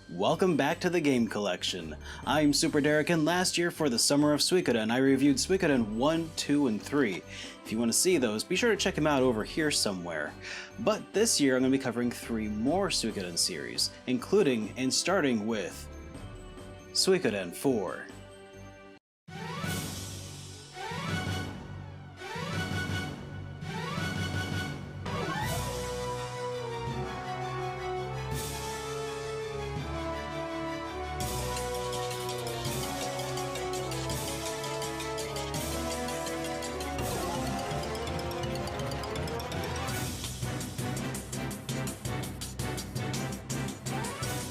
Welcome back to the Game Collection. I'm Super Derek, and last year for the Summer of Suikoden, I reviewed Suikoden 1, 2, and 3. If you want to see those, be sure to check them out over here somewhere. But this year I'm going to be covering 3 more Suikoden series, including and starting with Suikoden 4.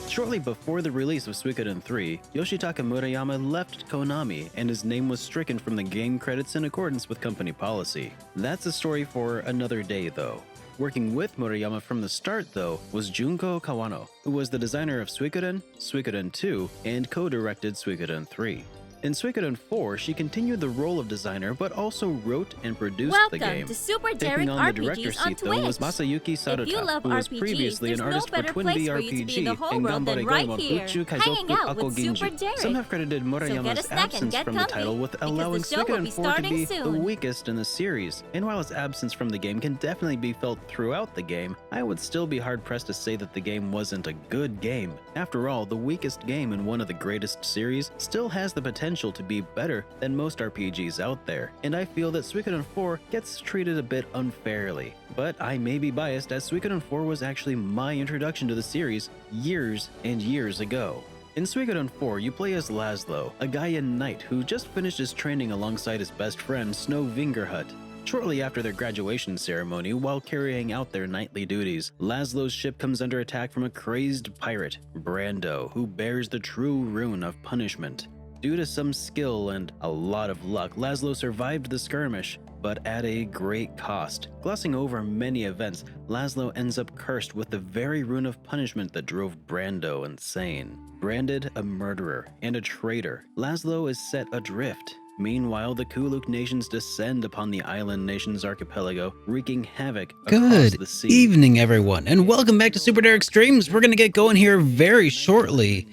Shortly before the release of Suikoden 3, Yoshitaka Murayama left Konami, and his name was stricken from the game credits in accordance with company policy. That's a story for another day, though. Working with Murayama from the start, though, was Junko Kawano, who was the designer of Suikoden, Suikoden 2, and co-directed Suikoden 3. In Suikoden 4, she continued the role of designer, but also wrote and produced the game. Welcome to Super Derek Taking on the RPGs director's on seat, though, was Twitch. Masayuki If Sarata, you love who was RPGs, previously an there's artist no for better Twin place Bee for you to be in the RPG whole and world than Gambare right Goemon here, Uchu hanging Kaizoku out with Super Akoginji. Derek. Some have credited So get a Murayama's snack and absence get from the comfy, title with because allowing the show will Suikoden be 4 to starting be the soon. weakest in the series. And while his absence from the game can definitely be felt throughout the game, I would still be hard-pressed to say that the game wasn't a good game. After all, the weakest game in one of the greatest series still has the potential to be better than most RPGs out there, and I feel that Suikoden 4 gets treated a bit unfairly. But I may be biased, as Suikoden 4 was actually my introduction to the series years and years ago. In Suikoden 4, you play as Laszlo, a Gaian knight who just finished his training alongside his best friend Snow Vingerhut. Shortly after their graduation ceremony, while carrying out their knightly duties, Laszlo's ship comes under attack from a crazed pirate, Brando, who bears the true rune of punishment. Due to some skill and a lot of luck, Laszlo survived the skirmish, but at a great cost. Glossing over many events, Laszlo ends up cursed with the very rune of punishment that drove Brando insane. Branded a murderer and a traitor, Laszlo is set adrift. Meanwhile, the Kuluk nations descend upon the island nation's archipelago, wreaking havoc across the sea. Good evening, everyone, and welcome back to Super Derek Streams. We're going to get going here very shortly,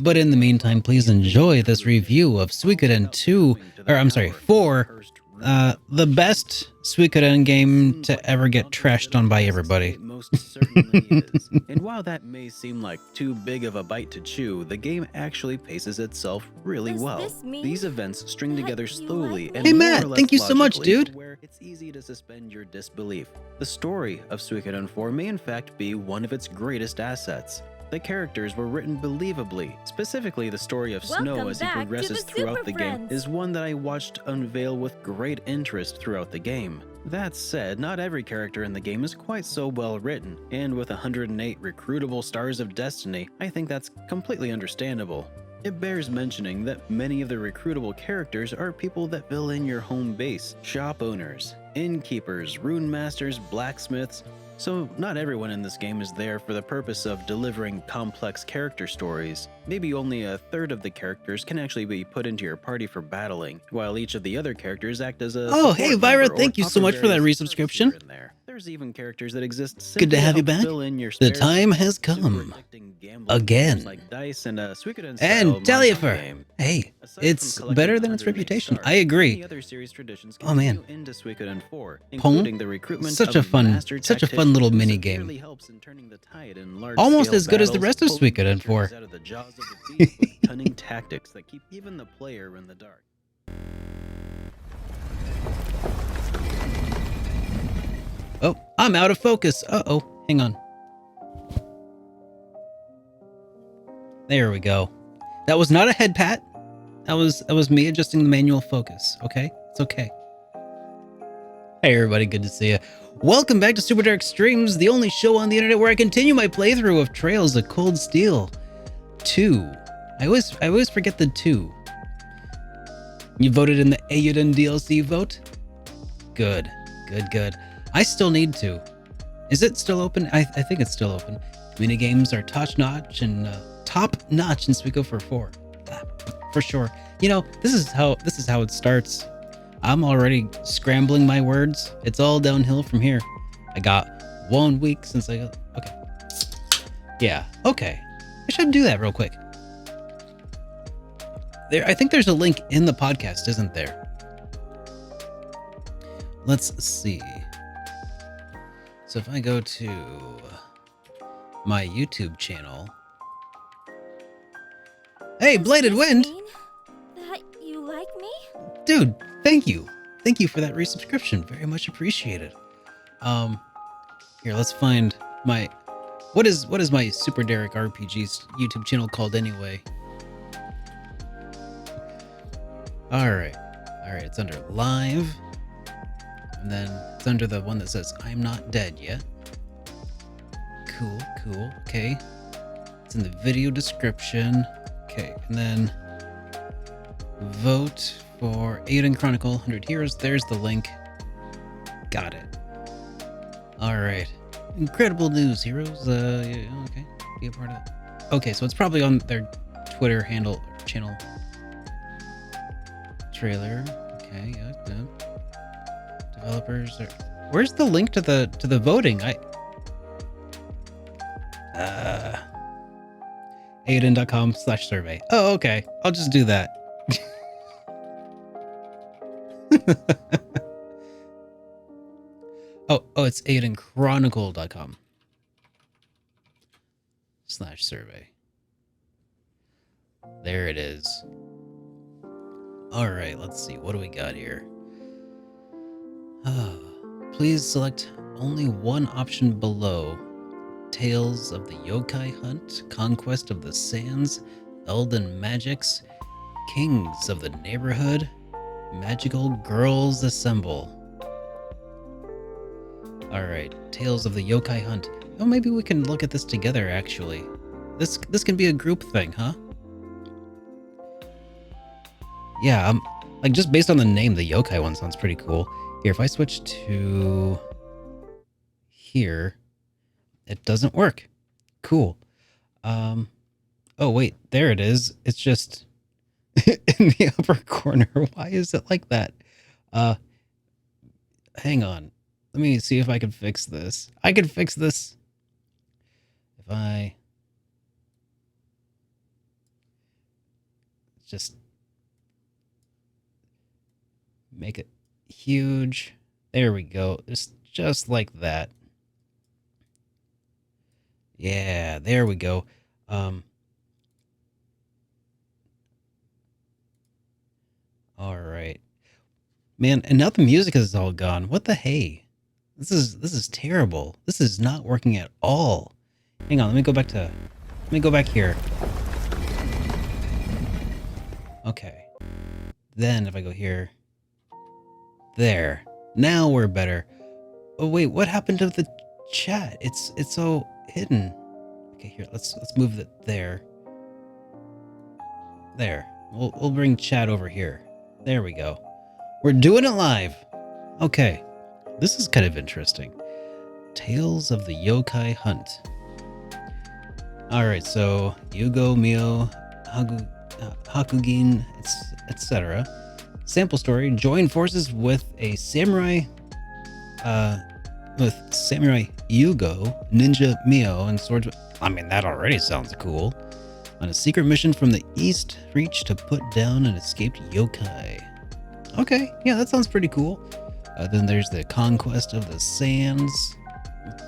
but in the meantime, please enjoy this review of Suikoden 4, the best Suikoden game to ever get trashed on by everybody. It most certainly is. And while that may seem like too big of a bite to chew, the game actually paces itself really well. This mean These events string together slowly and Hey, more Matt, or less thank you so much, logically, dude. where it's easy to suspend your disbelief. The story of Suikoden 4 may in fact be one of its greatest assets. The characters were written believably. Specifically, the story of Snow Welcome as he back to progresses the throughout Super the game Friends. is one that I watched unveil with great interest throughout the game. That said, not every character in the game is quite so well written, and with 108 recruitable stars of destiny, I think that's completely understandable. It bears mentioning that many of the recruitable characters are people that fill in your home base: shop owners, innkeepers, rune masters, blacksmiths. So not everyone in this game is there for the purpose of delivering complex character stories. Maybe only a third of the characters can actually be put into your party for battling, while each of the other characters act as a Oh, hey, support Vyra, member or thank you so offer much for that various perks resubscription. here and there. There's even characters that exist Good to simply have you help back. fill in your The spare time has super come. addicting gambling Again. games like dice and a Suikoden-style And Mahjong Taliafer, game. hey, Aside it's from collecting better than its 108 reputation. stars, I agree. many other series traditions Oh, man. continue into Suikoden 4, Pong? including the recruitment Such of a fun- master such a fun little tactician who mini severely game. helps in turning the tide in Almost large-scale as good as the battles, rest of pulling Suikoden creatures 4. out of the jaws of the beast with cunning tactics that keep even the player in the dark. Oh, I'm out of focus. Uh-oh, hang on. There we go. That was not a head pat. That was me adjusting the manual focus, okay? It's okay. Hey everybody, good to see you. Welcome back to Super Derek Streams, the only show on the internet where I continue my playthrough of Trails of Cold Steel 2. I always forget the 2. You voted in the Eiyuden DLC vote? Good. I still need to. Is it still open? I think it's still open. Minigames are top notch in Suikoden 4. for sure. You know, this is how it starts. I'm already scrambling my words. It's all downhill from here. I got 1 week since I got... Okay. Yeah, okay. I should do that real quick. I think there's a link in the podcast, isn't there? Let's see. So if I go to my YouTube channel... Hey, Bladed Wind! That you like me? Dude, thank you. Thank you for that resubscription. Very much appreciated. Here, let's find my... What is my Super Derek RPG's YouTube channel called anyway? Alright. Alright, it's under live. And then it's under the one that says, I'm not dead yet. Cool, cool. Okay. It's in the video description. Okay, and then vote for Aiden Chronicle 100 Heroes. There's the link. Got it. Alright. Incredible news, heroes. Yeah, okay. Be a part of it. Okay, so it's probably on their Twitter handle or channel. Trailer. Okay, yeah, good. Developers are... Where's the link to the voting? Aiden.com/survey. Oh, okay. I'll just do that. Oh, it's aidenchronicle.com/survey. There it is. All right, let's see. What do we got here? Please select only one option below. Tales of the Yokai Hunt, Conquest of the Sands, Elden Magics, Kings of the Neighborhood, Magical Girls Assemble. Alright, Tales of the Yokai Hunt. Oh, maybe we can look at this together, actually. This can be a group thing, huh? Yeah, like, just based on the name, the Yokai one sounds pretty cool. Here, if I switch to... here... It doesn't work. Cool. Oh, wait, there it is. It's just in the upper corner. Why is it like that? Hang on. Let me see if I can fix this. I can fix this. If I just make it huge. There we go. Just like that. Yeah, there we go. All right. Man, and now the music is all gone. What the hey? This is terrible. This is not working at all. Hang on, let me go back here. Okay. Then if I go here. There. Now we're better. Oh wait, what happened to the chat? It's so hidden. Okay, here, let's move it there. There. We'll bring chat over here. There we go. We're doing it live. Okay. This is kind of interesting. Tales of the Yokai Hunt. Alright, so Yugo, Mio, Hakugin, etc. Sample story. Join forces with a samurai Yugo, Ninja Mio, and swords. I mean, that already sounds cool. On a secret mission from the East Reach to put down an escaped yokai. Okay, yeah, that sounds pretty cool. Then there's the Conquest of the Sands.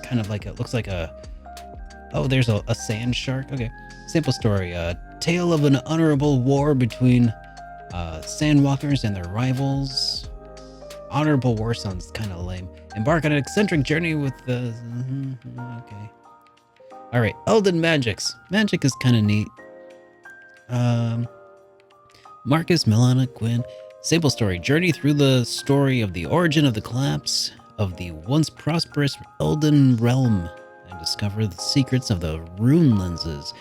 Kind of like it looks like a... Oh, there's a sand shark. Okay. Sample story. Tale of an honorable war between sandwalkers and their rivals. Honorable war sounds kind of lame. Embark on an eccentric journey with the... Okay. Alright, Elden Magics. Magic is kind of neat. Marcus, Milana, Quinn. Sample story. Journey through the story of the origin of the collapse of the once prosperous Elden realm and discover the secrets of the rune lenses.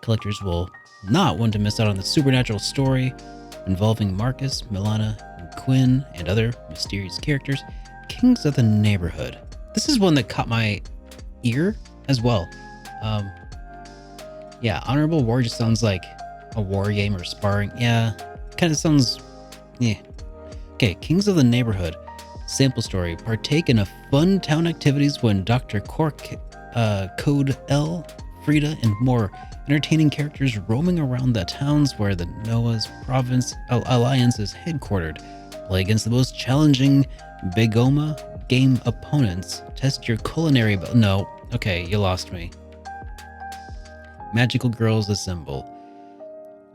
Collectors will not want to miss out on the supernatural story involving Marcus, Milana, and Quinn, and other mysterious characters. Kings of the Neighborhood. This is one that caught my ear as well. Yeah, Honorable War just sounds like a war game or sparring. Yeah, kind of sounds. Yeah. Okay, Kings of the Neighborhood. Sample story. Partake in a fun town activities when Dr. Cork, Code L, Frida, and more entertaining characters roaming around the towns where the Noah's Province Alliance is headquartered. Play against the most challenging Bigoma game opponents. Test your culinary no. Okay, you lost me. Magical girls assemble.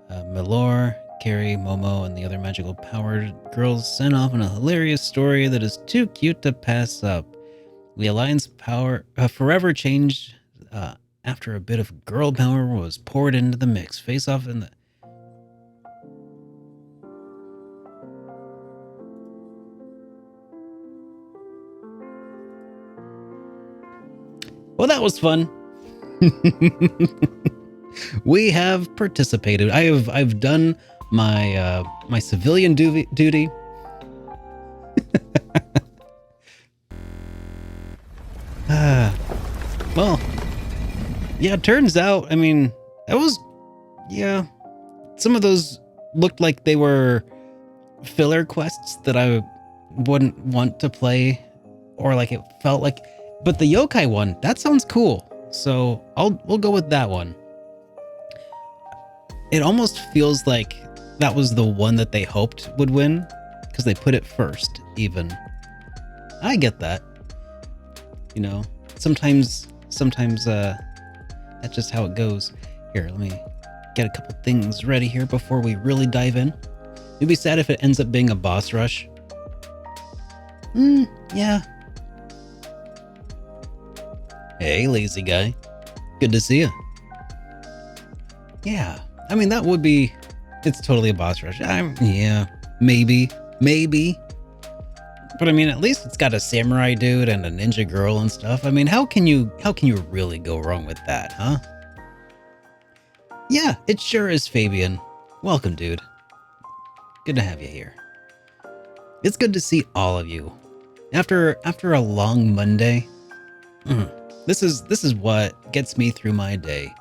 Malor, Carrie, Momo, and the other magical powered girls sent off on a hilarious story that is too cute to pass up. The Alliance power forever changed after a bit of girl power was poured into the mix. Face off in the... Well, that was fun. We have participated. I've done my my civilian duty. Well, yeah, it turns out, I mean, that was, yeah, some of those looked like they were filler quests that I wouldn't want to play, or like it felt like, but the yokai one, that sounds cool. So we'll go with that one. It almost feels like that was the one that they hoped would win because they put it first, even. I get that. You know, sometimes that's just how it goes. Here, let me get a couple things ready here before we really dive in. It'd be sad if it ends up being a boss rush. Yeah. Hey, lazy guy. Good to see you. Yeah. I mean, that would be... It's totally a boss rush. Yeah, maybe. But I mean, at least it's got a samurai dude and a ninja girl and stuff. I mean, how can you really go wrong with that, huh? Yeah, it sure is, Fabian. Welcome, dude. Good to have you here. It's good to see all of you. After a long Monday, this is what gets me through my day.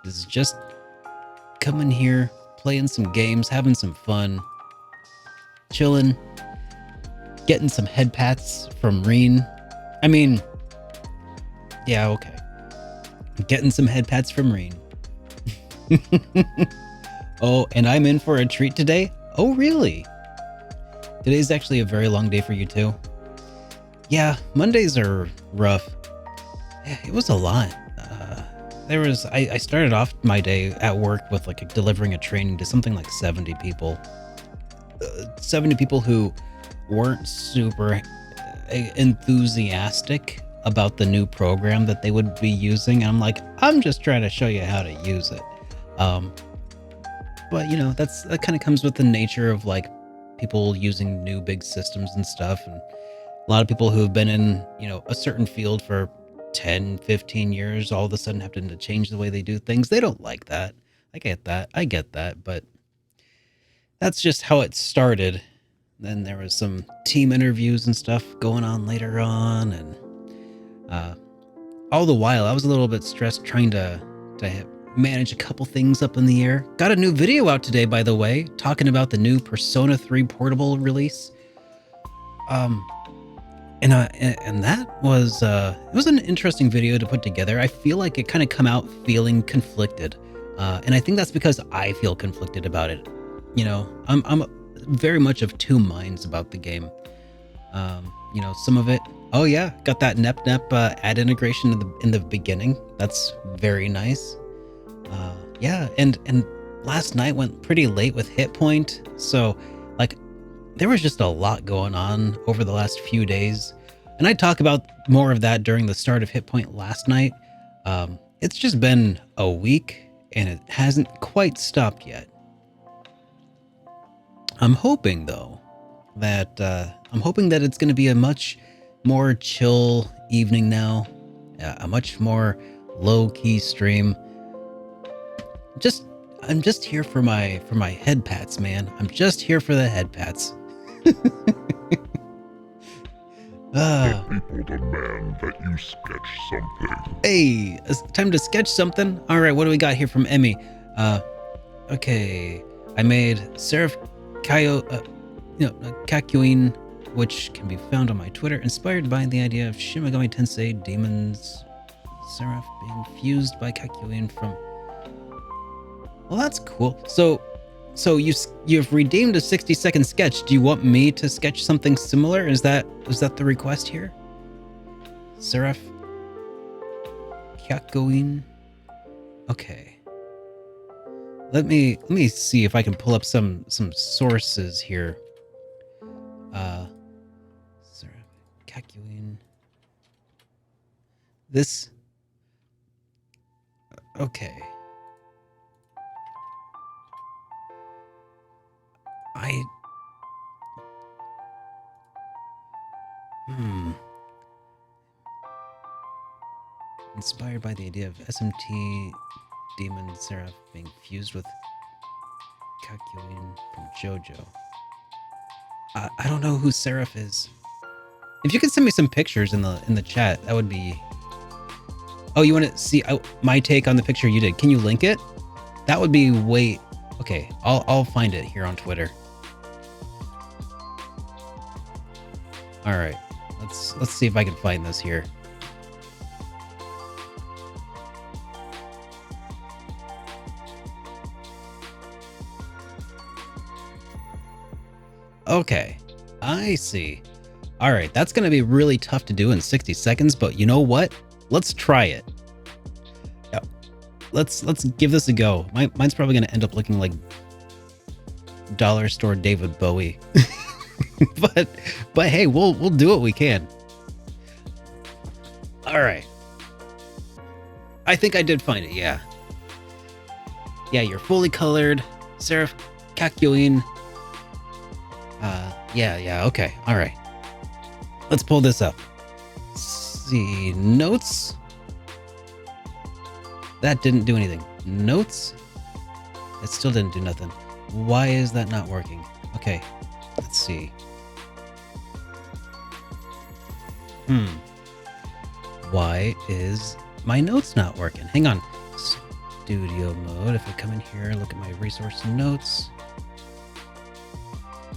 This is just coming here, playing some games, having some fun, chilling, getting some head pats from Reen. I mean, yeah, okay. Getting some head pats from Reen. Oh, and I'm in for a treat today? Oh, really? Today's actually a very long day for you too. Yeah, Mondays are rough. It was a lot. I started off my day at work with like delivering a training to something like 70 people. 70 people who weren't super enthusiastic about the new program that they would be using. And I'm like, I'm just trying to show you how to use it. But you know, that kind of comes with the nature of like people using new big systems and stuff. And a lot of people who have been in, you know, a certain field for 10, 15 years, all of a sudden having to change the way they do things. They don't like that. I get that. But that's just how it started. Then there was some team interviews and stuff going on later on. And all the while, I was a little bit stressed trying to manage a couple things up in the air. Got a new video out today, by the way, talking about the new Persona 3 Portable release. And that was it was an interesting video to put together. I feel like it kind of come out feeling conflicted, and I think that's because I feel conflicted about it. You know, I'm very much of two minds about the game. You know, some of it. Oh yeah, got that nep ad integration in the beginning. That's very nice. Yeah, and last night went pretty late with Hit Point, so like there was just a lot going on over the last few days. And I talk about more of that during the start of Hit Point last night. It's just been a week and it hasn't quite stopped yet. I'm hoping though that it's going to be a much more chill evening now, a much more low-key stream. I'm just here for my head pats, man. I'm just here for the head pats. People demand that you sketch something. Hey, it's time to sketch something. All right, what do we got here from Emmy? Okay, I made Seraph Kakuin, which can be found on my Twitter, inspired by the idea of Shin Megami Tensei demons Seraph being fused by Kakuin from. Well, that's cool. So you've redeemed a 60-second sketch. Do you want me to sketch something similar? Is that the request here? Seraph Kakuin. Okay. Let me see if I can pull up some sources here. Seraph Kakuin. This. Okay. Inspired by the idea of SMT Demon Seraph being fused with Kakuin from JoJo. I don't know who Seraph is. If you could send me some pictures in the chat, that would be. Oh, you want to see my take on the picture you did? Can you link it? That would be way. Okay, I'll find it here on Twitter. All right, let's see if I can find this here. Okay, I see. All right, that's going to be really tough to do in 60 seconds, but you know what? Let's try it. Yeah, let's give this a go. Mine's probably going to end up looking like dollar store David Bowie. but hey, we'll do what we can. All right. I think I did find it. Yeah. Yeah, you're fully colored. Seraph Kakuin. Yeah, okay. All right. Let's pull this up. See, notes. That didn't do anything. Notes. It still didn't do nothing. Why is that not working? Okay, let's see. Why is my notes not working? Hang on. Studio mode. If I come in here, look at my resource notes.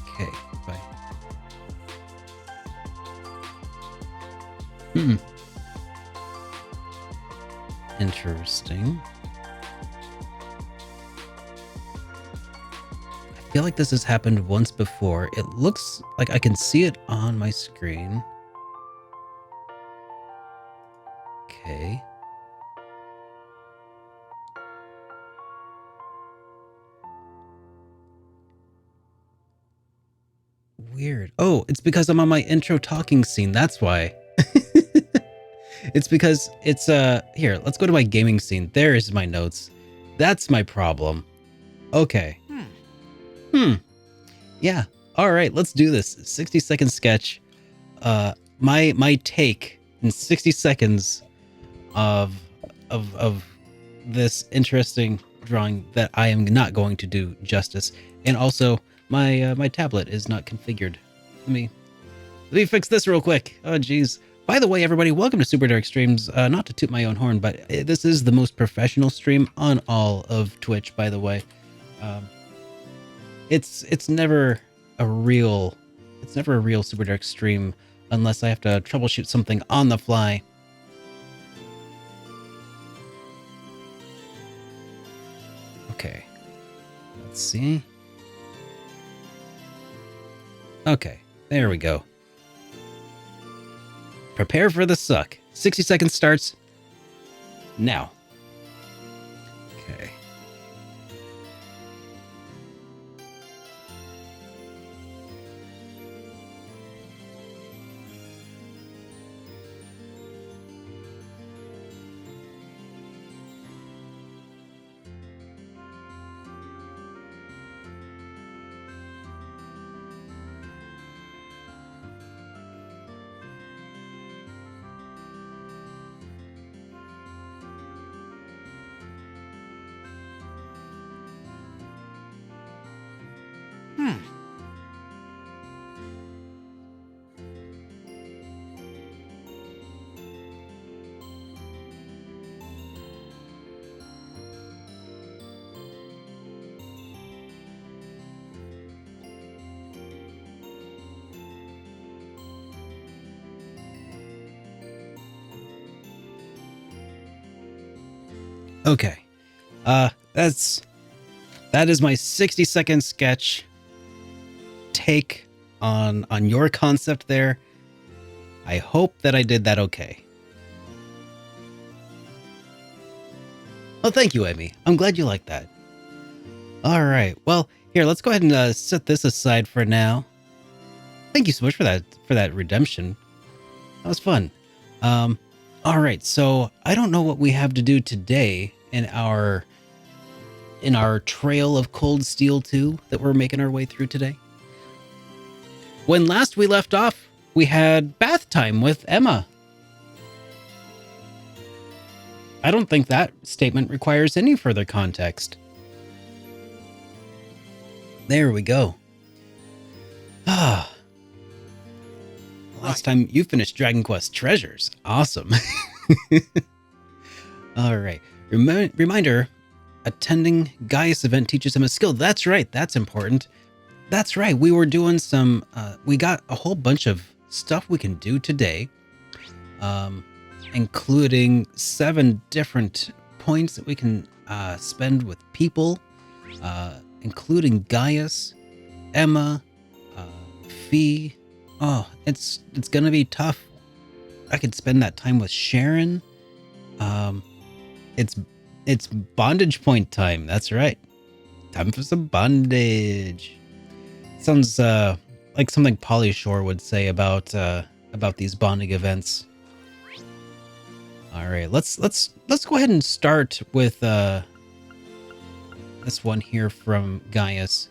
Okay, bye. Interesting. I feel like this has happened once before. It looks like I can see it on my screen. Okay. Weird. Oh, it's because I'm on my intro talking scene. That's why. It's because it's here, let's go to my gaming scene. There is my notes. That's my problem. Okay. Yeah. All right, let's do this. 60-second sketch. My take in 60 seconds of this interesting drawing that I am not going to do justice. And also my tablet is not configured. Let me fix this real quick. Oh geez. By the way, everybody, welcome to Super Dark Streams. Not to toot my own horn, but this is the most professional stream on all of Twitch, by the way. It's never a real Super Dark stream unless I have to troubleshoot something on the fly. Okay. Let's see. Okay, there we go. Prepare for the suck. 60 seconds starts now. Okay. Okay. That is my 60-second sketch take on your concept there. I hope that I did that okay. Well, thank you, Emmy. I'm glad you liked that. All right. Well, here, let's go ahead and set this aside for now. Thank you so much for that redemption. That was fun. All right. So I don't know what we have to do today in our trail of Cold Steel 2 that we're making our way through today. When last we left off, we had bath time with Emma. I don't think that statement requires any further context. There we go. Ah. Last time you finished Dragon Quest Treasures. Awesome. All right. Reminder, attending Gaius event teaches him a skill. That's right. That's important. That's right. We were doing some, we got a whole bunch of stuff we can do today, including 7 different points that we can spend with people, including Gaius, Emma, Fee. Oh, it's gonna be tough. I could spend that time with Sharon. It's bondage point time. That's right. Time for some bondage. Sounds like something Polly Shore would say about these bonding events. All right, let's go ahead and start with this one here from Gaius,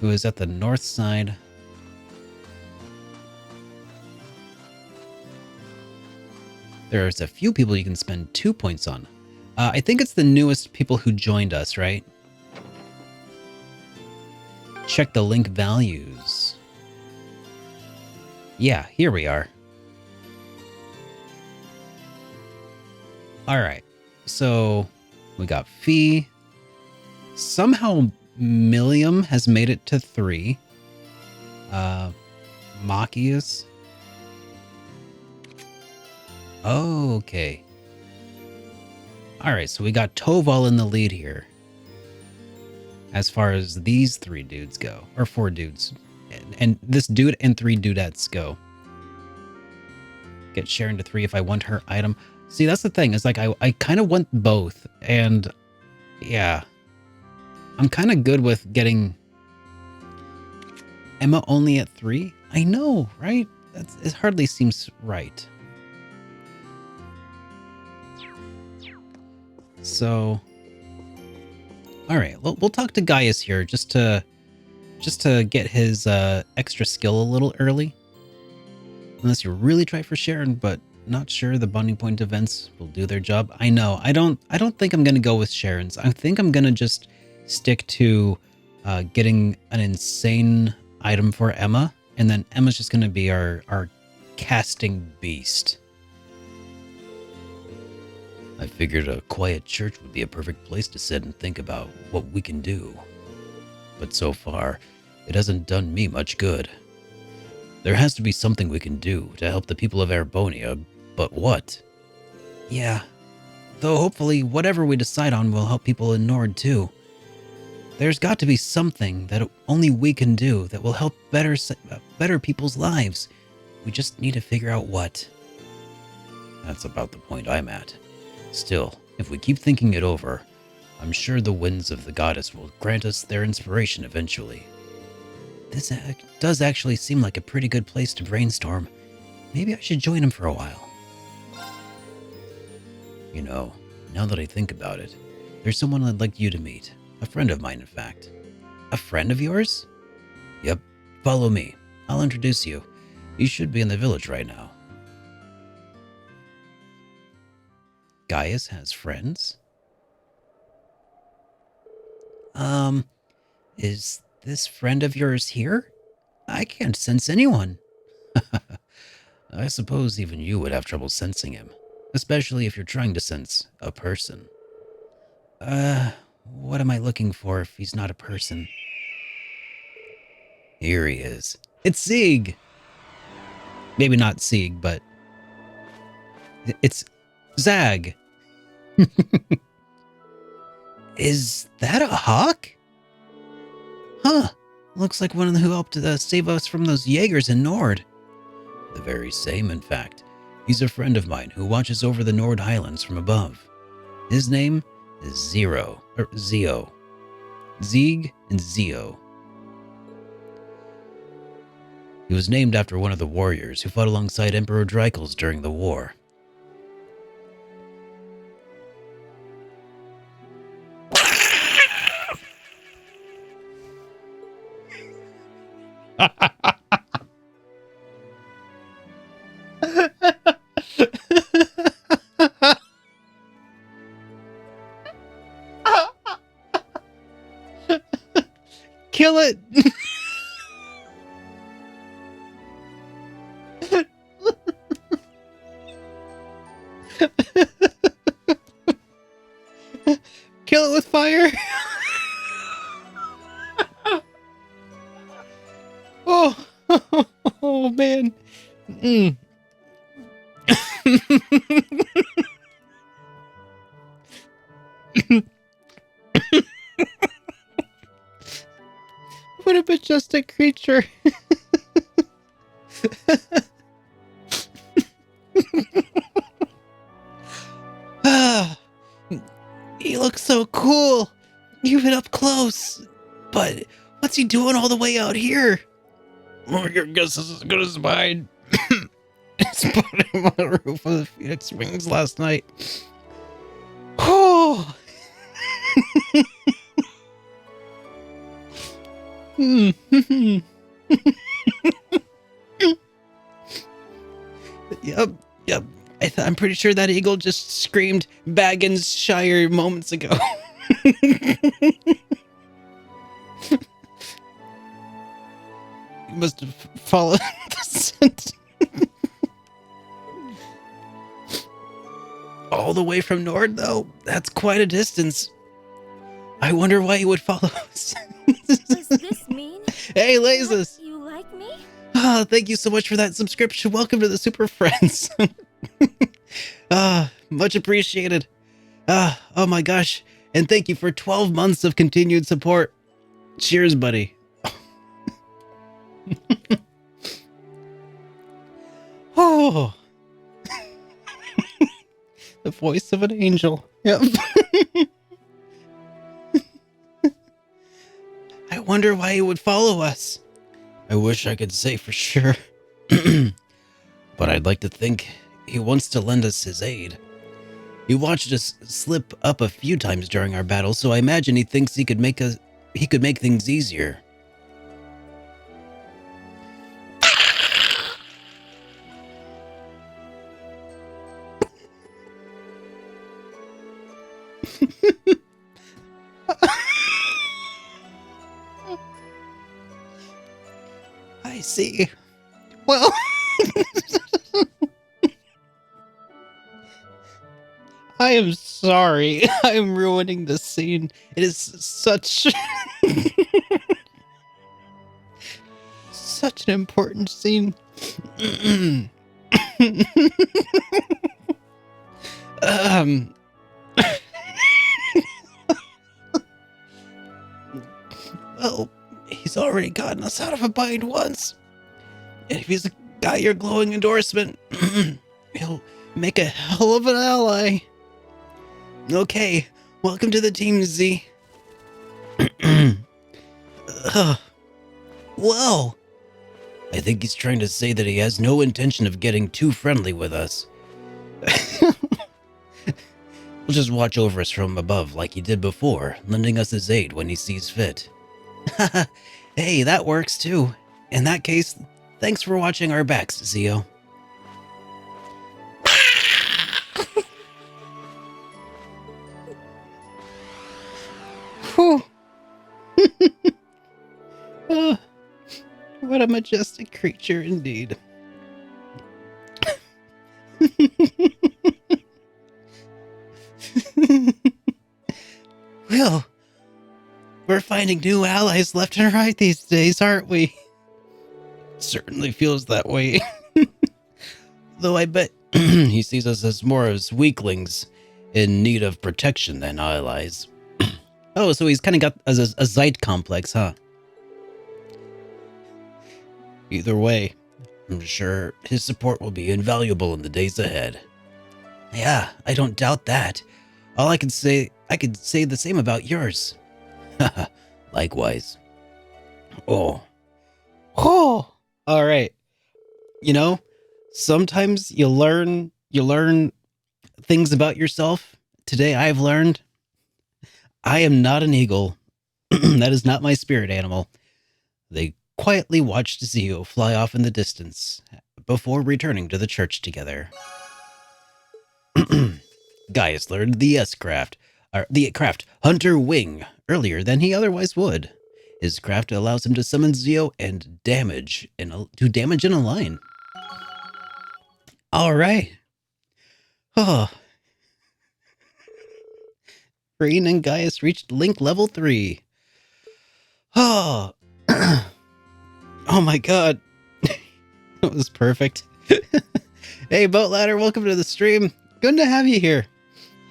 who is at the north side. There's a few people you can spend 2 points on. I think it's the newest people who joined us, right? Check the link values. Yeah, here we are. All right, so we got Fee. Somehow Milliam has made it to 3. Machias. Oh, okay. All right, so we got Toval in the lead here. As far as these 3 dudes go, or 4 dudes, and this dude and 3 dudettes go. Get Sharon to 3 if I want her item. See, that's the thing. Is like I kind of want both, and yeah, I'm kind of good with getting Emma only at 3. I know, right? It hardly seems right. So, all right, we'll talk to Gaius here just to get his extra skill a little early. Unless you really try for Sharon, but not sure the bonding point events will do their job. I know. I don't think I'm gonna go with Sharon's. I think I'm gonna just stick to getting an insane item for Emma, and then Emma's just gonna be our casting beast. I figured a quiet church would be a perfect place to sit and think about what we can do. But so far, it hasn't done me much good. There has to be something we can do to help the people of Erebonia, but what? Yeah, though hopefully whatever we decide on will help people in Nord too. There's got to be something that only we can do that will help better people's lives. We just need to figure out what. That's about the point I'm at. Still, if we keep thinking it over, I'm sure the winds of the goddess will grant us their inspiration eventually. This does actually seem like a pretty good place to brainstorm. Maybe I should join him for a while. You know, now that I think about it, there's someone I'd like you to meet. A friend of mine, in fact. A friend of yours? Yep, follow me. I'll introduce you. You should be in the village right now. Gaius has friends? Is this friend of yours here? I can't sense anyone. I suppose even you would have trouble sensing him, especially if you're trying to sense a person. What am I looking for if he's not a person? Here he is. It's Sieg! Maybe not Sieg, but it's Zag. Is that a hawk? Huh. Looks like one who helped save us from those Jaegers in Nord. The very same, in fact. He's a friend of mine who watches over the Nord Highlands from above. His name is Zio. Zieg and Zio. He was named after one of the warriors who fought alongside Emperor Dreikels during the war. Kill it! Kill it with fire! Oh, oh man. What a majestic creature. He looks so cool, even up close. But what's he doing all the way out here? Well, your guess is as good as mine. I spotted him on the roof of the Phoenix Wings last night. Oh. Yep. I'm pretty sure that eagle just screamed Bagginsshire moments ago. He must have followed the scent. All the way from Nord, though? That's quite a distance. I wonder why he would follow us. Does this mean Hey, Lazes! you like me? Oh, thank you so much for that subscription. Welcome to the Super Friends. Much appreciated. Oh my gosh. And thank you for 12 months of continued support. Cheers, buddy. Oh. The voice of an angel. Yep. I wonder why he would follow us. I wish I could say for sure. But I'd like to think he wants to lend us his aid. He watched us slip up a few times during our battle, so I imagine he thinks he could make things easier. I see. Well, I am sorry. I am ruining the scene. It is such such an important scene. Well, he's already gotten us out of a bind once. And if he's got your glowing endorsement, he'll make a hell of an ally. Okay, welcome to the team, Z. Whoa. I think he's trying to say that he has no intention of getting too friendly with us. He'll just watch over us from above like he did before, lending us his aid when he sees fit. Hey, that works too. In that case, thanks for watching our backs, Zio. Whew. What a majestic creature indeed. Well, we're finding new allies left and right these days, aren't we? Certainly feels that way. Though I bet he sees us as more as weaklings in need of protection than allies. Oh, so he's kind of got a Zeit complex, huh? Either way, I'm sure his support will be invaluable in the days ahead. Yeah, I don't doubt that. All I could say the same about yours. Haha, likewise. Oh. Oh. All right. You know, sometimes you learn things about yourself. Today I've learned I am not an eagle. That is not my spirit animal. They quietly watched Zio fly off in the distance before returning to the church together. Gaius learned the the craft Hunter Wing earlier than he otherwise would. His craft allows him to summon Zio and do damage in a line. All right. Oh, Rain and Gaius reached Link level 3. Oh, oh my god. That was perfect. Hey, Boat Ladder, welcome to the stream. Good to have you here.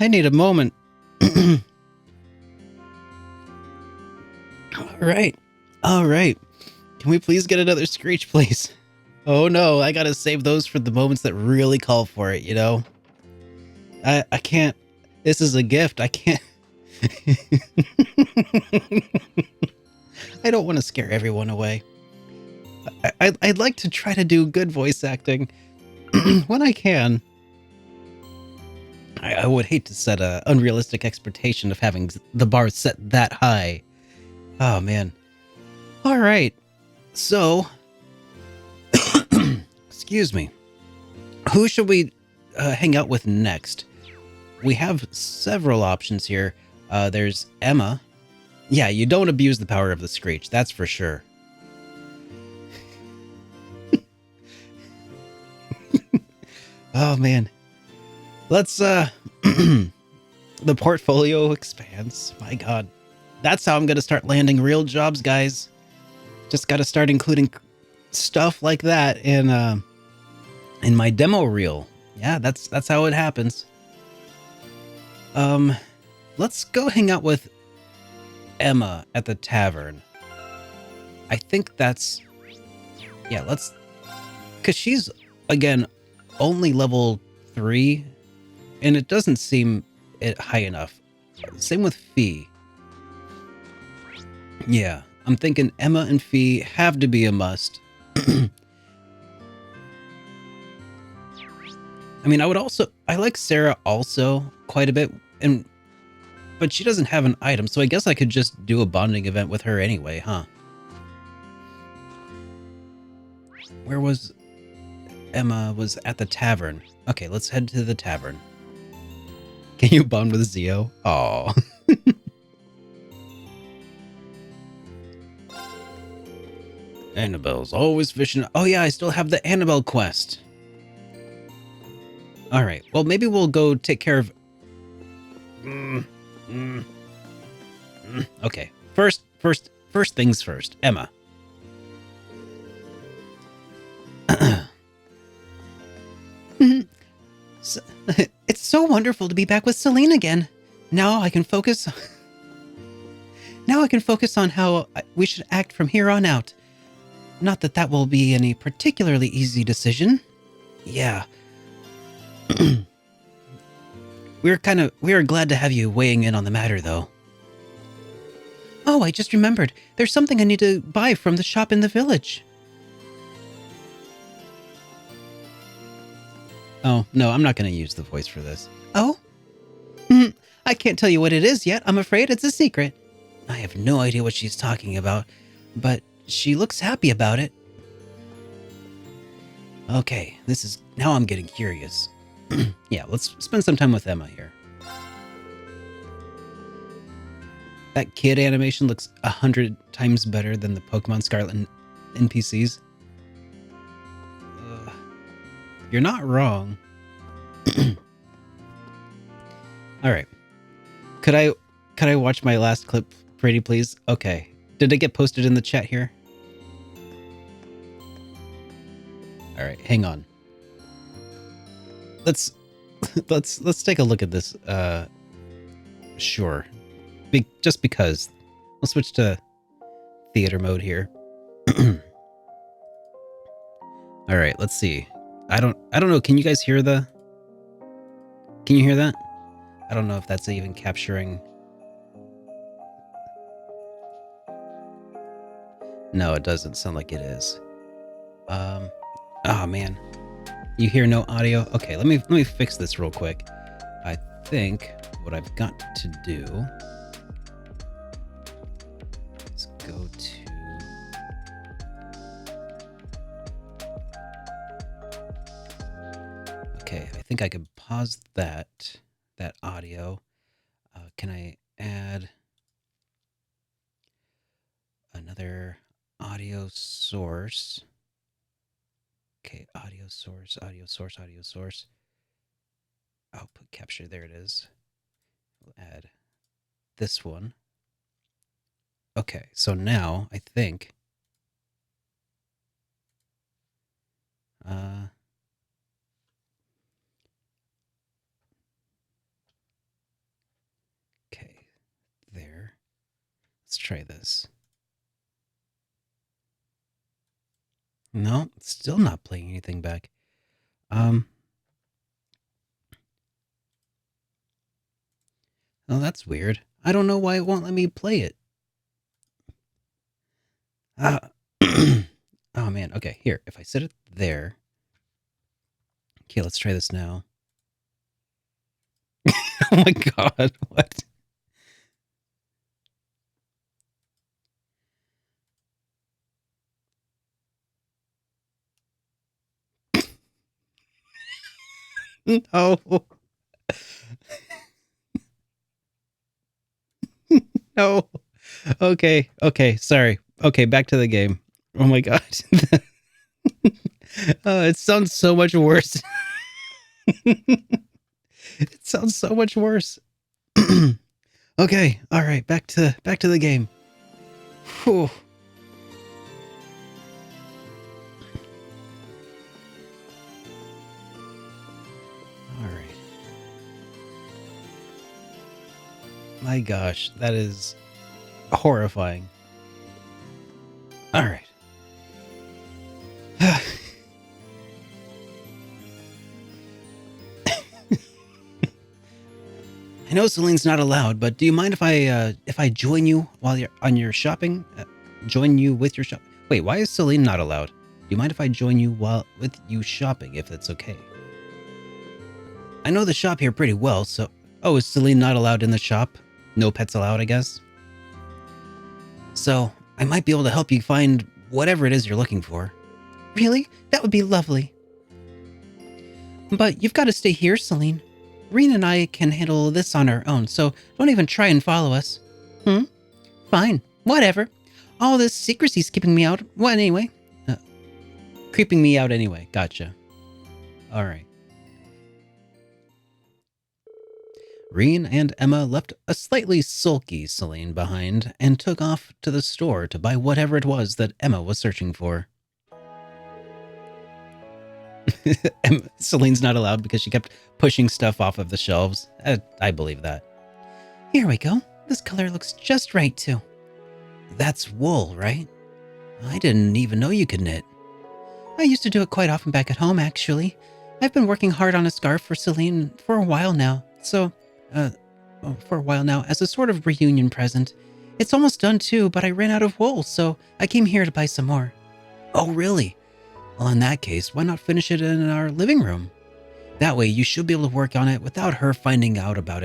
I need a moment. All right. All right. Can we please get another Screech, please? Oh no, I gotta save those for the moments that really call for it, you know? I can't. This is a gift. I can't. I don't want to scare everyone away. I'd like to try to do good voice acting when I can. I would hate to set an unrealistic expectation of having the bar set that high. Oh, man. All right. So, excuse me. Who should we hang out with next? We have several options here. There's Emma. Yeah, you don't abuse the power of the Screech, that's for sure. Oh, man. Let's, the portfolio expands. My God. That's how I'm going to start landing real jobs, guys. Just got to start including stuff like that in my demo reel. Yeah, that's how it happens. Let's go hang out with Emma at the tavern. I think that's... Yeah, let's... Because she's, again, only level 3, and it doesn't seem high enough. Same with Fee. Yeah, I'm thinking Emma and Fee have to be a must. I mean, I like Sarah also quite a bit, but she doesn't have an item, so I guess I could just do a bonding event with her anyway, huh? Where was Emma? Was at the tavern. Okay, let's head to the tavern. Can you bond with Zio? Aw. Annabelle's always fishing. Oh yeah, I still have the Annabelle quest. All right. Well, maybe we'll go take care of... Okay. First things first. Emma. It's so wonderful to be back with Celine again. Now I can focus on how we should act from here on out. Not that that will be any particularly easy decision. Yeah. We are glad to have you weighing in on the matter, though. Oh, I just remembered. There's something I need to buy from the shop in the village. Oh, no, I'm not going to use the voice for this. Oh? I can't tell you what it is yet. I'm afraid it's a secret. I have no idea what she's talking about, but she looks happy about it. Okay, now I'm getting curious. Yeah, let's spend some time with Emma here. That kid animation looks 100 times better than the Pokemon Scarlet NPCs. You're not wrong. All right. Could I watch my last clip, pretty please? Okay. Did it get posted in the chat here? All right, hang on. Let's take a look at this. Sure. just because. We'll switch to theater mode here. All right, let's see. I don't know. Can you guys hear the? Can you hear that? I don't know if that's even capturing. No, it doesn't sound like it is. Oh man. You hear no audio? Okay, let me fix this real quick. I think what I've got to do is go to Okay, I think I can pause that audio. Can I add another audio source? Okay, audio source. Output capture, there it is. We'll add this one. Okay, so now I think okay, there. Let's try this. No, it's still not playing anything back. Oh, that's weird. I don't know why it won't let me play it. Oh man, okay, here. If I set it there. Okay, let's try this now. Oh my god, what? No. No. Okay, sorry. Okay, back to the game. Oh my god. It sounds so much worse. It sounds so much worse. Okay, all right, back to the game. Whew. All right. My gosh, that is horrifying. All right. I know Celine's not allowed, but do you mind if I join you while you're on your shopping? Join you with your shop. Wait, why is Celine not allowed? Do you mind if I join you with you shopping, if that's okay? I know the shop here pretty well, so... Oh, is Celine not allowed in the shop? No pets allowed, I guess? So, I might be able to help you find whatever it is you're looking for. Really? That would be lovely. But you've got to stay here, Celine. Reen and I can handle this on our own, so don't even try and follow us. Fine. Whatever. All this secrecy's keeping me out. Well, anyway. Creeping me out anyway. Gotcha. Alright. Reen and Emma left a slightly sulky Celine behind and took off to the store to buy whatever it was that Emma was searching for. Celine's not allowed because she kept pushing stuff off of the shelves. I believe that. Here we go. This color looks just right, too. That's wool, right? I didn't even know you could knit. I used to do it quite often back at home, actually. I've been working hard on a scarf for Celine for a while now. As a sort of reunion present. It's almost done, too, but I ran out of wool, so I came here to buy some more. Oh, really? Well, in that case, why not finish it in our living room? That way, you should be able to work on it without her finding out about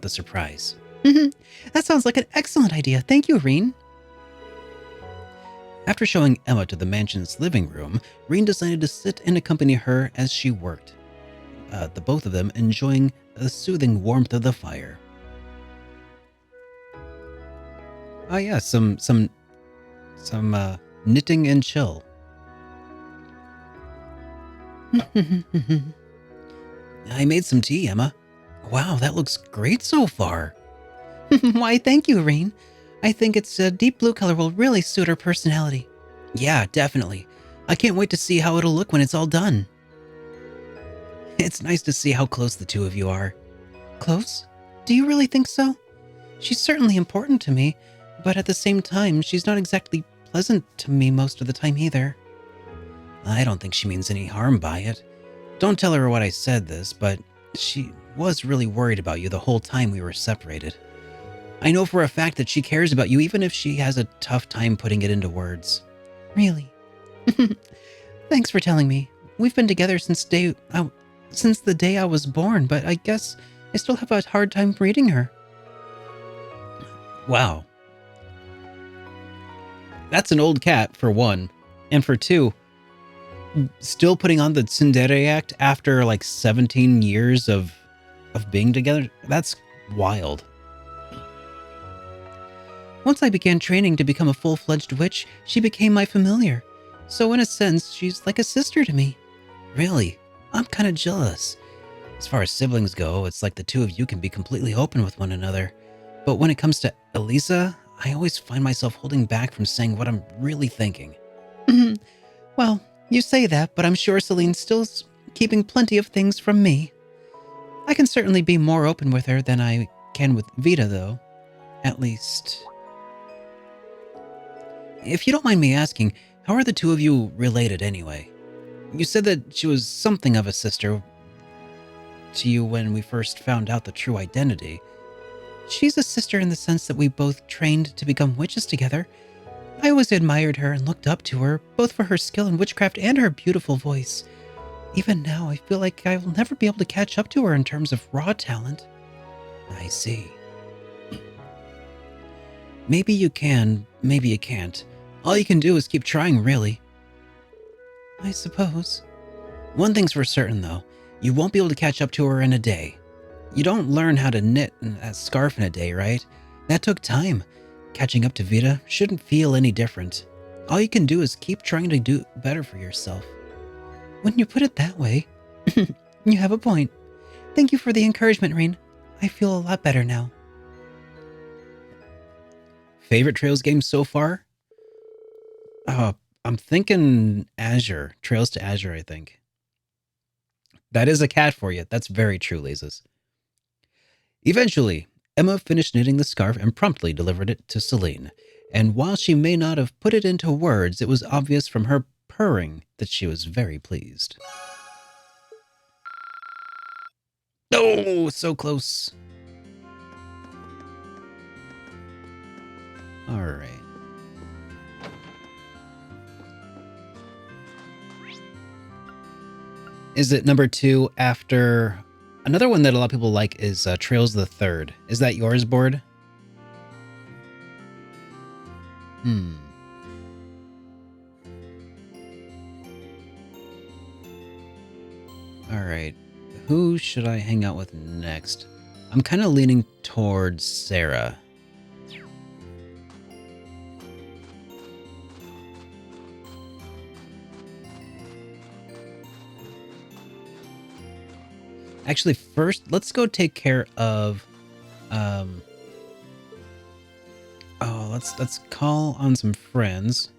the surprise. That sounds like an excellent idea. Thank you, Reen. After showing Emma to the mansion's living room, Reen decided to sit and accompany her as she worked. The both of them enjoying the soothing warmth of the fire. Oh yeah, some knitting and chill. I made some tea, Emma. Wow, that looks great so far. Why, thank you, Reen. I think its deep blue color will really suit her personality. Yeah, definitely. I can't wait to see how it'll look when it's all done. It's nice to see how close the two of you are. Close? Do you really think so? She's certainly important to me, but at the same time, she's not exactly pleasant to me most of the time either. I don't think she means any harm by it. Don't tell her what I said this, but she was really worried about you the whole time we were separated. I know for a fact that she cares about you even if she has a tough time putting it into words. Really? Thanks for telling me. We've been together since the day I was born, but I guess I still have a hard time reading her. Wow. That's an old cat, for one. And for two, still putting on the tsundere act after like 17 years of being together? That's wild. Once I began training to become a full-fledged witch, she became my familiar. So in a sense, she's like a sister to me. Really? I'm kind of jealous. As far as siblings go, it's like the two of you can be completely open with one another. But when it comes to Elisa, I always find myself holding back from saying what I'm really thinking. Well, you say that, but I'm sure Celine's still keeping plenty of things from me. I can certainly be more open with her than I can with Vita, though. At least... If you don't mind me asking, how are the two of you related anyway? You said that she was something of a sister to you when we first found out the true identity. She's a sister in the sense that we both trained to become witches together. I always admired her and looked up to her, both for her skill in witchcraft and her beautiful voice. Even now, I feel like I will never be able to catch up to her in terms of raw talent. I see. Maybe you can, maybe you can't. All you can do is keep trying, really. I suppose. One thing's for certain, though. You won't be able to catch up to her in a day. You don't learn how to knit a scarf in a day, right? That took time. Catching up to Vita shouldn't feel any different. All you can do is keep trying to do better for yourself. When you put it that way, you have a point. Thank you for the encouragement, Reen. I feel a lot better now. Favorite Trails game so far? I'm thinking Azure. Trails to Azure, I think. That is a cat for you. That's very true, Lazes. Eventually, Emma finished knitting the scarf and promptly delivered it to Celine. And while she may not have put it into words, it was obvious from her purring that she was very pleased. Oh, so close. All right. Is it number 2 after... Another one that a lot of people like is Trails the Third. Is that yours, Board? Alright. Who should I hang out with next? I'm kind of leaning towards Sarah. Actually, first, let's go take care of, let's call on some friends.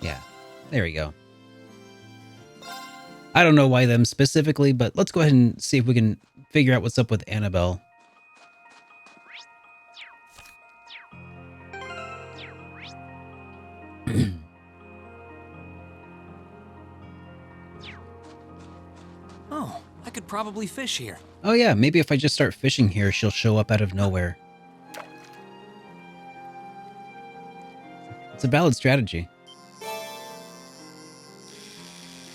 Yeah, there we go. I don't know why them specifically, but let's go ahead and see if we can figure out what's up with Annabelle. Oh, I could probably fish here. Oh yeah, maybe if I just start fishing here, she'll show up out of nowhere. It's a valid strategy.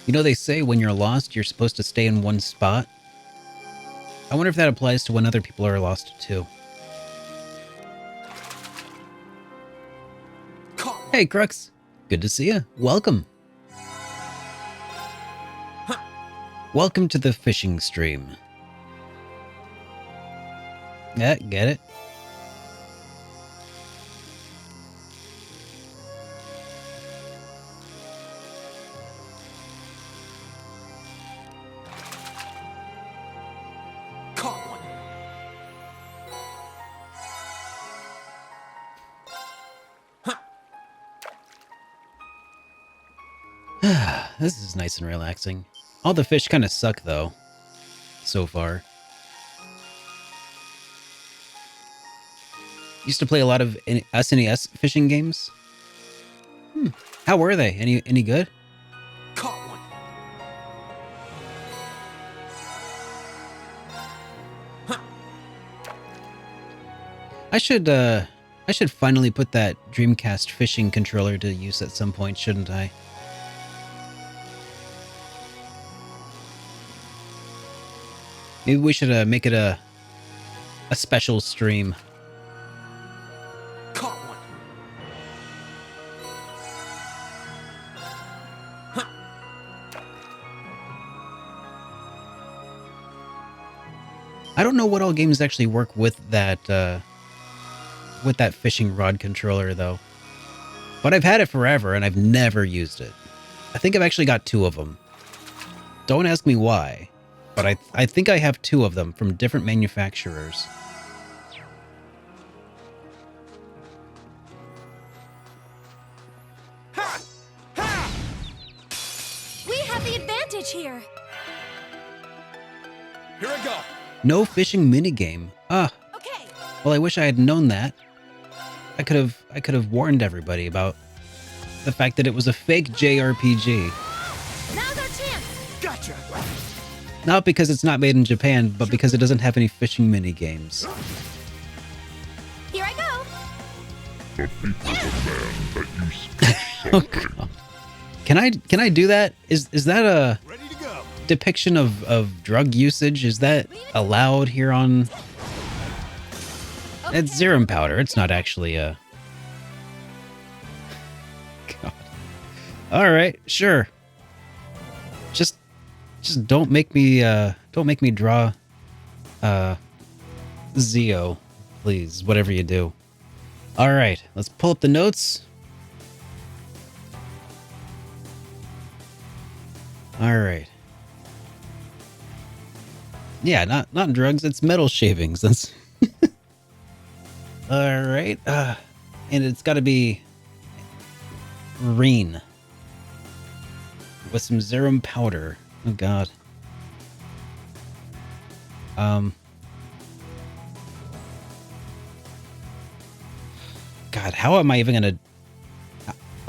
You know, they say when you're lost, you're supposed to stay in one spot. I wonder if that applies to when other people are lost too. Hey, Crux. Good to see you. Welcome. Welcome to the fishing stream. Yeah, get it? Caught one. This is nice and relaxing. All the fish kind of suck, though, so far. Used to play a lot of SNES fishing games. How were they? Any good? Caught one. I should finally put that Dreamcast fishing controller to use at some point, shouldn't I? Maybe we should make it a special stream. Caught one. I don't know what all games actually work with that fishing rod controller though. But I've had it forever and I've never used it. I think I've actually got 2 of them. Don't ask me why, but I think I have 2 of them from different manufacturers. We have the advantage here. Here I go. No fishing minigame. Ah, Okay. well, I wish I had known that. I could have warned everybody about the fact that it was a fake JRPG. Now's our chance. Gotcha. Not because it's not made in Japan, but because it doesn't have any fishing minigames. Here I go. The people demand that you sketch Oh something. god. Can I do that? Is that a Ready to go. depiction of drug usage? Is that allowed here on? It's serum powder. It's not actually a. God. All right, sure. Just don't make me draw Zeo, please. Whatever you do. All right, let's pull up the notes. All right. Yeah, not drugs. It's metal shavings. That's all right. And it's got to be green with some serum powder. Oh god. God, how am I even gonna?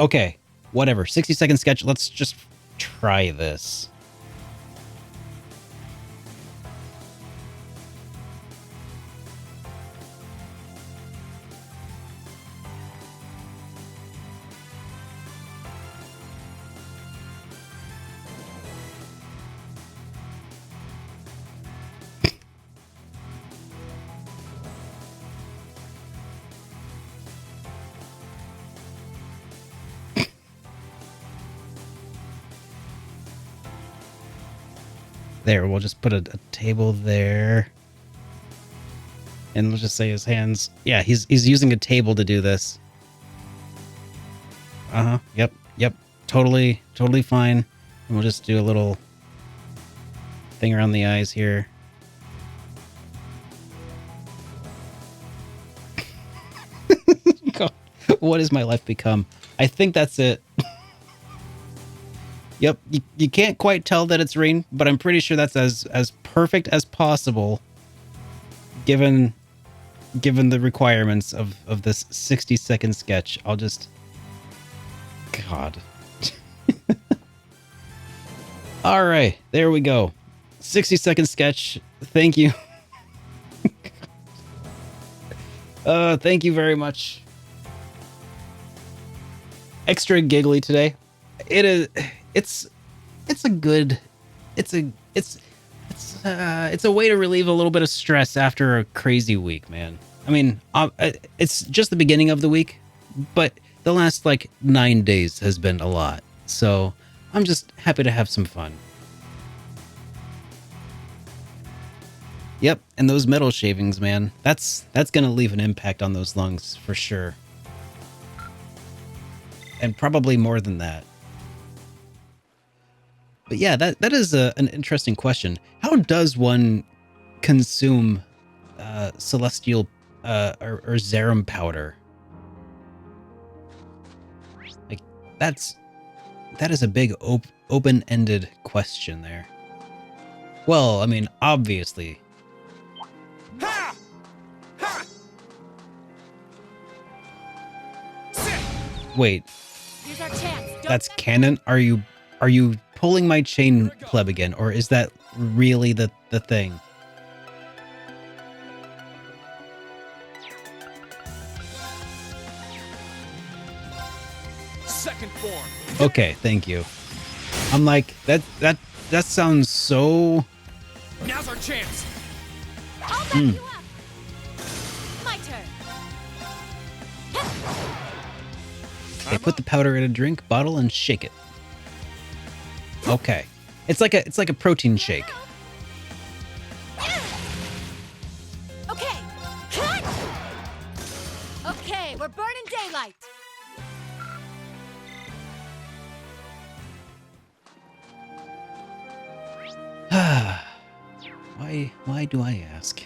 Okay, whatever. 60-second sketch. Let's just try this. There, we'll just put a table there. And we'll just say his hands. Yeah, he's using a table to do this. Uh-huh. Yep. Totally fine. And we'll just do a little thing around the eyes here. God, what has my life become? I think that's it. Yep, you can't quite tell that it's rain, but I'm pretty sure that's as perfect as possible, given the requirements of this 60-second sketch. I'll just... God. All right, there we go. 60-second sketch. Thank you. Thank you very much. Extra giggly today. It is... It's a way to relieve a little bit of stress after a crazy week, man. I mean, it's just the beginning of the week, but the last like 9 days has been a lot. So I'm just happy to have some fun. Yep, and those metal shavings, man, that's gonna leave an impact on those lungs for sure, and probably more than that. But yeah, that is an interesting question. How does one consume celestial or serum powder? Like that is a big open-ended question there. Well, I mean, obviously. Ha! Ha! Wait, Here's our chance. Don't that's step- canon? Are you pulling my chain, pleb, again, or is that really the thing? Second form. Okay, thank you. I'm like, that sounds so... Now's our chance. I'll back you up. My turn. They put the powder in a drink bottle and shake it. Okay. It's like a protein shake. Okay. Cut! Okay, we're burning daylight. Why do I ask?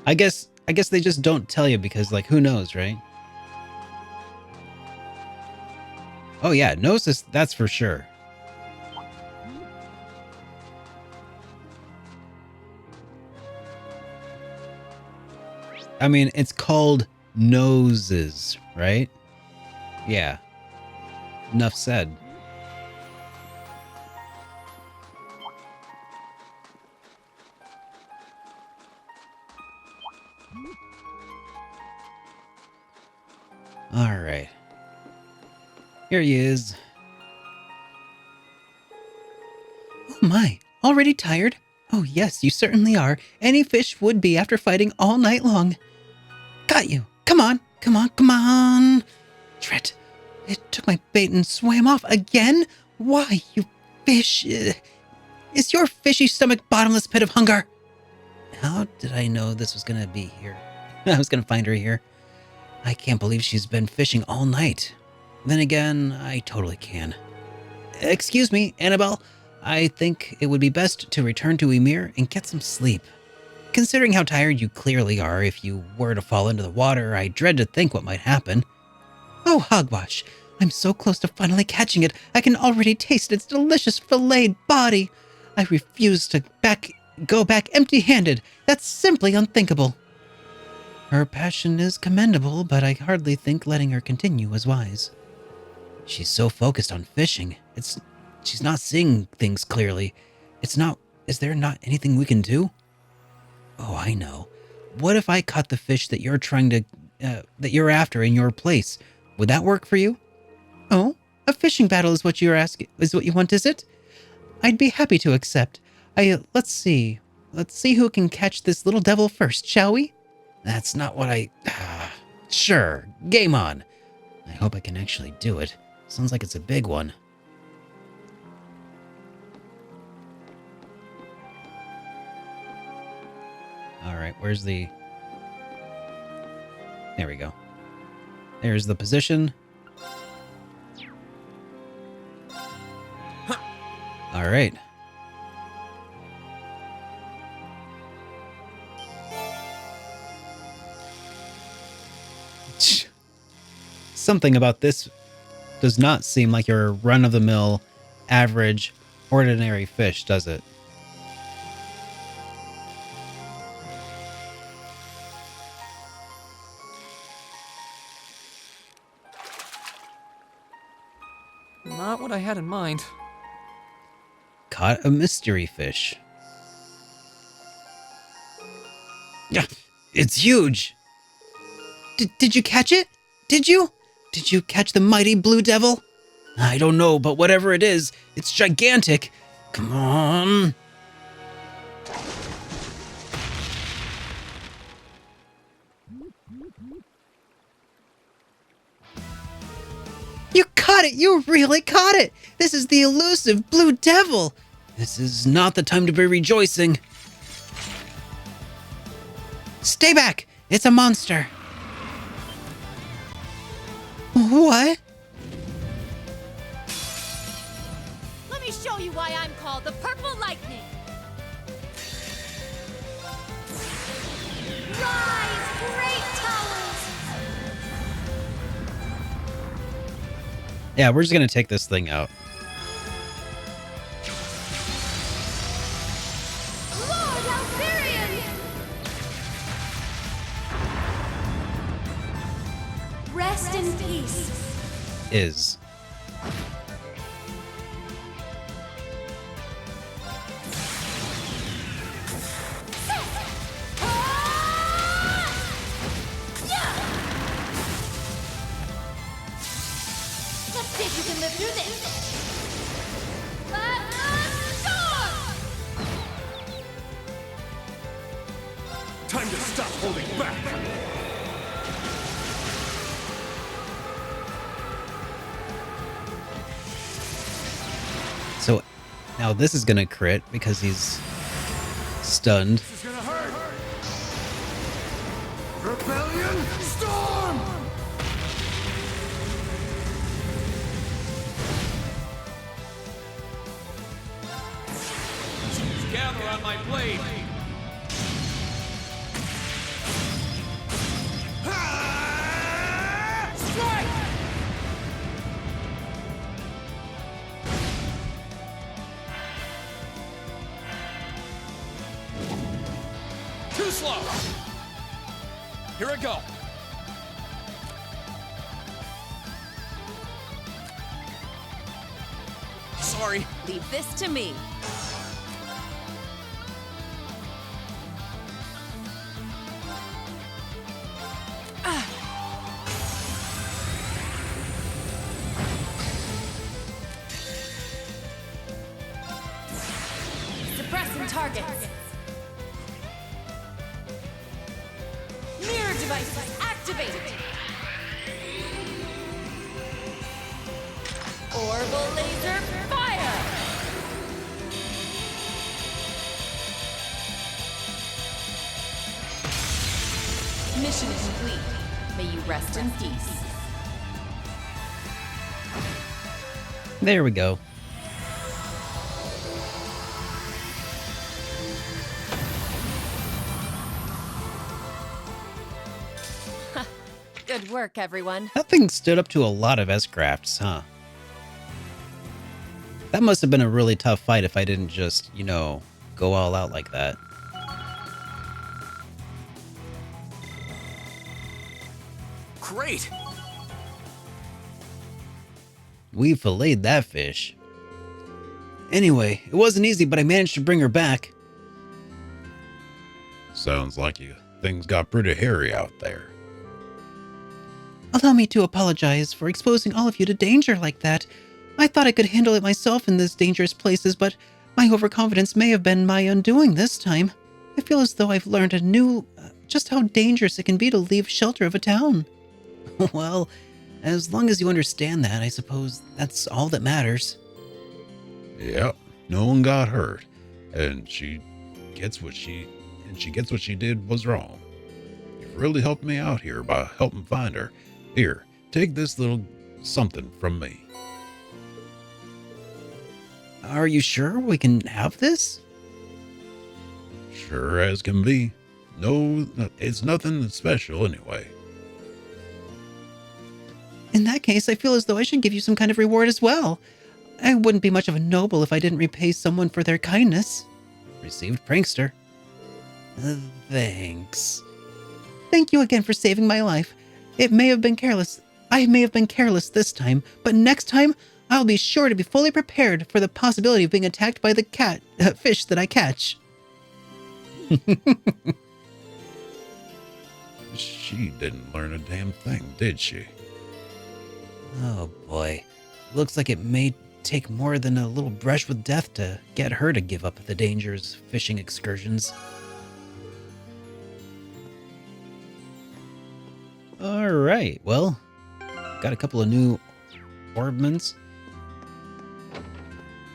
I guess they just don't tell you because, like, who knows, right? Oh yeah, Gnosis, that's for sure. I mean, it's called noses, right? Yeah. Enough said. All right. Here he is. Oh my, already tired? Oh yes, you certainly are. Any fish would be after fighting all night long. Got you. Come on, come on, come on. Tret, it took my bait and swam off again? Why, you fish? Is your fishy stomach bottomless pit of hunger? How did I know this was gonna be here? I was gonna find her here. I can't believe she's been fishing all night. Then again, I totally can. Excuse me, Annabelle. I think it would be best to return to Ymir and get some sleep. Considering how tired you clearly are, if you were to fall into the water, I dread to think what might happen. Oh, hogwash. I'm so close to finally catching it. I can already taste its delicious filleted body. I refuse to go back empty-handed. That's simply unthinkable. Her passion is commendable, but I hardly think letting her continue is wise. She's so focused on fishing. She's not seeing things clearly. Is there not anything we can do? Oh, I know. What if I caught the fish that you're that you're after in your place? Would that work for you? Oh, a fishing battle is what you want, is it? I'd be happy to accept. Let's see. Let's see who can catch this little devil first, shall we? That's not what Sure, game on. I hope I can actually do it. Sounds like it's a big one. Alright, where's the... There we go. There's the position. Alright. Something about this does not seem like your run-of-the-mill, average, ordinary fish, does it? Not what I had in mind. Caught a mystery fish. Yeah, it's huge. Did you catch it? Did you? Did you catch the mighty blue devil? I don't know, but whatever it is, it's gigantic. Come on. You caught it! You really caught it! This is the elusive blue devil! This is not the time to be rejoicing. Stay back! It's a monster! What? Let me show you why I'm called the Purple Lightning. Rise, great towers! Yeah, we're just gonna take this thing out. Rest in peace. Is. Let's see if you can live through this. Storm! Time to stop holding back! So now this is gonna crit because he's stunned. This is gonna hurt! Rebellion Storm! Gather on my blade! Strike! Too slow! Here I go! Sorry. Leave this to me. Suppressing targets. Mirror devices activated. Orbital laser fire. Mission complete. May you rest in peace. There we go. Good work, everyone. That thing stood up to a lot of S-crafts, huh? That must have been a really tough fight if I didn't just, you know, go all out like that. Great! We filleted that fish. Anyway, it wasn't easy, but I managed to bring her back. Sounds like things got pretty hairy out there. Allow me to apologize for exposing all of you to danger like that. I thought I could handle it myself in these dangerous places, but my overconfidence may have been my undoing this time. I feel as though I've learned anew just how dangerous it can be to leave shelter of a town. Well, as long as you understand that, I suppose that's all that matters. Yep, no one got hurt, and she gets what she did was wrong. You've really helped me out here by helping find her. Here, take this little something from me. Are you sure we can have this? Sure as can be. No, it's nothing special anyway. In that case, I feel as though I should give you some kind of reward as well. I wouldn't be much of a noble if I didn't repay someone for their kindness. Received, Prankster. Thanks. Thank you again for saving my life. It may have been careless. I may have been careless this time, but next time, I'll be sure to be fully prepared for the possibility of being attacked by the fish that I catch. She didn't learn a damn thing, did she? Oh boy. Looks like it may take more than a little brush with death to get her to give up the dangerous fishing excursions. Alright, well, got a couple of new orbments.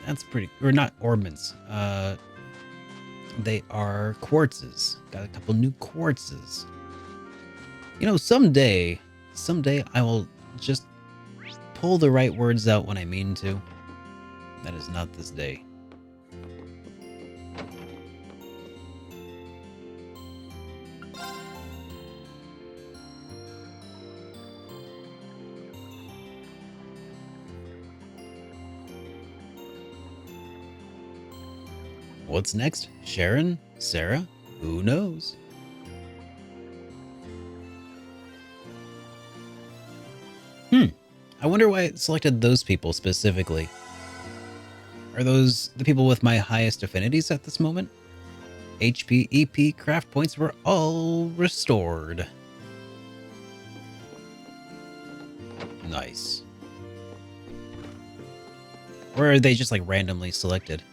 That's pretty, or not orbments, they are quartzes. Got a couple new quartzes. You know, someday I will just pull the right words out when I mean to. That is not this day. What's next? Sharon? Sarah? Who knows? I wonder why it selected those people specifically. Are those the people with my highest affinities at this moment? HP, EP, craft points were all restored. Nice. Or are they just like randomly selected?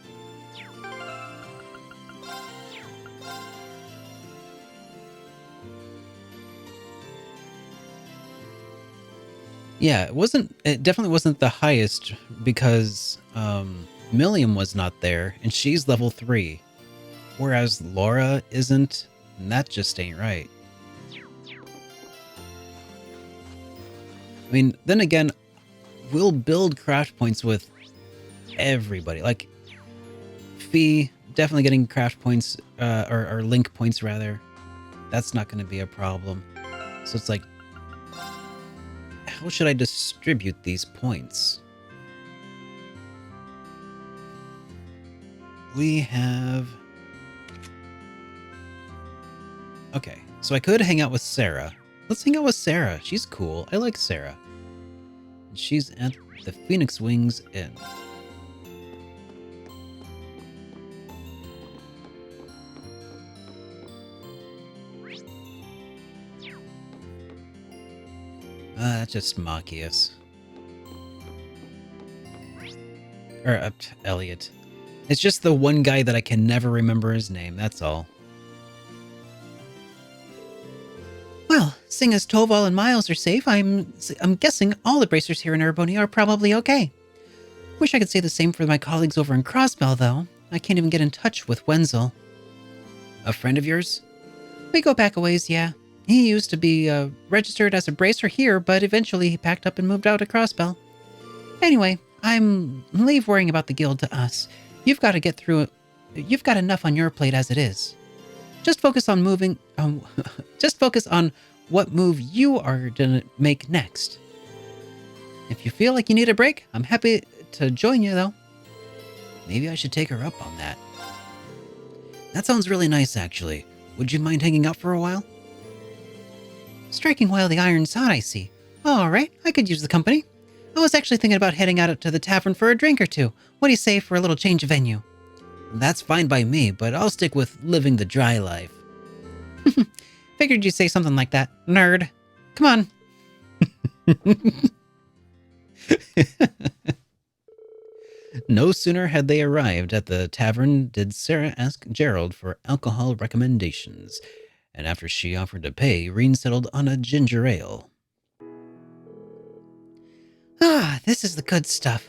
Yeah, it definitely wasn't the highest because Milliam was not there and she's level 3. Whereas Laura isn't, and that just ain't right. I mean, then again, we'll build craft points with everybody. Like, Fee, definitely getting craft points, or link points rather. That's not going to be a problem. So it's like, how should I distribute these points? We have... Okay, so I could hang out with Sarah. Let's hang out with Sarah. She's cool. I like Sarah. She's at the Phoenix Wings Inn. That's just Machias. Or, Elliot. It's just the one guy that I can never remember his name, that's all. Well, seeing as Toval and Miles are safe, I'm guessing all the bracers here in Urbony are probably okay. Wish I could say the same for my colleagues over in Crossbell, though. I can't even get in touch with Wenzel. A friend of yours? We go back a ways, yeah. He used to be registered as a bracer here, but eventually he packed up and moved out to Crossbell. Anyway, leave worrying about the guild to us. You've got to get through it. You've got enough on your plate as it is. Just focus on moving. Just focus on what move you are gonna make next. If you feel like you need a break, I'm happy to join you, though. Maybe I should take her up on that. That sounds really nice, actually. Would you mind hanging out for a while? Striking while the iron's hot, I see. All right, I could use the company. I was actually thinking about heading out to the tavern for a drink or two. What do you say for a little change of venue? That's fine by me, but I'll stick with living the dry life. Figured you'd say something like that, nerd. Come on. No sooner had they arrived at the tavern did Sarah ask Gerald for alcohol recommendations, and after she offered to pay, Reen settled on a ginger ale. Ah, this is the good stuff.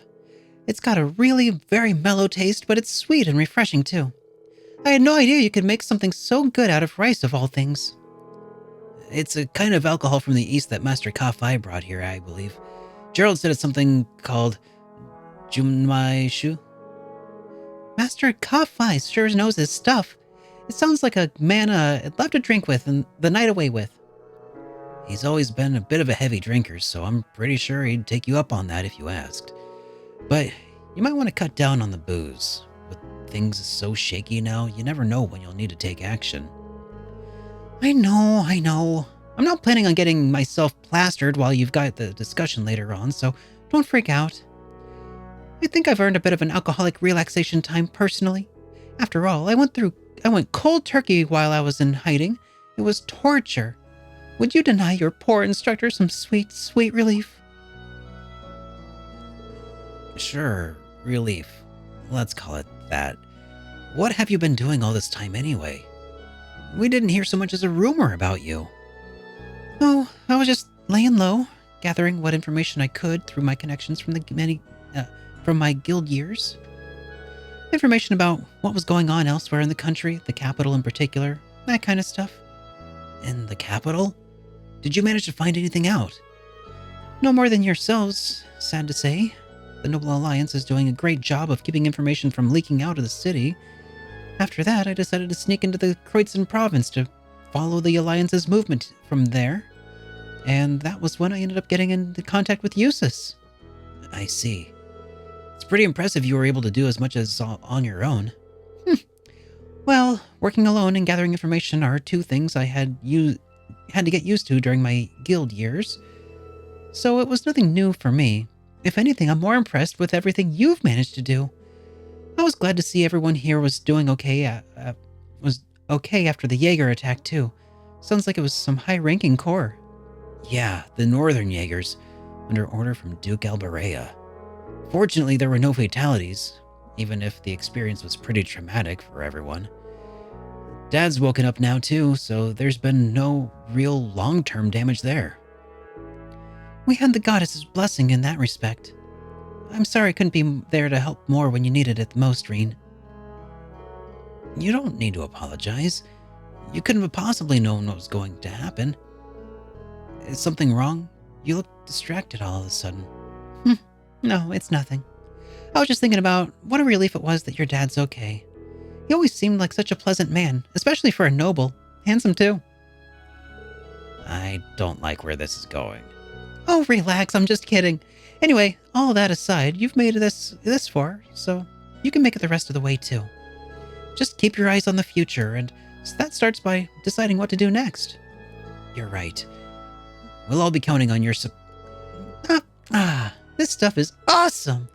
It's got a really very mellow taste, but it's sweet and refreshing too. I had no idea you could make something so good out of rice of all things. It's a kind of alcohol from the east that Master Ka-Fai brought here, I believe. Gerald said it's something called Junmai Shu. Master Ka-Fai sure knows his stuff. It sounds like a man I'd love to drink with and the night away with. He's always been a bit of a heavy drinker, so I'm pretty sure he'd take you up on that if you asked. But you might want to cut down on the booze. With things so shaky now, you never know when you'll need to take action. I know. I'm not planning on getting myself plastered while you've got the discussion later on, so don't freak out. I think I've earned a bit of an alcoholic relaxation time personally. After all, I went cold turkey while I was in hiding. It was torture. Would you deny your poor instructor some sweet, sweet relief? Sure, relief. Let's call it that. What have you been doing all this time anyway? We didn't hear so much as a rumor about you. Oh, I was just laying low, gathering what information I could through my connections from from my guild years. Information about what was going on elsewhere in the country, the capital in particular, that kind of stuff. In the capital? Did you manage to find anything out? No more than yourselves, sad to say. The Noble Alliance is doing a great job of keeping information from leaking out of the city. After that, I decided to sneak into the Kreuzern province to follow the Alliance's movement from there. And that was when I ended up getting into contact with Eustace. I see. It's pretty impressive you were able to do as much as on your own. Well, working alone and gathering information are two things I had to get used to during my guild years. So it was nothing new for me. If anything, I'm more impressed with everything you've managed to do. I was glad to see everyone here was doing okay. Was okay after the Jaeger attack too. Sounds like it was some high-ranking corps. Yeah, the Northern Jaegers, under order from Duke Alberea. Fortunately, there were no fatalities, even if the experience was pretty traumatic for everyone. Dad's woken up now too, so there's been no real long-term damage there. We had the goddess's blessing in that respect. I'm sorry I couldn't be there to help more when you needed it the most, Reen. You don't need to apologize. You couldn't have possibly known what was going to happen. Is something wrong? You look distracted all of a sudden. No, it's nothing. I was just thinking about what a relief it was that your dad's okay. He always seemed like such a pleasant man, especially for a noble. Handsome too. I don't like where this is going. Oh, relax, I'm just kidding. Anyway, all that aside, you've made this far, so you can make it the rest of the way too. Just keep your eyes on the future, and that starts by deciding what to do next. You're right. We'll all be counting on your this stuff is awesome!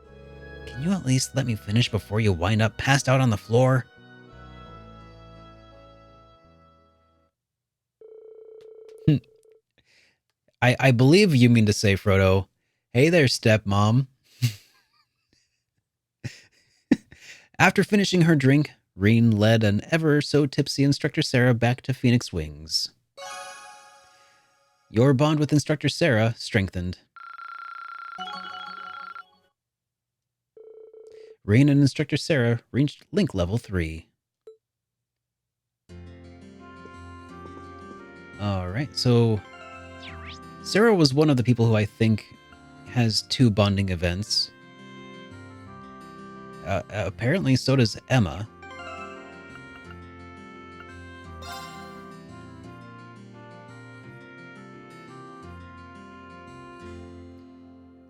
Can you at least let me finish before you wind up passed out on the floor? I believe you mean to say, Frodo, hey there, stepmom. After finishing her drink, Reen led an ever-so-tipsy Instructor Sarah back to Phoenix Wings. Your bond with Instructor Sarah strengthened. Reen and Instructor Sarah reached Link Level 3. Alright, so Sarah was one of the people who I think has 2 bonding events. Apparently so does Emma.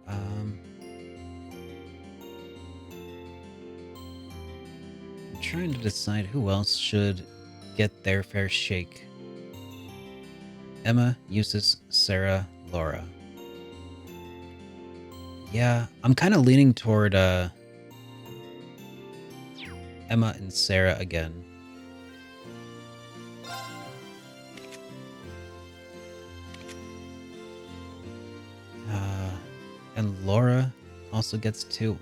I'm trying to decide who else should get their fair shake. Emma, Eustace, Sarah, Laura. Yeah, I'm kind of leaning toward Emma and Sarah again. And Laura also gets 2.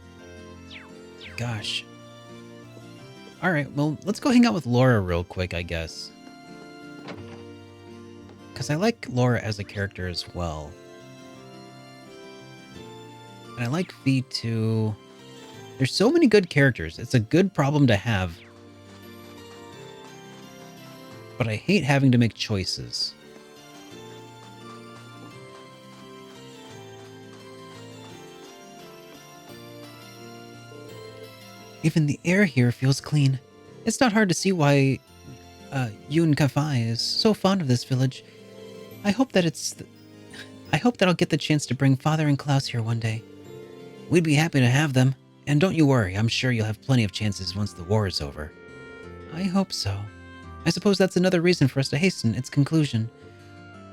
Gosh. Alright, well, let's go hang out with Laura real quick, I guess. Because I like Laura as a character as well. And I like Fee too. There's so many good characters. It's a good problem to have. But I hate having to make choices. Even the air here feels clean. It's not hard to see why Yun Kafai is so fond of this village. I hope that I'll get the chance to bring Father and Klaus here one day. We'd be happy to have them, and don't you worry, I'm sure you'll have plenty of chances once the war is over. I hope so. I suppose that's another reason for us to hasten its conclusion.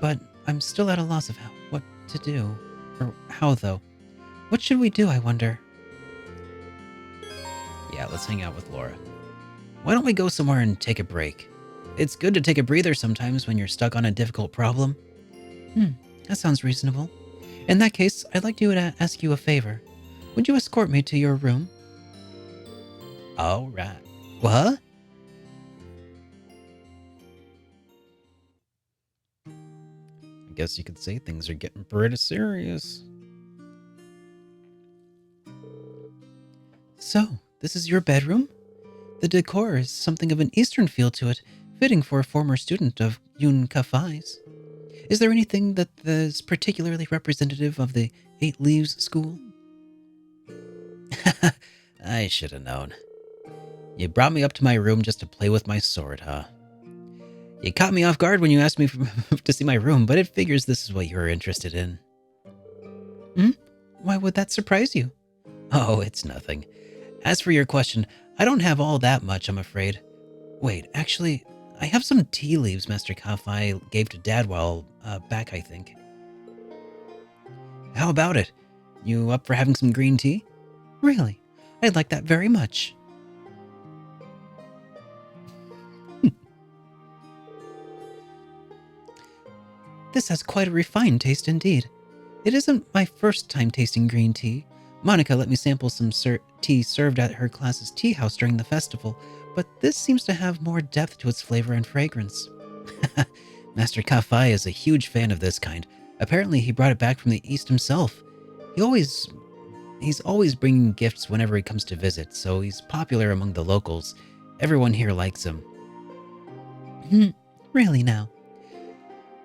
But I'm still at a loss of what to do. Or how, though. What should we do, I wonder? Yeah, let's hang out with Laura. Why don't we go somewhere and take a break? It's good to take a breather sometimes when you're stuck on a difficult problem. That sounds reasonable. In that case, I'd like to ask you a favor. Would you escort me to your room? All right. What? I guess you could say things are getting pretty serious. So, this is your bedroom? The decor is something of an Eastern feel to it, fitting for a former student of Yun Kafai's. Is there anything that is particularly representative of the 8 Leaves School? I should have known. You brought me up to my room just to play with my sword, huh? You caught me off guard when you asked me to see my room, but it figures this is what you're interested in. Why would that surprise you? Oh, it's nothing. As for your question, I don't have all that much, I'm afraid. Wait, actually, I have some tea leaves Master Kafai gave to Dad while back, I think. How about it? You up for having some green tea? Really? I'd like that very much. This has quite a refined taste indeed. It isn't my first time tasting green tea. Monica let me sample some tea served at her class's tea house during the festival, but this seems to have more depth to its flavor and fragrance. Master Kafai is a huge fan of this kind. Apparently he brought it back from the East himself. He's always bringing gifts whenever he comes to visit, so he's popular among the locals. Everyone here likes him. Really now?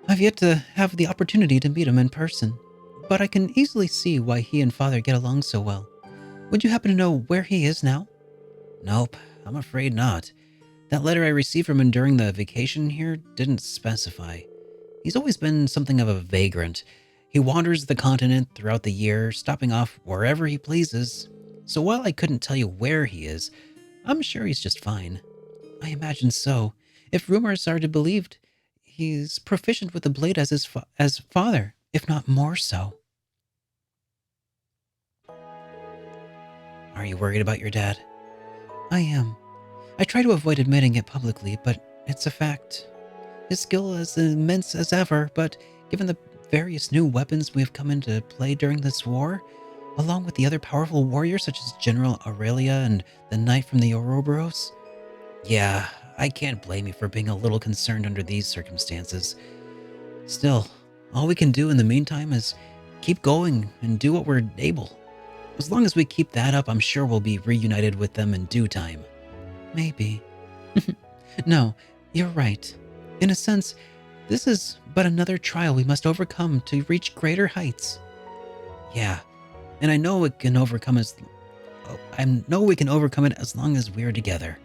I've yet to have the opportunity to meet him in person, but I can easily see why he and Father get along so well. Would you happen to know where he is now? Nope, I'm afraid not. That letter I received from him during the vacation here didn't specify. He's always been something of a vagrant. He wanders the continent throughout the year, stopping off wherever he pleases. So while I couldn't tell you where he is, I'm sure he's just fine. I imagine so. If rumors are to be believed, he's proficient with the blade as his father, if not more so. Are you worried about your dad? I am. I try to avoid admitting it publicly, but it's a fact. His skill is immense as ever, but given the various new weapons we have come into play during this war, along with the other powerful warriors such as General Aurelia and the Knight from the Ouroboros, yeah, I can't blame you for being a little concerned under these circumstances. Still, all we can do in the meantime is keep going and do what we're able. As long as we keep that up, I'm sure we'll be reunited with them in due time. Maybe. No, you're right. In a sense, this is but another trial we must overcome to reach greater heights. Yeah, and I know we can overcome it as long as we're together.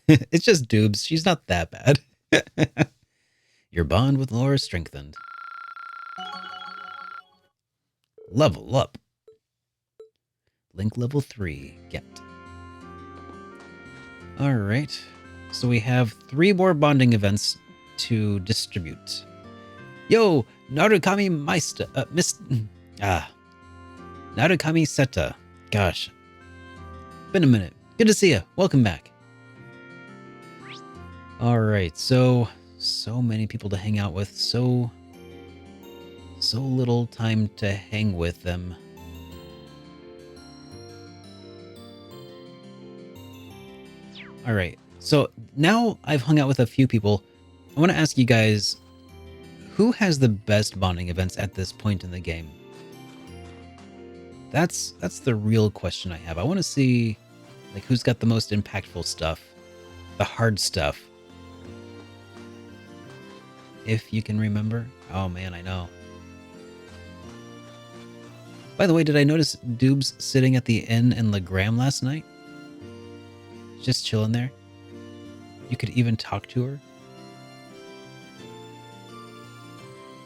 It's just Doobs. She's not that bad. Your bond with Laura is strengthened. Level up. Link level 3. Get. Alright. So we have 3 more bonding events to distribute. Yo, Narukami Narukami Seta. Gosh. Been a minute. Good to see you. Welcome back. Alright, so many people to hang out with, so little time to hang with them. Alright, so now I've hung out with a few people. I want to ask you guys, who has the best bonding events at this point in the game? That's the real question I have. I want to see like who's got the most impactful stuff, the hard stuff. If you can remember. Oh man, I know. By the way, did I notice Doobs sitting at the inn in Legram last night? Just chilling there. You could even talk to her.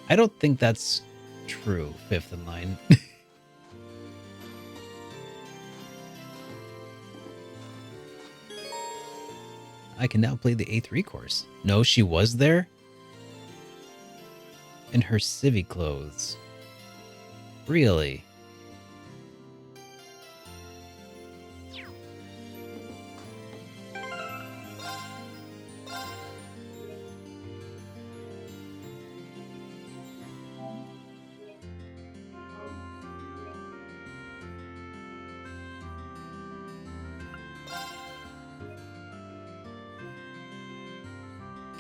I don't think that's true, Fifth in Line. I can now play the A3 course. No, she was there? In her civvy clothes. Really?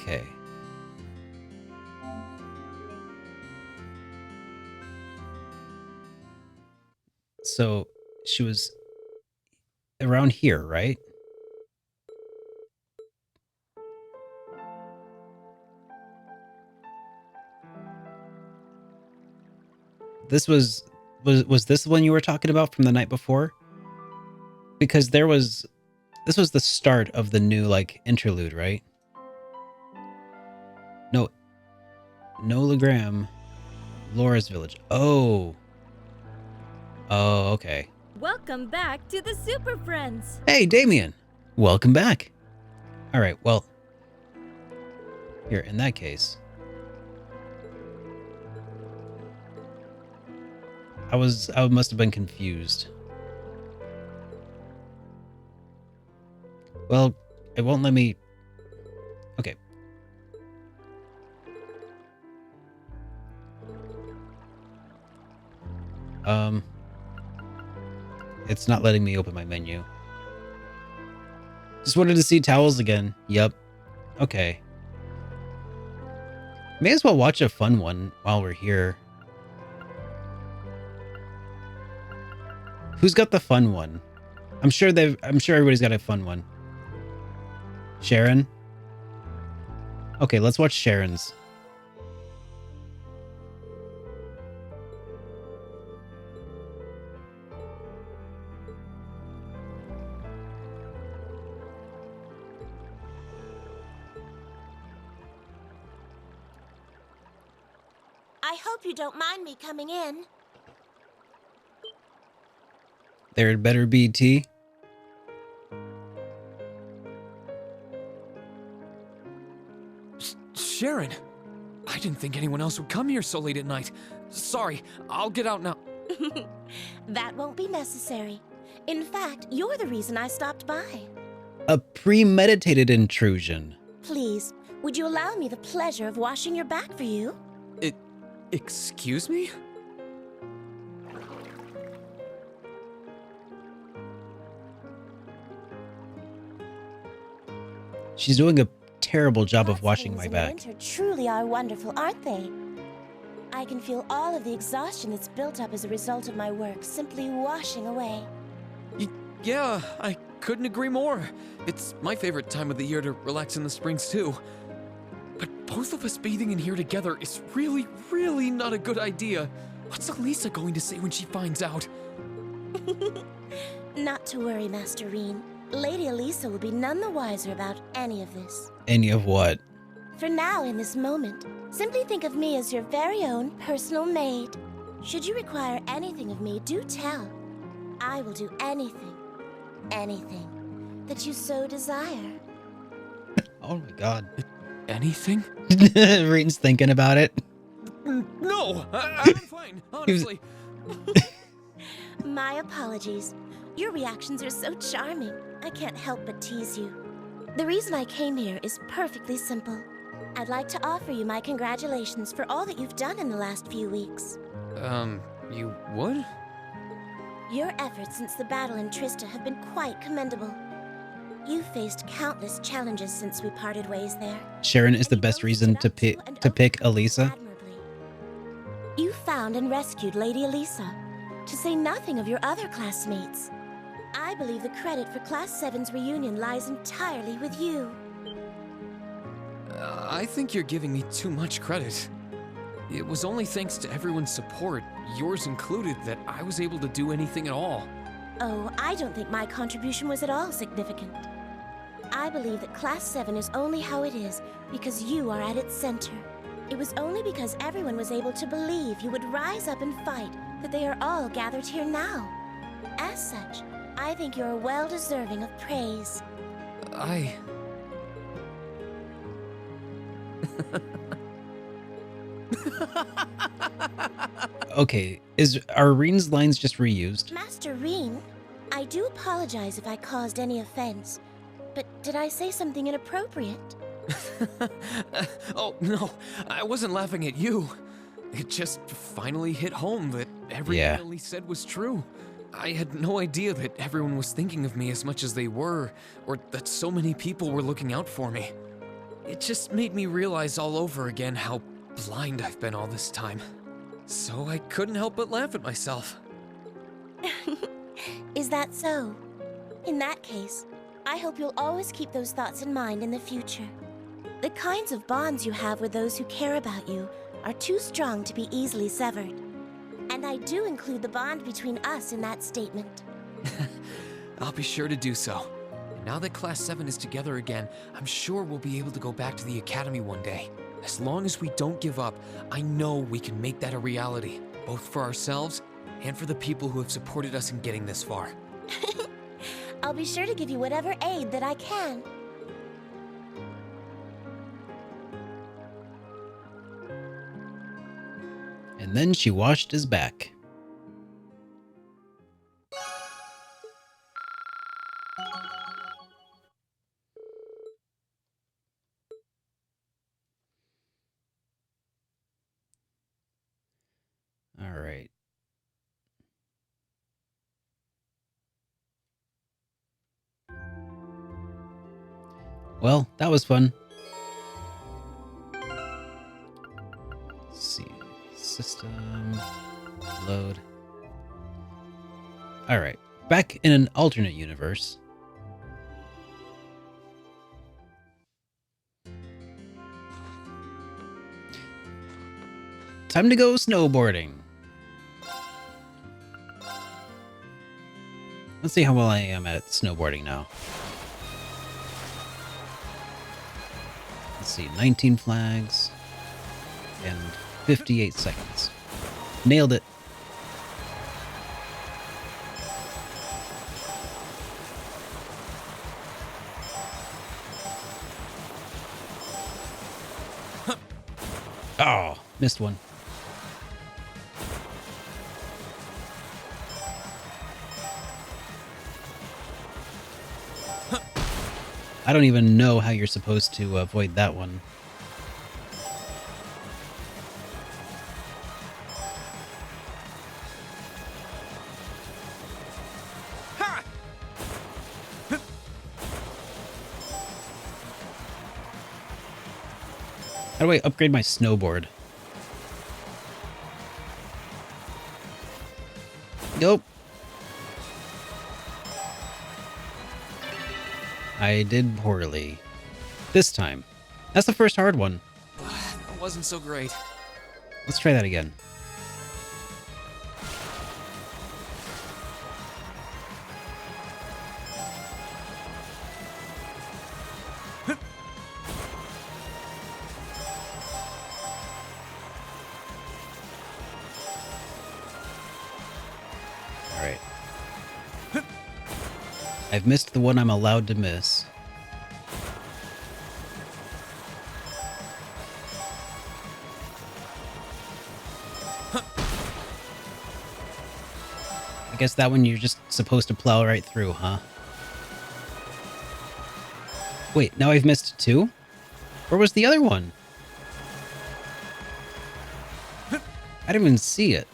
Okay. So she was around here, right? This was this the one you were talking about from the night before? Because this was the start of the new like interlude, right? No Legram, Laura's village. Oh, okay. Welcome back to the Super Friends. Hey, Damien. Welcome back. All right, well, Here, in that case, I must have been confused. Well, it won't let me. Okay. It's not letting me open my menu. Just wanted to see towels again. Yep. Okay. May as well watch a fun one while we're here. Who's got the fun one? I'm sure everybody's got a fun one. Sharon? Okay, let's watch Sharon's. I hope you don't mind me coming in. There'd better be tea. Sharon, I didn't think anyone else would come here so late at night. Sorry, I'll get out now. That won't be necessary. In fact, you're the reason I stopped by. A premeditated intrusion. Please, would you allow me the pleasure of washing your back for you? Excuse me? She's doing a terrible job of Hot washing my springs in back. Winter truly are wonderful, aren't they? I can feel all of the exhaustion that's built up as a result of my work simply washing away. Yeah, I couldn't agree more. It's my favorite time of the year to relax in the springs too. But both of us bathing in here together is really, really not a good idea. What's Elisa going to say when she finds out? Not to worry, Master Reen. Lady Elisa will be none the wiser about any of this. Any of what? For now, in this moment, simply think of me as your very own personal maid. Should you require anything of me, do tell. I will do anything that you so desire. Oh my god. Anything? Reen's thinking about it. No, I'm fine, honestly. My apologies. Your reactions are so charming. I can't help but tease you. The reason I came here is perfectly simple. I'd like to offer you my congratulations for all that you've done in the last few weeks. You would? Your efforts since the battle in Trista have been quite commendable. You've faced countless challenges since we parted ways there. Sharon is the and best you've reason to stood up pick to and Elisa. admirably. You found and rescued Lady Elisa, to say nothing of your other classmates. I believe the credit for Class 7's reunion lies entirely with you. I think you're giving me too much credit. It was only thanks to everyone's support, yours included, that I was able to do anything at all. Oh, I don't think my contribution was at all significant. I believe that Class 7 is only how it is because you are at its center. It was only because everyone was able to believe you would rise up and fight that they are all gathered here now. As such, I think you're well deserving of praise. Okay, are Reen's lines just reused? Master Reen, I do apologize if I caused any offense, but did I say something inappropriate? Oh, no, I wasn't laughing at you. It just finally hit home that everything Elise said was true. I had no idea that everyone was thinking of me as much as they were, or that so many people were looking out for me. It just made me realize all over again how blind I've been all this time. So I couldn't help but laugh at myself. Is that so? In that case, I hope you'll always keep those thoughts in mind in the future. The kinds of bonds you have with those who care about you are too strong to be easily severed. And I do include the bond between us in that statement. I'll be sure to do so. And now that Class 7 is together again, I'm sure we'll be able to go back to the Academy one day. As long as we don't give up, I know we can make that a reality, both for ourselves and for the people who have supported us in getting this far. I'll be sure to give you whatever aid that I can. And then she washed his back. All right. Well, that was fun. Let's see. System. Load. Alright. Back in an alternate universe. Time to go snowboarding. Let's see how well I am at snowboarding now. Let's see, 19 flags and 58 seconds. Nailed it. Oh, missed one. I don't even know how you're supposed to avoid that one. How do I upgrade my snowboard? Nope. I did poorly. This time. That's the first hard one. That wasn't so great. Let's try that again. Alright. I've missed the one I'm allowed to miss. I guess that one you're just supposed to plow right through, huh? Wait, now I've missed two? Where was the other one? I didn't even see it.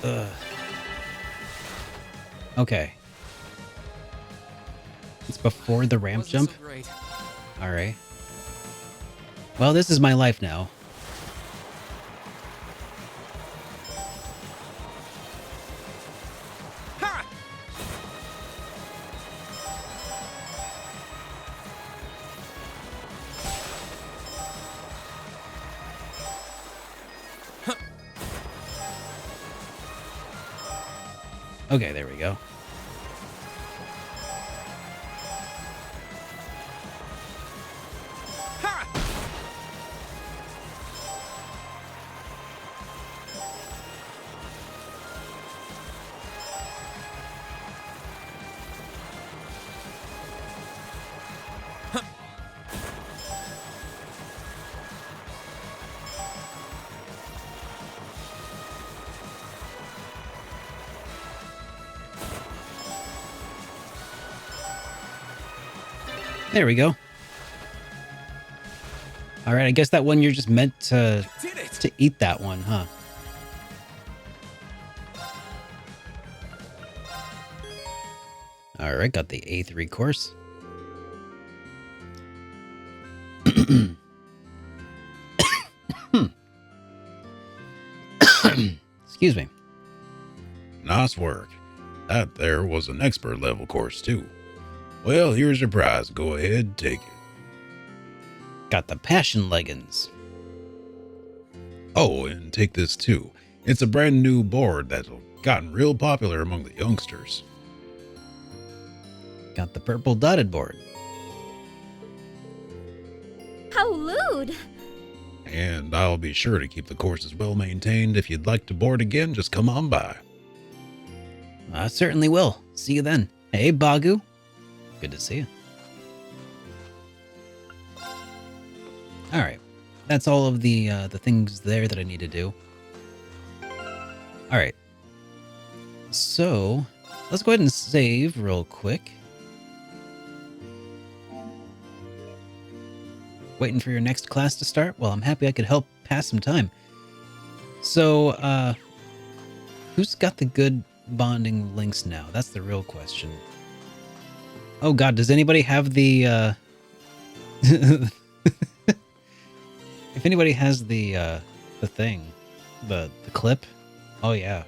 Ugh. Okay. It's before the ramp jump? So great. Alright. Well, this is my life now. Okay, there we go. There we go. All right, I guess that one you're just meant to eat that one, huh? All right, got the A3 course. Excuse me. Nice work. That there was an expert level course too. Well, here's your prize. Go ahead, take it. Got the passion leggings. Oh, and take this too. It's a brand new board that's gotten real popular among the youngsters. Got the purple dotted board. How lewd! And I'll be sure to keep the courses well maintained. If you'd like to board again, just come on by. I certainly will. See you then. Hey, Bagu. Good to see you. All right. That's all of the things there that I need to do. All right. So, let's go ahead and save real quick. Waiting for your next class to start? Well, I'm happy I could help pass some time. So, who's got the good bonding links now? That's the real question. Oh god, does anybody have the if anybody has the thing, the clip? Oh yeah.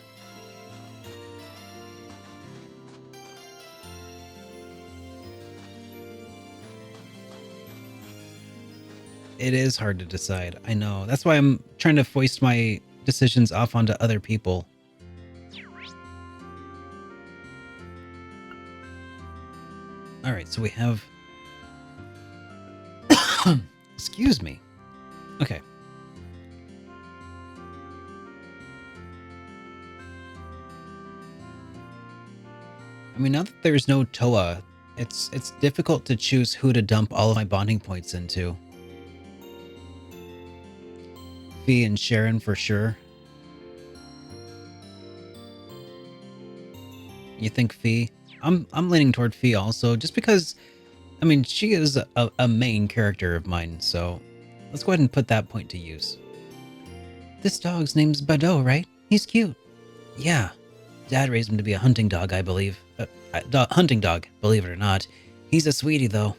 It is hard to decide. I know. That's why I'm trying to foist my decisions off onto other people. All right, so we have excuse me. Okay. I mean, now that there's no Toa, it's difficult to choose who to dump all of my bonding points into. Fee and Sharon for sure. You think Fee? I'm leaning toward Fee also, just because, I mean, she is a main character of mine, so let's go ahead and put that point to use. This dog's name's Bado, right? He's cute. Yeah. Dad raised him to be a hunting dog, I believe. Hunting dog, believe it or not. He's a sweetie, though.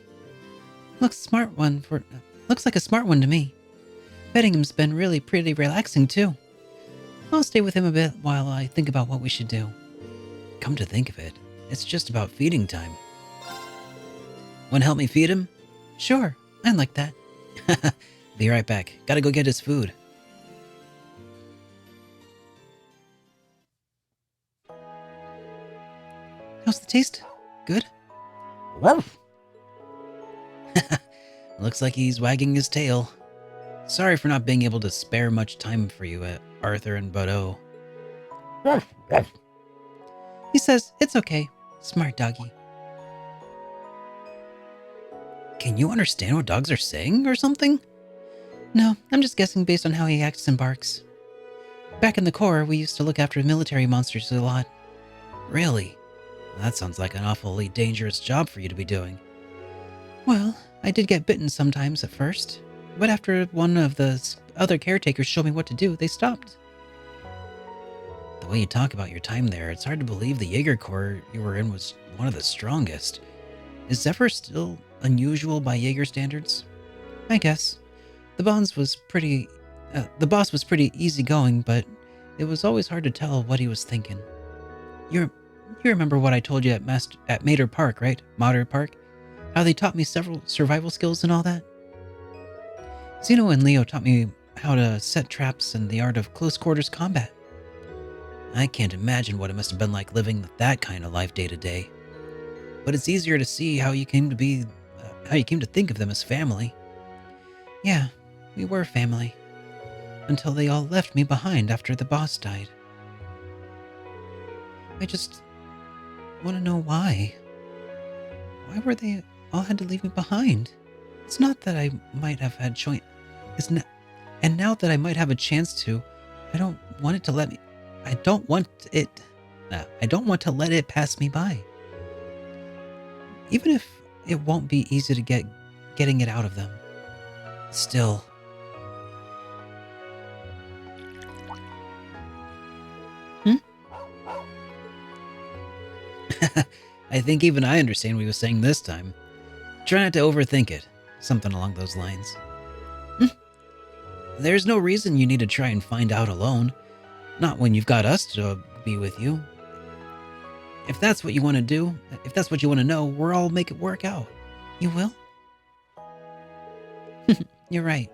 Looks like a smart one to me. Petting him's been really pretty relaxing, too. I'll stay with him a bit while I think about what we should do. Come to think of it, it's just about feeding time. Wanna help me feed him? Sure, I'd like that. Be right back. Gotta go get his food. How's the taste? Good? Woof! Looks like he's wagging his tail. Sorry for not being able to spare much time for you, Arthur and Bodo. He says it's okay. Smart doggy. Can you understand what dogs are saying or something? No, I'm just guessing based on how he acts and barks. Back in the Corps, we used to look after military monsters a lot. Really? That sounds like an awfully dangerous job for you to be doing. Well, I did get bitten sometimes at first, but after one of the other caretakers showed me what to do, they stopped. The way you talk about your time there, it's hard to believe the Jaeger Corps you were in was one of the strongest. Is Zephyr still unusual by Jaeger standards? I guess. The boss was pretty easygoing, but it was always hard to tell what he was thinking. You remember what I told you at Mater Park, right? Mater Park? How they taught me several survival skills and all that? Zeno and Leo taught me how to set traps and the art of close quarters combat. I can't imagine what it must have been like living that kind of life day to day. But it's easier to see how you came to think of them as family. Yeah, we were family. Until they all left me behind after the boss died. I just want to know why. Why were they all had to leave me behind? It's not that I might have had choice. And now that I might have a chance to, I don't want to let it pass me by. Even if it won't be easy to getting it out of them. Still. I think even I understand what he was saying this time. Try not to overthink it. Something along those lines. There's no reason you need to try and find out alone. Not when you've got us to be with you. If that's what you want to do, if that's what you want to know, we'll all make it work out. You will? You're right.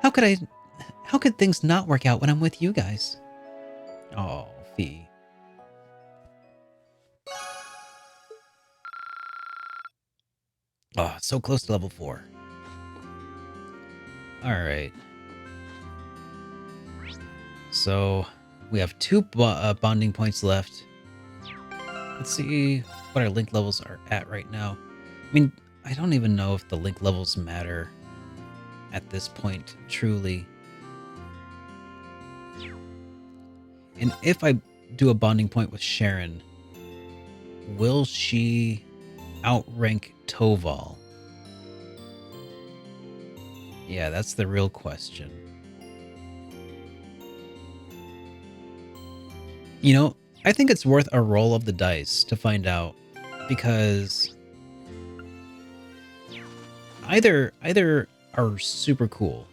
How could things not work out when I'm with you guys? Oh, Fee. Oh, so close to level 4. Alright. So we have two bonding points left. Let's see what our link levels are at right now. I mean, I don't even know if the link levels matter at this point, truly. And if I do a bonding point with Sharon, will she outrank Toval? Yeah, that's the real question. You know, I think it's worth a roll of the dice to find out, because either are super cool.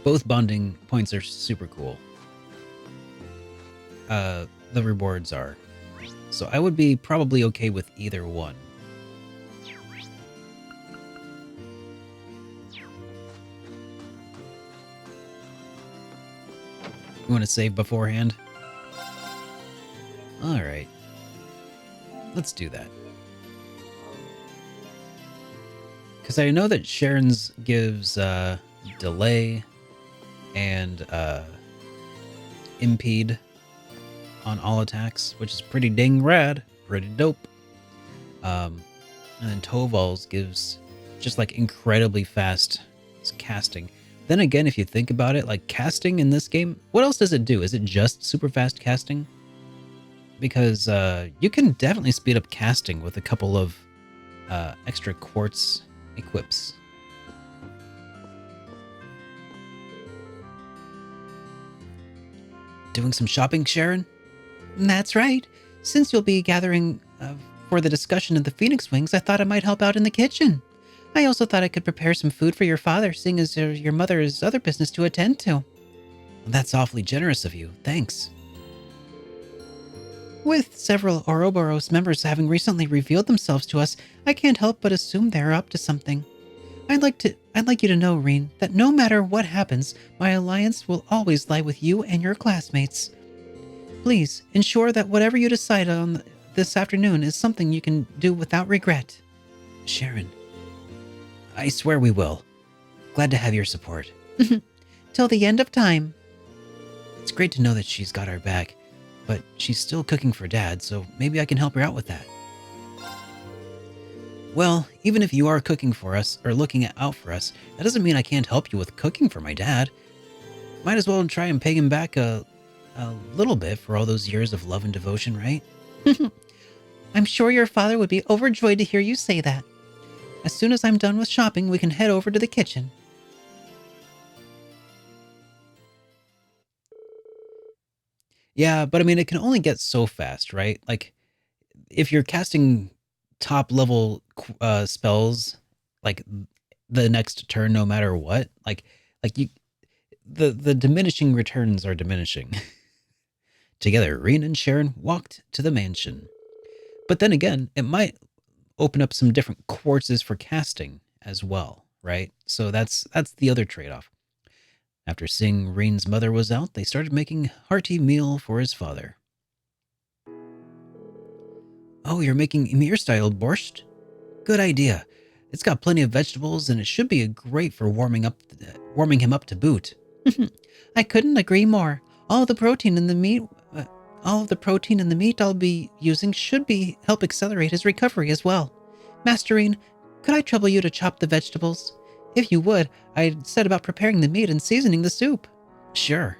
Both bonding points are super cool. The rewards are. So I would be probably okay with either one. You want to save beforehand? Alright. Let's do that. Because I know that Sharon's gives delay and impede on all attacks, which is pretty dang rad. Pretty dope. And then Toval's gives just like incredibly fast casting. Then again, if you think about it, like casting in this game, what else does it do? Is it just super fast casting? Because you can definitely speed up casting with a couple of extra quartz equips. Doing some shopping, Sharon? That's right. Since you'll be gathering for the discussion of the Phoenix Wings, I thought I might help out in the kitchen. I also thought I could prepare some food for your father, seeing as your mother has other business to attend to. That's awfully generous of you. Thanks. With several Ouroboros members having recently revealed themselves to us, I can't help but assume they're up to something. I'd like you to know, Reen, that no matter what happens, my alliance will always lie with you and your classmates. Please ensure that whatever you decide on this afternoon is something you can do without regret. Sharon. I swear we will. Glad to have your support. Till the end of time. It's great to know that she's got our back, but she's still cooking for Dad, so maybe I can help her out with that. Well, even if you are cooking for us, or looking out for us, that doesn't mean I can't help you with cooking for my dad. Might as well try and pay him back a little bit for all those years of love and devotion, right? I'm sure your father would be overjoyed to hear you say that. As soon as I'm done with shopping, we can head over to the kitchen. Yeah, but I mean, it can only get so fast, right? Like, if you're casting top level spells, like the next turn, no matter what, like the diminishing returns are diminishing. Together, Reen and Sharon walked to the mansion. But then again, it might open up some different quartzes for casting as well, right? So that's the other trade-off. After seeing Reen's mother was out, they started making a hearty meal for his father. Oh, you're making Emir-style borscht? Good idea. It's got plenty of vegetables, and it should be great for warming him up to boot. I couldn't agree more. All of the protein in the meat I'll be using should help accelerate his recovery as well. Master Reen, could I trouble you to chop the vegetables? If you would, I'd set about preparing the meat and seasoning the soup. Sure.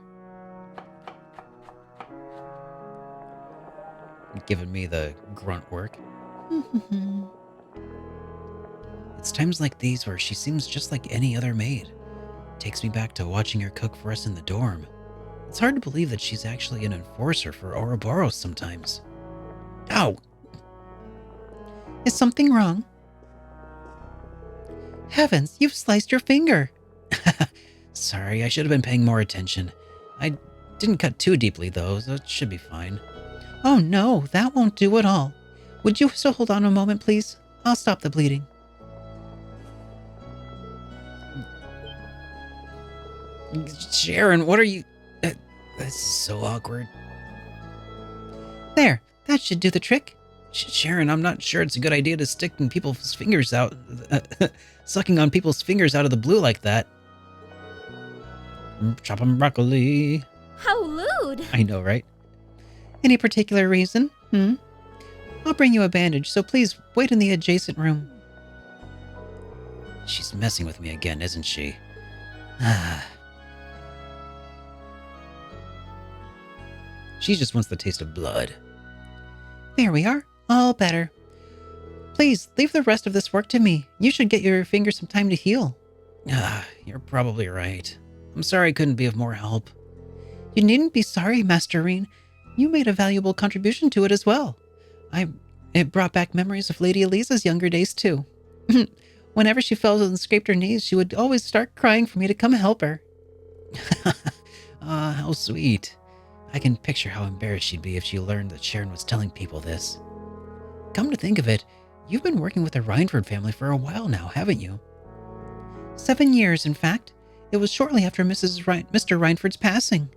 Giving me the grunt work. It's times like these where she seems just like any other maid. Takes me back to watching her cook for us in the dorm. It's hard to believe that she's actually an enforcer for Ouroboros sometimes. Ow! Is something wrong? Heavens, you've sliced your finger! Sorry, I should have been paying more attention. I didn't cut too deeply though, so it should be fine. Oh no, that won't do at all. Would you still hold on a moment, please? I'll stop the bleeding. Sharon, what are you... That's so awkward. There, that should do the trick. Sharon, I'm not sure it's a good idea to sticking people's fingers out... sucking on people's fingers out of the blue like that. Chopping broccoli. How lewd! I know, right? Any particular reason? I'll bring you a bandage, so please wait in the adjacent room. She's messing with me again, isn't she? She just wants the taste of blood. There we are. All better. Please, leave the rest of this work to me. You should get your finger some time to heal. You're probably right. I'm sorry I couldn't be of more help. You needn't be sorry, Master Reen. You made a valuable contribution to it as well. It brought back memories of Lady Elisa's younger days, too. Whenever she fell and scraped her knees, she would always start crying for me to come help her. How sweet. I can picture how embarrassed she'd be if she learned that Sharon was telling people this. Come to think of it, you've been working with the Rhineford family for a while now, haven't you? 7 years, in fact. It was shortly after Mr. Rhineford's passing.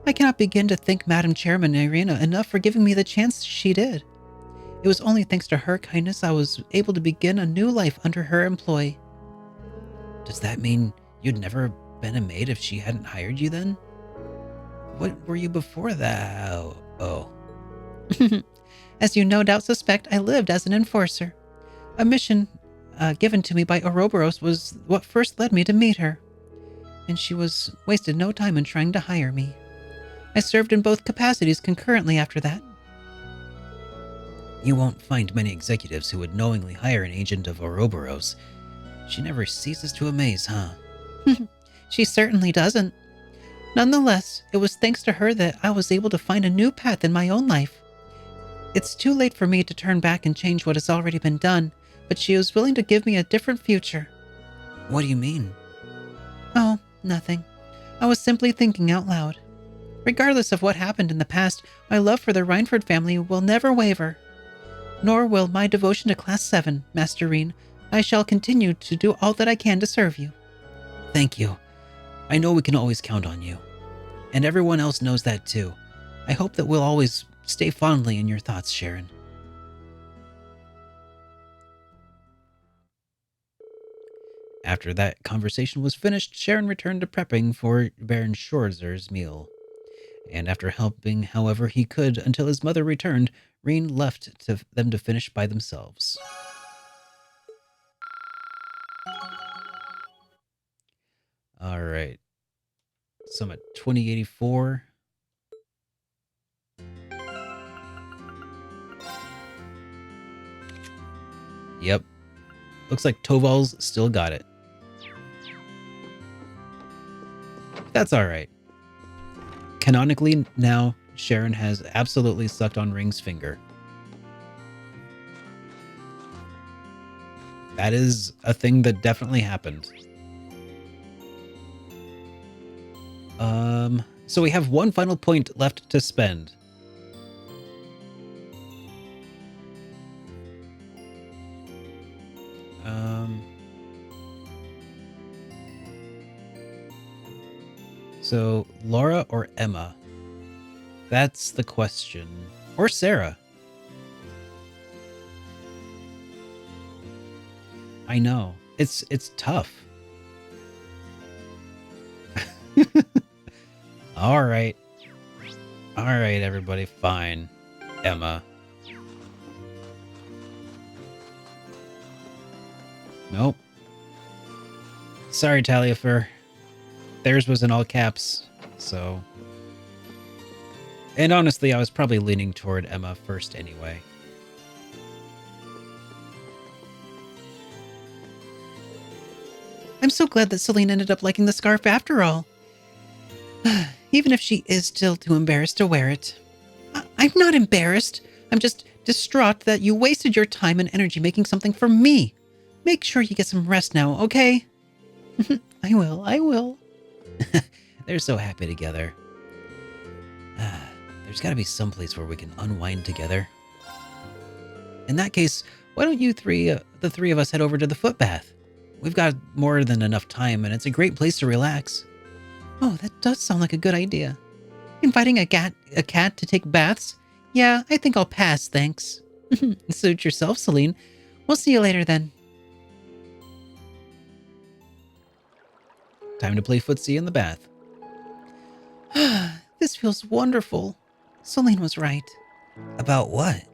I cannot begin to thank Madam Chairman Irina enough for giving me the chance she did. It was only thanks to her kindness I was able to begin a new life under her employ. Does that mean you'd never been a maid if she hadn't hired you then? What were you before that? Oh. As you no doubt suspect, I lived as an enforcer. A mission given to me by Ouroboros was what first led me to meet her. And she wasted no time in trying to hire me. I served in both capacities concurrently after that. You won't find many executives who would knowingly hire an agent of Ouroboros. She never ceases to amaze, huh? She certainly doesn't. Nonetheless, it was thanks to her that I was able to find a new path in my own life. It's too late for me to turn back and change what has already been done, but she was willing to give me a different future. What do you mean? Oh, nothing. I was simply thinking out loud. Regardless of what happened in the past, my love for the Rhineford family will never waver. Nor will my devotion to Class 7, Master Reen. I shall continue to do all that I can to serve you. Thank you. I know we can always count on you. And everyone else knows that too. I hope that we'll always stay fondly in your thoughts, Sharon. After that conversation was finished, Sharon returned to prepping for Baron Schorzer's meal. And after helping however he could until his mother returned, Reen left them to finish by themselves. All right. So I'm at 2084. Yep. Looks like Toval's still got it. That's all right. Canonically, now, Sharon has absolutely sucked on Ring's finger. That is a thing that definitely happened. So we have one final point left to spend. So Laura or Emma? That's the question. Or Sarah. I know. It's tough. All right. All right, everybody. Fine. Emma. Nope. Sorry, Taliafer. Theirs was in all caps, so... And honestly, I was probably leaning toward Emma first anyway. I'm so glad that Celine ended up liking the scarf after all. Even if she is still too embarrassed to wear it. I'm not embarrassed. I'm just distraught that you wasted your time and energy making something for me. Make sure you get some rest now, okay? I will. They're so happy together. There's got to be some place where we can unwind together. In that case, why don't you the three of us head over to the foot bath? We've got more than enough time, and it's a great place to relax. Oh, that does sound like a good idea. Inviting a cat to take baths? Yeah, I think I'll pass, thanks. Suit yourself, Celine. We'll see you later then. Time to play footsie in the bath. feels wonderful. Celine was right. About what?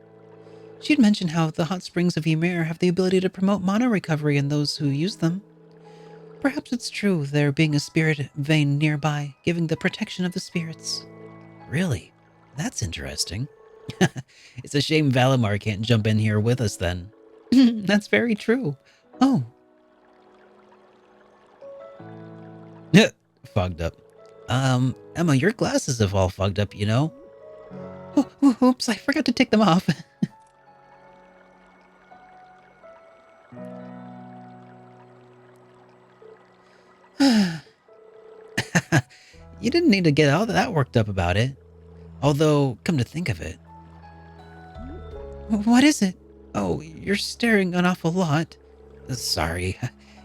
She'd mentioned how the hot springs of Ymir have the ability to promote mana recovery in those who use them. Perhaps it's true there being a spirit vein nearby, giving the protection of the spirits. Really? That's interesting. It's a shame Valimar can't jump in here with us then. That's very true. Oh. Fogged up. Emma, your glasses have all fogged up, you know? Oh, oops, I forgot to take them off. You didn't need to get all that worked up about it. Although, come to think of it. What is it? Oh, you're staring an awful lot. Sorry.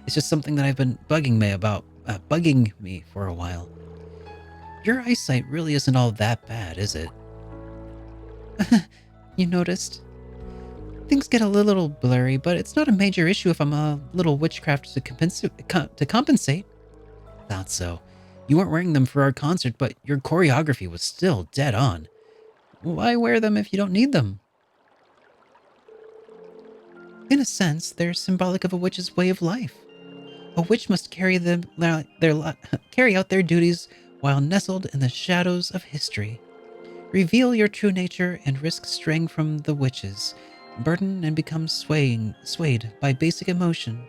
It's just something that I've been bugging me for a while. Your eyesight really isn't all that bad, is it? You noticed? Things get a little blurry, but it's not a major issue if I'm a little witchcraft to compensate. Thought so. You weren't wearing them for our concert, but your choreography was still dead on. Why wear them if you don't need them? In a sense, they're symbolic of a witch's way of life. A witch must carry out their duties while nestled in the shadows of history. Reveal your true nature and risk straying from the witches, burden and become swayed by basic emotion.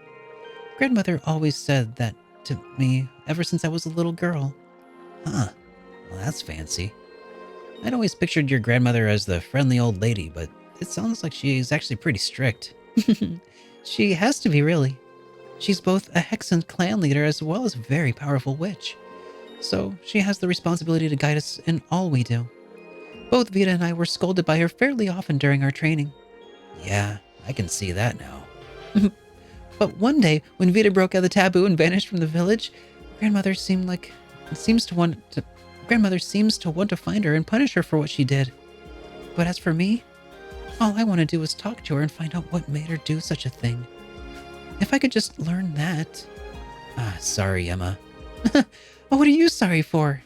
Grandmother always said that to me ever since I was a little girl. Huh. Well, that's fancy. I'd always pictured your grandmother as the friendly old lady, but it sounds like she's actually pretty strict. She has to be, really. She's both a Hexen clan leader as well as a very powerful witch. So she has the responsibility to guide us in all we do. Both Vita and I were scolded by her fairly often during our training. Yeah, I can see that now. But one day, when Vita broke out the taboo and vanished from the village, Grandmother seems to want to find her and punish her for what she did. But as for me, all I want to do is talk to her and find out what made her do such a thing. If I could just learn that. Sorry, Emma. Oh, what are you sorry for?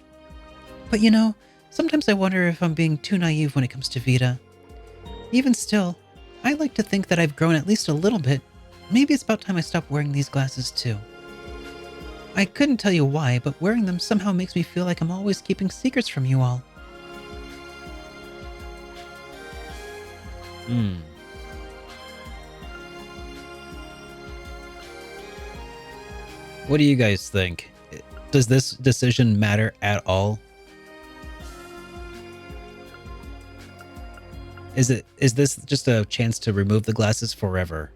But you know, sometimes I wonder if I'm being too naive when it comes to Vita. Even still, I like to think that I've grown at least a little bit. Maybe it's about time I stopped wearing these glasses too. I couldn't tell you why, but wearing them somehow makes me feel like I'm always keeping secrets from you all. What do you guys think? Does this decision matter at all? Is this just a chance to remove the glasses forever?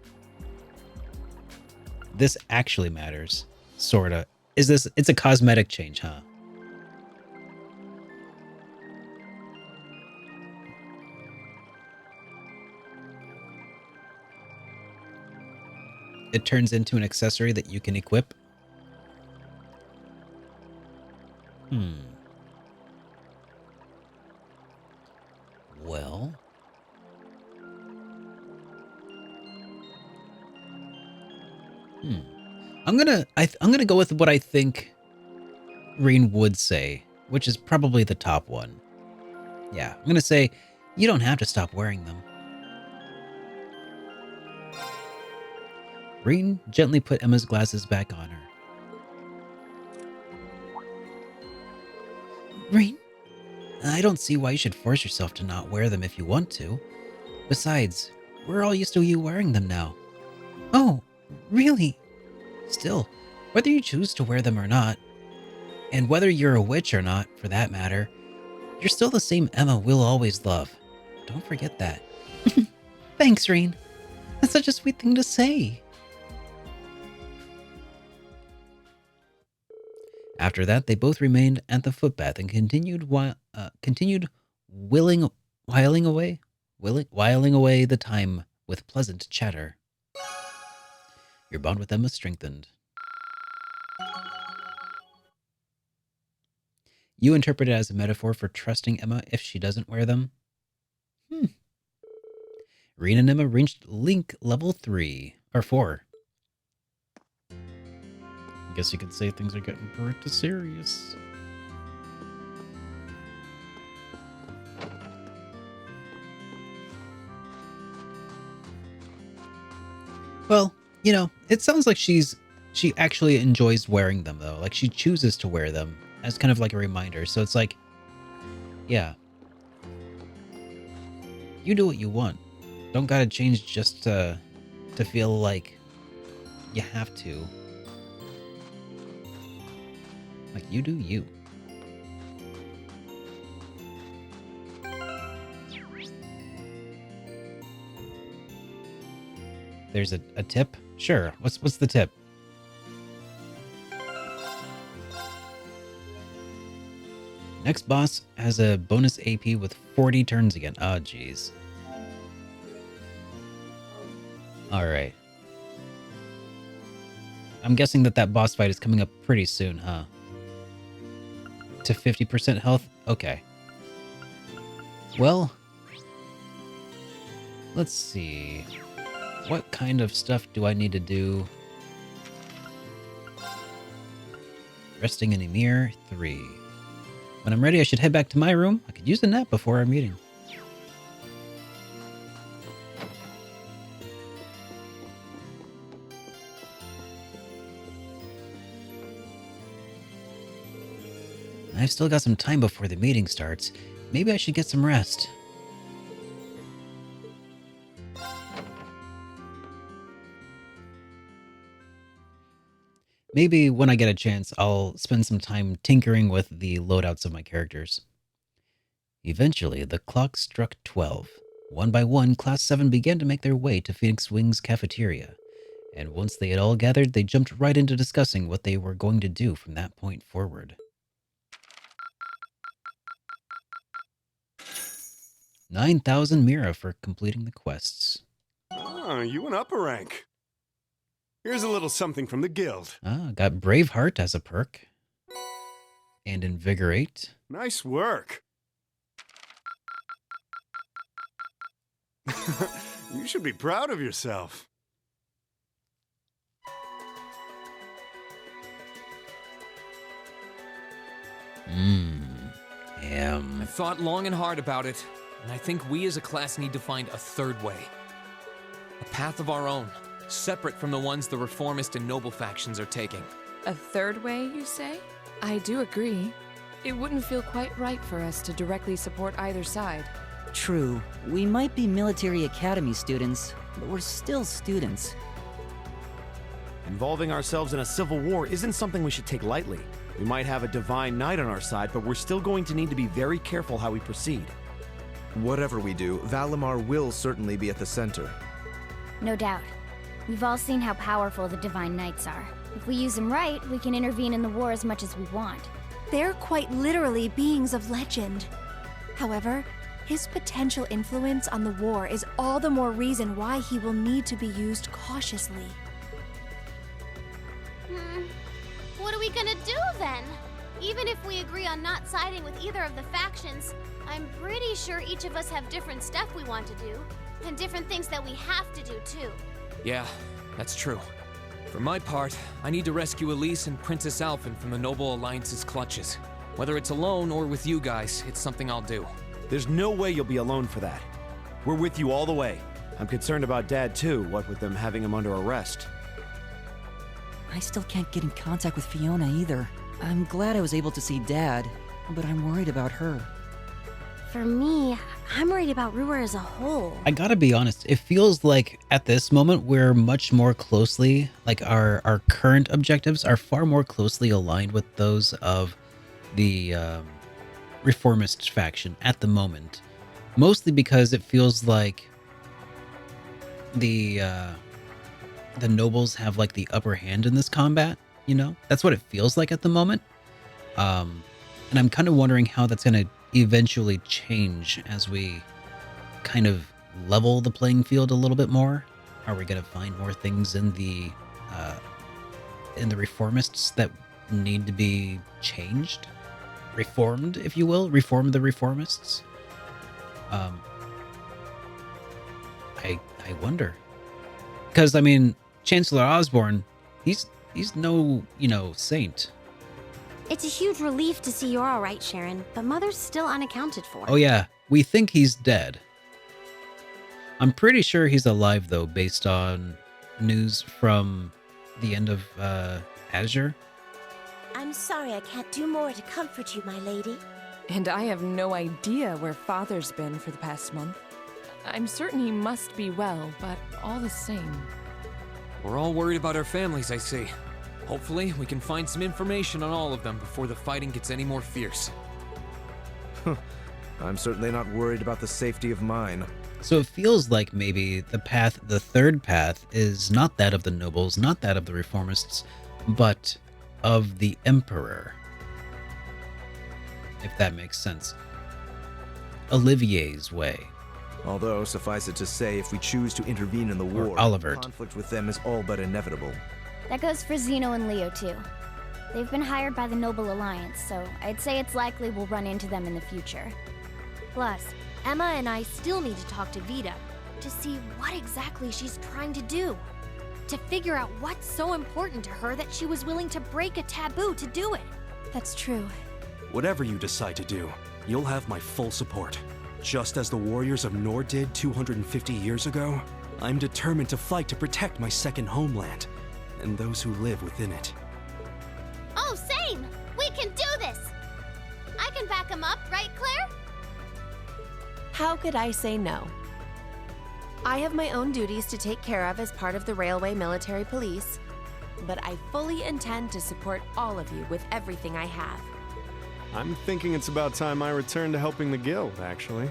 This actually matters. Sorta. It's a cosmetic change, huh? It turns into an accessory that you can equip. Well. I'm gonna go with what I think Reen would say, which is probably the top one. Yeah, I'm gonna say you don't have to stop wearing them. Reen gently put Emma's glasses back on her. Reen, I don't see why you should force yourself to not wear them if you want to. Besides, we're all used to you wearing them now. Oh, really? Still, whether you choose to wear them or not, and whether you're a witch or not, for that matter, you're still the same Emma we'll always love. Don't forget that. Thanks, Reen. That's such a sweet thing to say. After that, they both remained at the footbath and continued whiling away the time with pleasant chatter. Your bond with Emma strengthened. You interpret it as a metaphor for trusting Emma if she doesn't wear them? Reen and Emma reached link level 3 or 4. Guess you could say things are getting pretty serious. You know, it sounds like she actually enjoys wearing them though. Like she chooses to wear them as kind of like a reminder. So it's like, yeah, you do what you want. Don't gotta change just to feel like you have to. Like, you do you. There's a tip? Sure. What's the tip? Next boss has a bonus AP with 40 turns again. Oh, jeez. Alright. I'm guessing that boss fight is coming up pretty soon, huh? To 50% health? Okay. Well, let's see. What kind of stuff do I need to do? Resting in a mirror, 3. When I'm ready, I should head back to my room. I could use a nap before our meeting. I've still got some time before the meeting starts. Maybe I should get some rest. Maybe when I get a chance, I'll spend some time tinkering with the loadouts of my characters. Eventually, the clock struck 12. One by one, Class 7 began to make their way to Phoenix Wing's cafeteria. And once they had all gathered, they jumped right into discussing what they were going to do from that point forward. 9,000 Mira for completing the quests. Ah, you went up a rank. Here's a little something from the guild. Ah, got Braveheart as a perk. And Invigorate. Nice work. You should be proud of yourself. I thought long and hard about it, and I think we as a class need to find a third way. A path of our own, separate from the ones the reformist and noble factions are taking. A third way, you say? I do agree. It wouldn't feel quite right for us to directly support either side. True. We might be military academy students, but we're still students. Involving ourselves in a civil war isn't something we should take lightly. We might have a divine knight on our side, but we're still going to need to be very careful how we proceed. Whatever we do, Valimar will certainly be at the center. No doubt. We've all seen how powerful the Divine Knights are. If we use them right, we can intervene in the war as much as we want. They're quite literally beings of legend. However, his potential influence on the war is all the more reason why he will need to be used cautiously. What are we gonna do then? Even if we agree on not siding with either of the factions, I'm pretty sure each of us have different stuff we want to do, and different things that we have to do too. Yeah, that's true. For my part, I need to rescue Elise and Princess Alphen from the Noble Alliance's clutches. Whether it's alone or with you guys, it's something I'll do. There's no way you'll be alone for that. We're with you all the way. I'm concerned about Dad too, what with them having him under arrest. I still can't get in contact with Fiona either. I'm glad I was able to see Dad, but I'm worried about her. For me, I'm worried about Ruhr as a whole. I gotta be honest, it feels like at this moment we're much more closely, like our current objectives are far more closely aligned with those of the reformist faction at the moment. Mostly because it feels like the nobles have like the upper hand in this combat, you know? That's what it feels like at the moment. And I'm kind of wondering how that's going to eventually change as we kind of level the playing field a little bit more. Are we going to find more things in the reformists that need to be changed? Reformed, if you will? Reform the reformists? I wonder. Because, I mean, Chancellor Osborne, he's no, saint. It's a huge relief to see you're all right, Sharon, but Mother's still unaccounted for. Oh yeah, we think he's dead. I'm pretty sure he's alive though, based on news from the end of Azure? I'm sorry I can't do more to comfort you, my lady. And I have no idea where Father's been for the past month. I'm certain he must be well, but all the same. We're all worried about our families, I see. Hopefully, we can find some information on all of them before the fighting gets any more fierce. I'm certainly not worried about the safety of mine. So it feels like maybe the third path, is not that of the nobles, not that of the reformists, but of the Emperor. If that makes sense. Olivier's way. Although, suffice it to say, if we choose to intervene in the war, Olivert. conflict with them is all but inevitable. That goes for Zeno and Leo, too. They've been hired by the Noble Alliance, so I'd say it's likely we'll run into them in the future. Plus, Emma and I still need to talk to Vita to see what exactly she's trying to do. To figure out what's so important to her that she was willing to break a taboo to do it. That's true. Whatever you decide to do, you'll have my full support. Just as the warriors of Nord did 250 years ago, I'm determined to fight to protect my second homeland and those who live within it. Oh, same! We can do this! I can back him up, right, Claire? How could I say no? I have my own duties to take care of as part of the Railway Military Police, but I fully intend to support all of you with everything I have. I'm thinking it's about time I return to helping the guild, actually.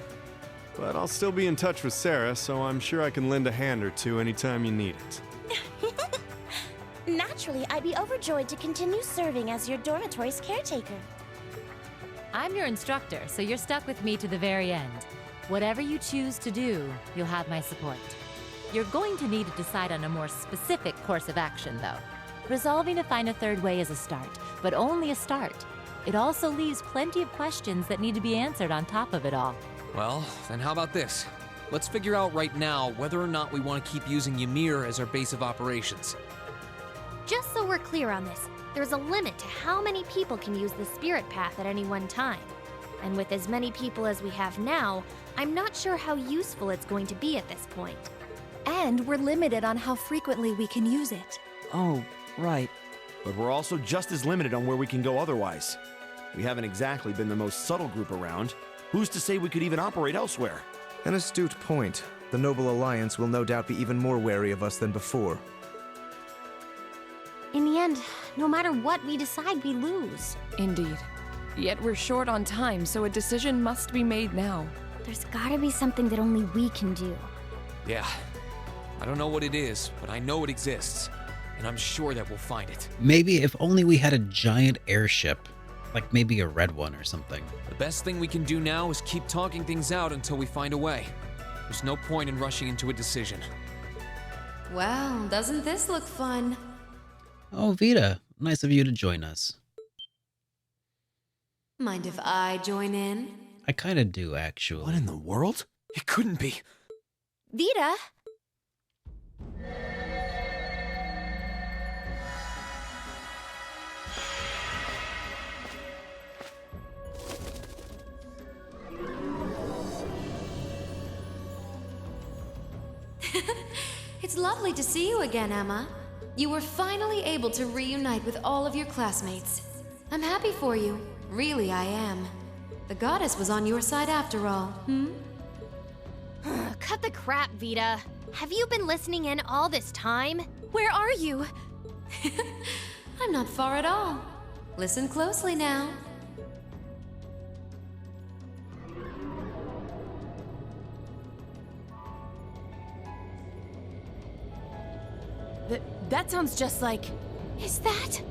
But I'll still be in touch with Sarah, so I'm sure I can lend a hand or two anytime you need it. Naturally, I'd be overjoyed to continue serving as your dormitory's caretaker. I'm your instructor, so you're stuck with me to the very end. Whatever you choose to do, you'll have my support. You're going to need to decide on a more specific course of action, though. Resolving to find a third way is a start, but only a start. It also leaves plenty of questions that need to be answered on top of it all. Well, then how about this? Let's figure out right now whether or not we want to keep using Ymir as our base of operations. Just so we're clear on this, there's a limit to how many people can use the spirit path at any one time. And with as many people as we have now, I'm not sure how useful it's going to be at this point. And we're limited on how frequently we can use it. Oh, right. But we're also just as limited on where we can go otherwise. We haven't exactly been the most subtle group around. Who's to say we could even operate elsewhere? An astute point. The Noble Alliance will no doubt be even more wary of us than before. In the end, no matter what we decide, we lose. Indeed. Yet we're short on time, so a decision must be made now. There's gotta be something that only we can do. Yeah. I don't know what it is, but I know it exists. And I'm sure that we'll find it. Maybe if only we had a giant airship. Like maybe a red one or something. The best thing we can do now is keep talking things out until we find a way. There's no point in rushing into a decision. Well, doesn't this look fun? Oh, Vita, nice of you to join us. Mind if I join in? I kind of do, actually. What in the world? It couldn't be. Vita? It's lovely to see you again, Emma. You were finally able to reunite with all of your classmates. I'm happy for you. Really, I am. The goddess was on your side after all, Cut the crap, Vita. Have you been listening in all this time? Where are you? I'm not far at all. Listen closely now. That sounds just like... Is that...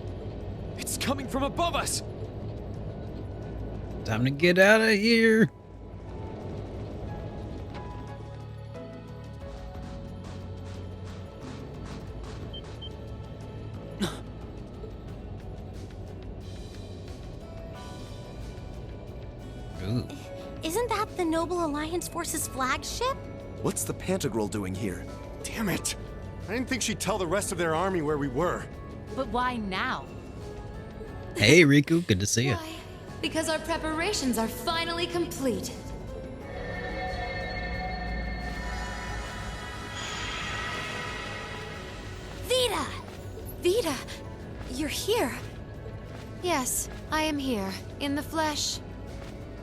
It's coming from above us! Time to get out of here. Ooh. Isn't that the Noble Alliance Force's flagship? What's the Pantagruel doing here? Damn it! I didn't think she'd tell the rest of their army where we were. But why now? Hey, Riku, good to see you. Because our preparations are finally complete. here. Yes, I am here, in the flesh.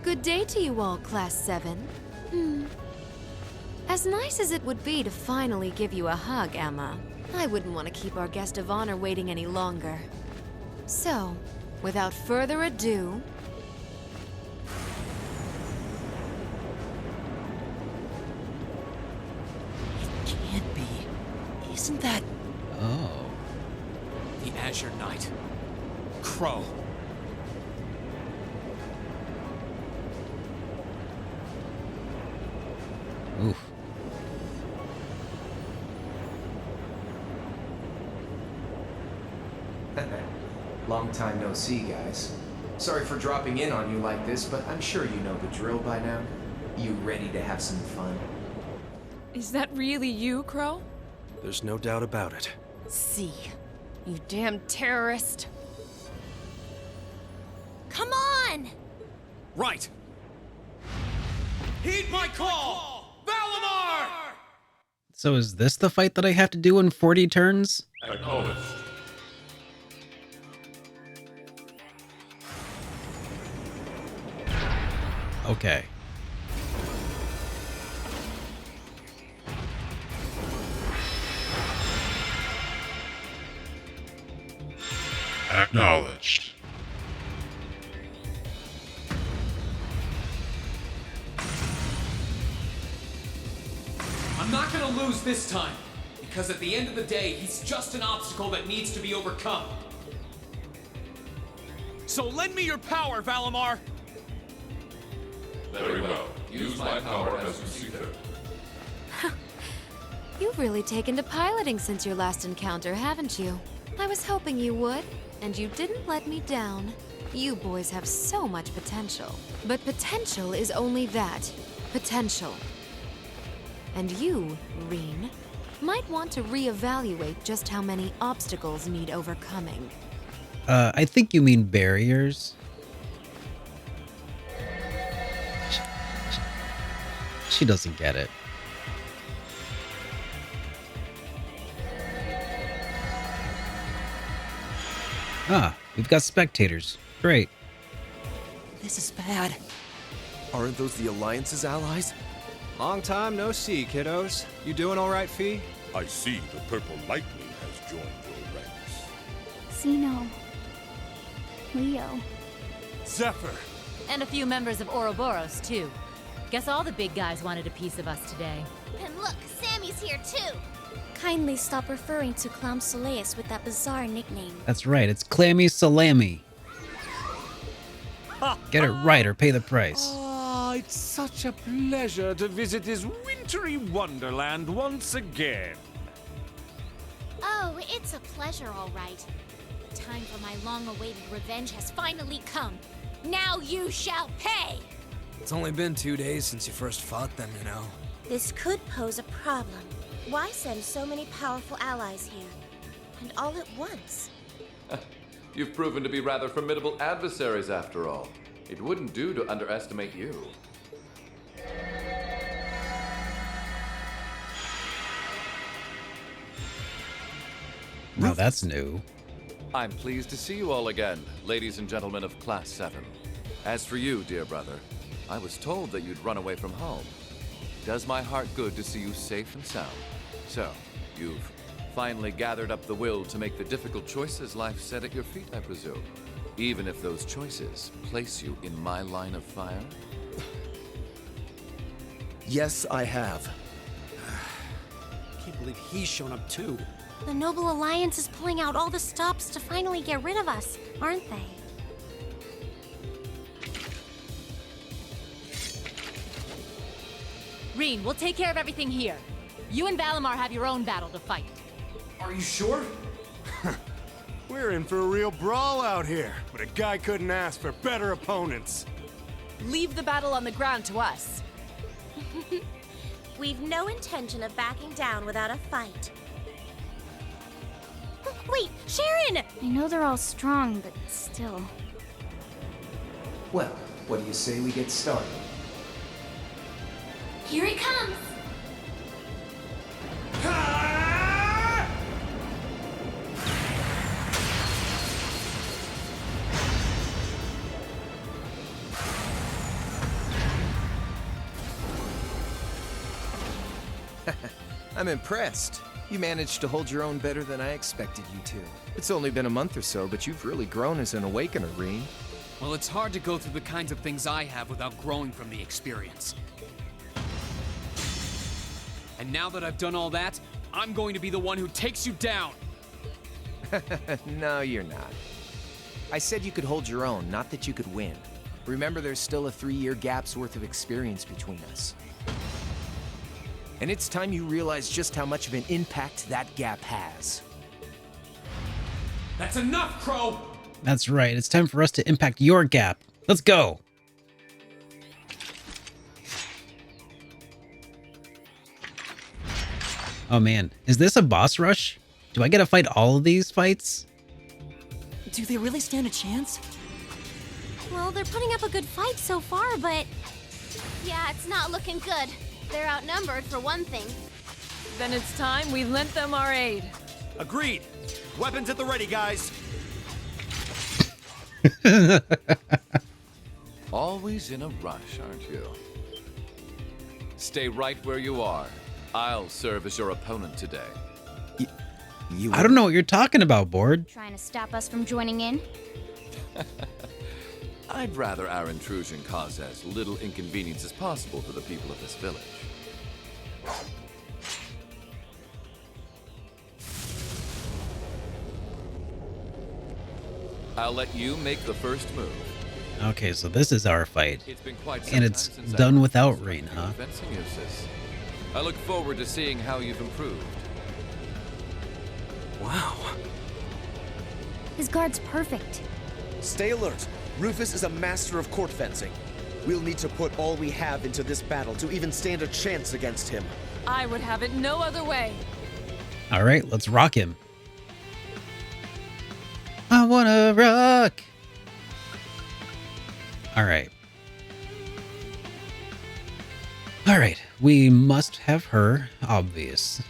Good day to you all, Class 7. As nice as it would be to finally give you a hug, Emma, I wouldn't want to keep our guest of honor waiting any longer. So, without further ado... It can't be. Isn't that... Oh. The Azure Knight. Crow. Oof. Long time no see, guys. Sorry for dropping in on you like this, but I'm sure you know the drill by now. You ready to have some fun? Is that really you, Crow? There's no doubt about it. See. You damn terrorist. Come on! Right! Heed my call! Valimar! So is this the fight that I have to do in 40 turns? Acknowledged. Okay. Acknowledged. I'm not gonna lose this time, because at the end of the day, he's just an obstacle that needs to be overcome. So lend me your power, Valimar! Very well. Use my power as you see fit. You've really taken to piloting since your last encounter, haven't you? I was hoping you would, and you didn't let me down. You boys have so much potential. But potential is only that. Potential. And you, Reen, might want to reevaluate just how many obstacles need overcoming. I think you mean barriers. She doesn't get it. Ah, we've got spectators. Great. This is bad. Aren't those the Alliance's allies? Long time no see, kiddos. You doing all right, Fee? I see the Purple Lightning has joined your ranks. Xeno. Leo. Zephyr. And a few members of Ouroboros, too. Guess all the big guys wanted a piece of us today. And look, Sammy's here too! Kindly stop referring to Clown Soleus with that bizarre nickname. That's right, it's Clammy Salami. Get it right or pay the price. Ah, it's such a pleasure to visit this wintry wonderland once again. Oh, it's a pleasure, all right. The time for my long-awaited revenge has finally come. Now you shall pay! It's only been 2 days since you first fought them, you know. This could pose a problem. Why send so many powerful allies here? And all at once? You've proven to be rather formidable adversaries after all. It wouldn't do to underestimate you. Now that's new. I'm pleased to see you all again, ladies and gentlemen of Class 7. As for you, dear brother, I was told that you'd run away from home. It does my heart good to see you safe and sound. So, you've finally gathered up the will to make the difficult choices life set at your feet, I presume. Even if those choices place you in my line of fire? Yes, I have. Can't believe he's shown up too. The Noble Alliance is pulling out all the stops to finally get rid of us, aren't they? Reen, we'll take care of everything here. You and Valimar have your own battle to fight. Are you sure? We're in for a real brawl out here, but a guy couldn't ask for better opponents. Leave the battle on the ground to us. We've no intention of backing down without a fight. Wait, Sharon! I know they're all strong, but still. Well, what do you say we get started? Here he comes! I'm impressed. You managed to hold your own better than I expected you to. It's only been a month or so, but you've really grown as an Awakener, Rean. Well, it's hard to go through the kinds of things I have without growing from the experience. And now that I've done all that, I'm going to be the one who takes you down. No, you're not. I said you could hold your own, not that you could win. Remember, there's still a 3-year gap's worth of experience between us. And it's time you realize just how much of an impact that gap has. That's enough, Crow! That's right. It's time for us to impact your gap. Let's go. Oh man, is this a boss rush? Do I get to fight all of these fights? Do they really stand a chance? Well, they're putting up a good fight so far, but... yeah, it's not looking good. They're outnumbered, for one thing. Then it's time we lent them our aid. Agreed. Weapons at the ready, guys. Always in a rush, aren't you? Stay right where you are. I'll serve as your opponent today. I don't know what you're talking about, Board. Trying to stop us from joining in? I'd rather our intrusion cause as little inconvenience as possible for the people of this village. I'll let you make the first move. Okay, so this is our fight. It's been quite some And time it's since done I've without seen rain, you huh? fencing you, sis. I look forward to seeing how you've improved. Wow. His guard's perfect. Stay alert. Rufus is a master of court fencing. We'll need to put all we have into this battle to even stand a chance against him. I would have it no other way. All right, let's rock him. I wanna rock. All right. All right, we must have her, obvious.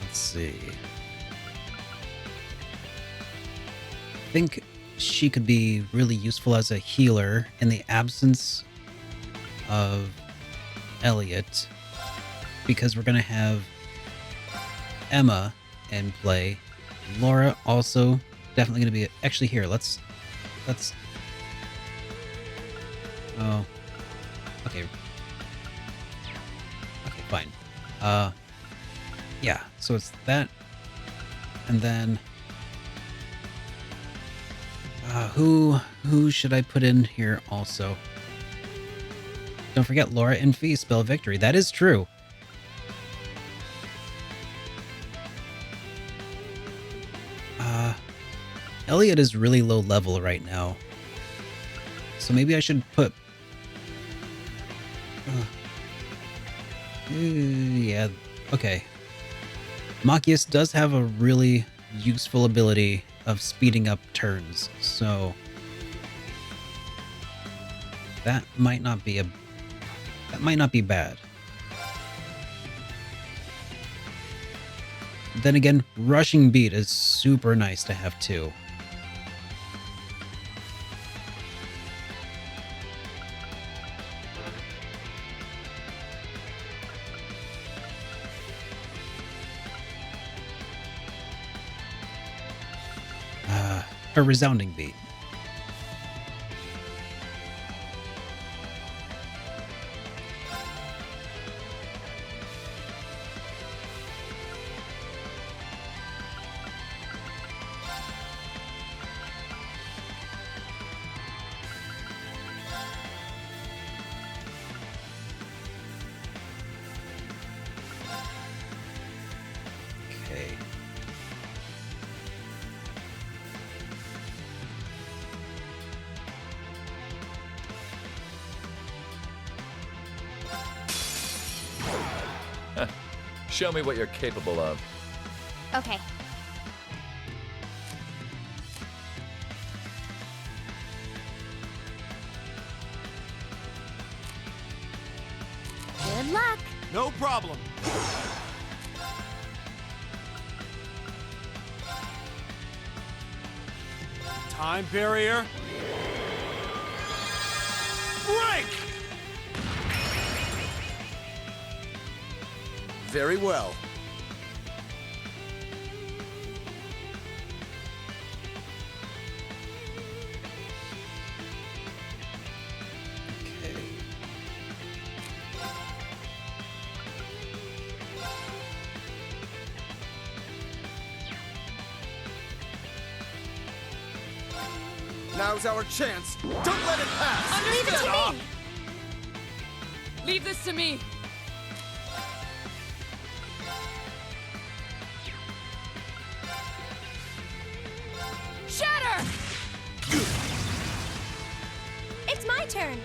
Let's see. I think she could be really useful as a healer in the absence of Elliot, because we're gonna have Emma in play. Laura also definitely gonna be actually here. Let's. Oh, okay. Okay, fine. Yeah. So it's that, and then who should I put in here also? Don't forget Laura and Fee spell victory. That is true. Elliot is really low level right now. So maybe I should put... yeah, okay. Machias does have a really useful ability of speeding up turns, so... that might not be bad. Then again, rushing beat is super nice to have too. A resounding beat. Okay. Show me what you're capable of. Okay. Good luck. No problem. Time barrier. Break! Very well. Now's our chance. Don't let it pass. Leave it to me. Leave this to me. Shatter! It's my turn.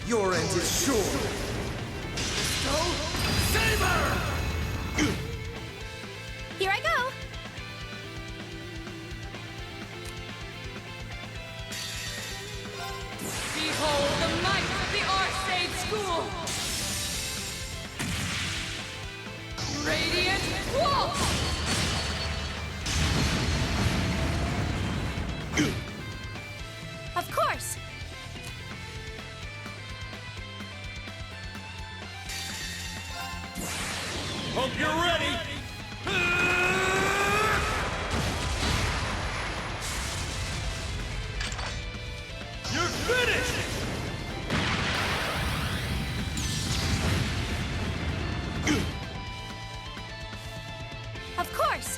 Your end is sure. Here I go. Behold the might of the Arcade School! Radiant Waltz! Of course. Hope you're ready. You're finished. Of course.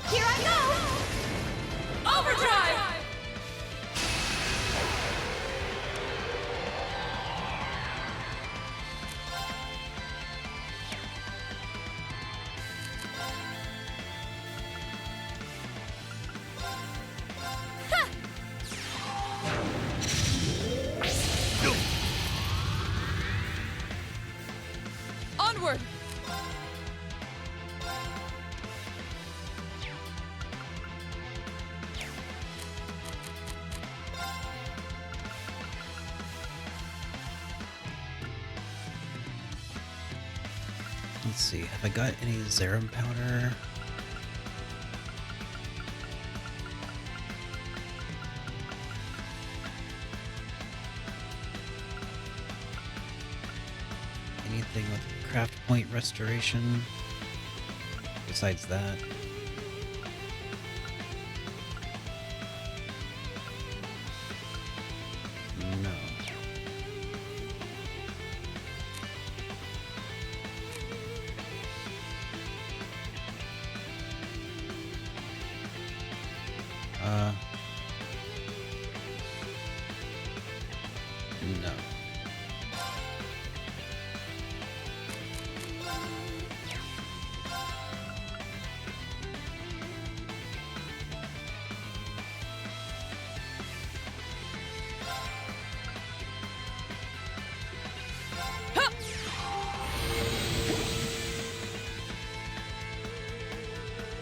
Here I go. Overdrive! Onward! Let's see. Have I got any Zerum powder? Anything with craft point restoration? Besides that. No. No.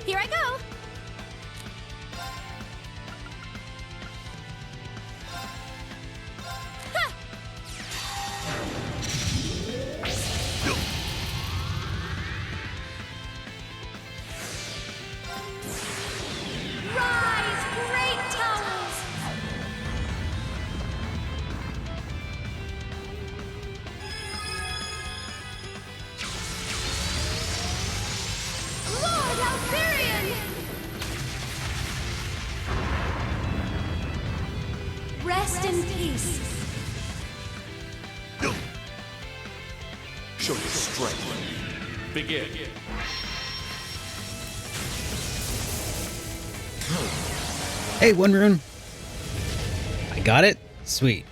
Here I go. Rise, great towers! Lord Alfarian! Rest in peace. Show your strength. Begin. Hey, one rune. I got it? Sweet.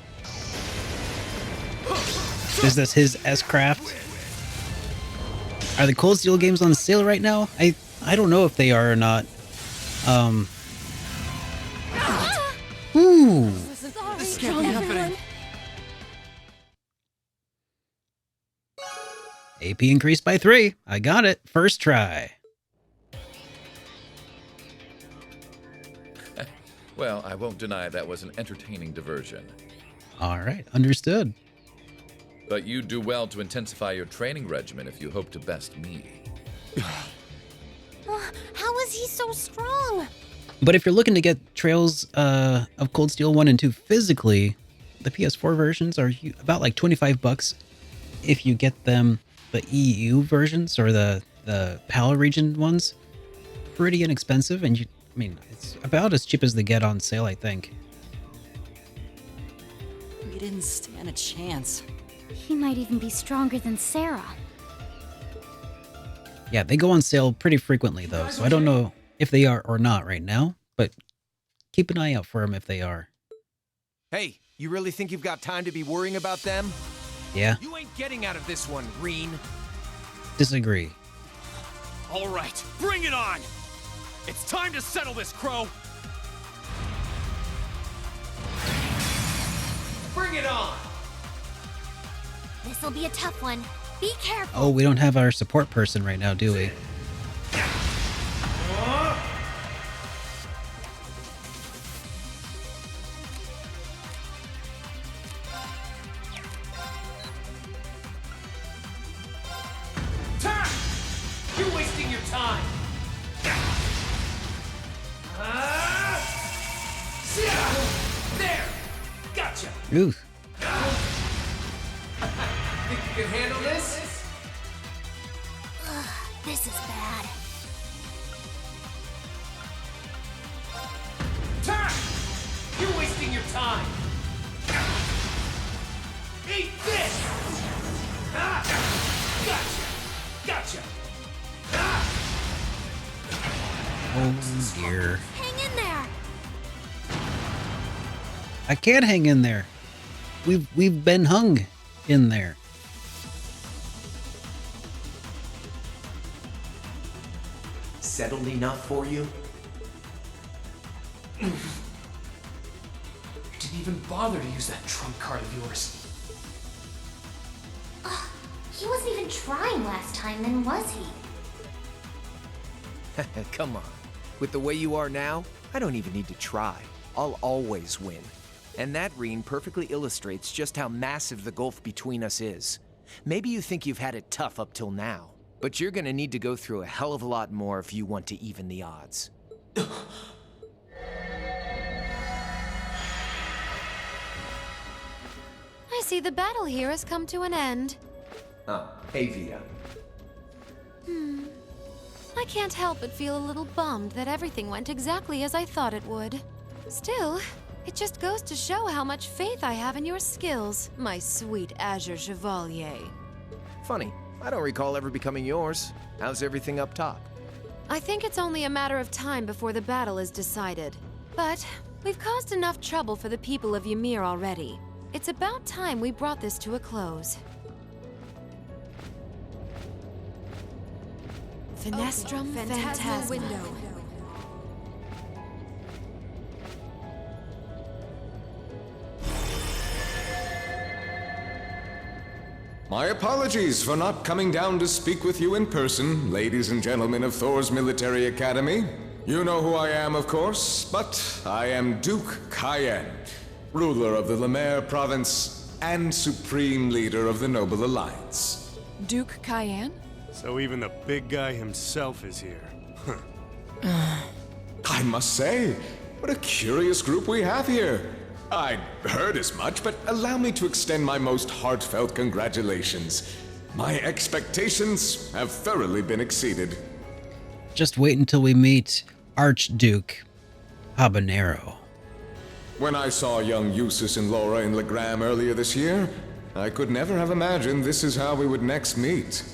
Is this his S-Craft? Are the Cold Steel games on sale right now? I don't know if they are or not. Ooh. This can't be happening. AP increased by 3. I got it. First try. Well, I won't deny that was an entertaining diversion. All right, understood. But you do well to intensify your training regimen if you hope to best me. How is he so strong? But if you're looking to get Trails of Cold Steel 1 and 2 physically, the PS4 versions are about like $25 if you get them the EU versions or the PAL region ones. Pretty inexpensive, and it's about as cheap as they get on sale, I think. We didn't stand a chance. He might even be stronger than Sarah. Yeah, they go on sale pretty frequently though, so I don't know if they are or not right now, but keep an eye out for them if they are. Hey, you really think you've got time to be worrying about them? Yeah, You ain't getting out of this one, Reen. disagree. All right, bring it on! It's time to settle this, Crow! Bring it on! This'll be a tough one. Be careful. Oh, we don't have our support person right now, do we? Turn! You're wasting your time! There! Gotcha! Ooh. Think you can handle this? Ugh, this is bad. Turn! You're wasting your time! Eat this! Gotcha! Gotcha! Oh dear. Hang in there. I can't hang in there. We've been hung in there. Settled enough for you? You didn't even bother to use that trump card of yours. He wasn't even trying last time, then was he? Come on. With the way you are now, I don't even need to try. I'll always win. And that, Reen, perfectly illustrates just how massive the gulf between us is. Maybe you think you've had it tough up till now, but you're gonna need to go through a hell of a lot more if you want to even the odds. I see the battle here has come to an end. Oh, hey Vita. I can't help but feel a little bummed that everything went exactly as I thought it would. Still, it just goes to show how much faith I have in your skills, my sweet Azure Chevalier. Funny, I don't recall ever becoming yours. How's everything up top? I think it's only a matter of time before the battle is decided. But we've caused enough trouble for the people of Ymir already. It's about time we brought this to a close. Finestrum Phantasma. Window. My apologies for not coming down to speak with you in person, ladies and gentlemen of Thor's Military Academy. You know who I am, of course, but I am Duke Cayenne, ruler of the Lemaire province and supreme leader of the Noble Alliance. Duke Cayenne? So even the big guy himself is here. I must say, what a curious group we have here. I'd heard as much, but allow me to extend my most heartfelt congratulations. My expectations have thoroughly been exceeded. Just wait until we meet Archduke Habanero. When I saw young Eustace and Laura in Legram earlier this year, I could never have imagined this is how we would next meet.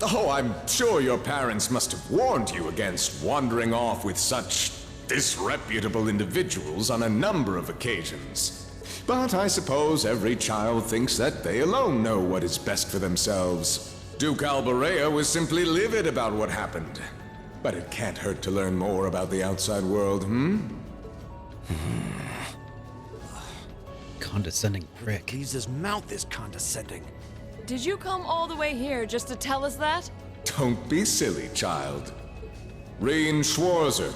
Oh, I'm sure your parents must have warned you against wandering off with such disreputable individuals on a number of occasions. But I suppose every child thinks that they alone know what is best for themselves. Duke Alberea was simply livid about what happened. But it can't hurt to learn more about the outside world, Condescending prick. His mouth is condescending. Did you come all the way here just to tell us that? Don't be silly, child. Reen Schwarzer.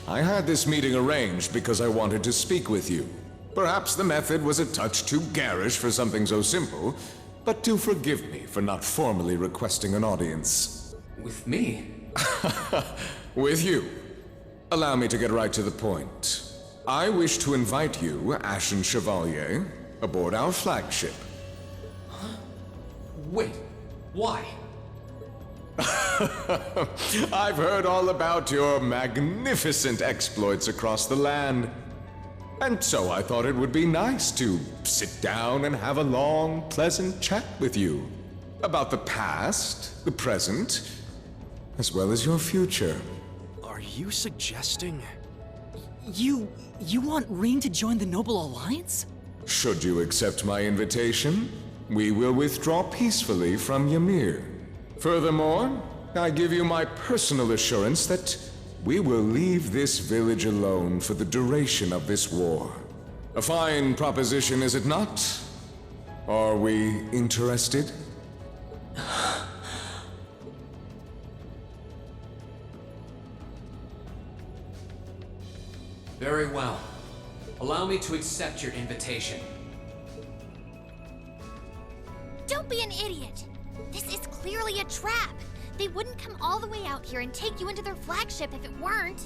I had this meeting arranged because I wanted to speak with you. Perhaps the method was a touch too garish for something so simple, but do forgive me for not formally requesting an audience. With me? With you. Allow me to get right to the point. I wish to invite you, Ashen Chevalier, aboard our flagship. Wait, why? I've heard all about your magnificent exploits across the land. And so I thought it would be nice to sit down and have a long, pleasant chat with you. About the past, the present, as well as your future. Are you suggesting... You want Reen to join the Noble Alliance? Should you accept my invitation, we will withdraw peacefully from Ymir. Furthermore, I give you my personal assurance that we will leave this village alone for the duration of this war. A fine proposition, is it not? Are we interested? Very well. Allow me to accept your invitation. Don't be an idiot. This is clearly a trap. They wouldn't come all the way out here and take you into their flagship if it weren't.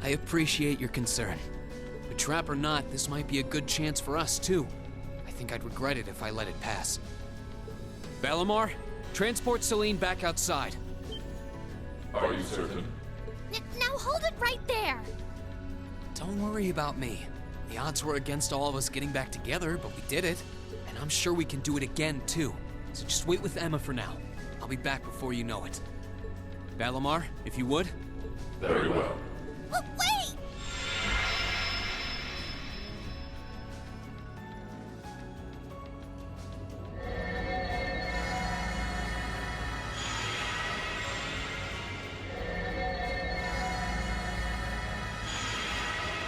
I appreciate your concern. But trap or not, this might be a good chance for us, too. I think I'd regret it if I let it pass. Valimar, transport Celine back outside. Are you certain? Now hold it right there! Don't worry about me. The odds were against all of us getting back together, but we did it. And I'm sure we can do it again, too. So just wait with Emma for now. I'll be back before you know it. Valimar, if you would. Very well. Wait!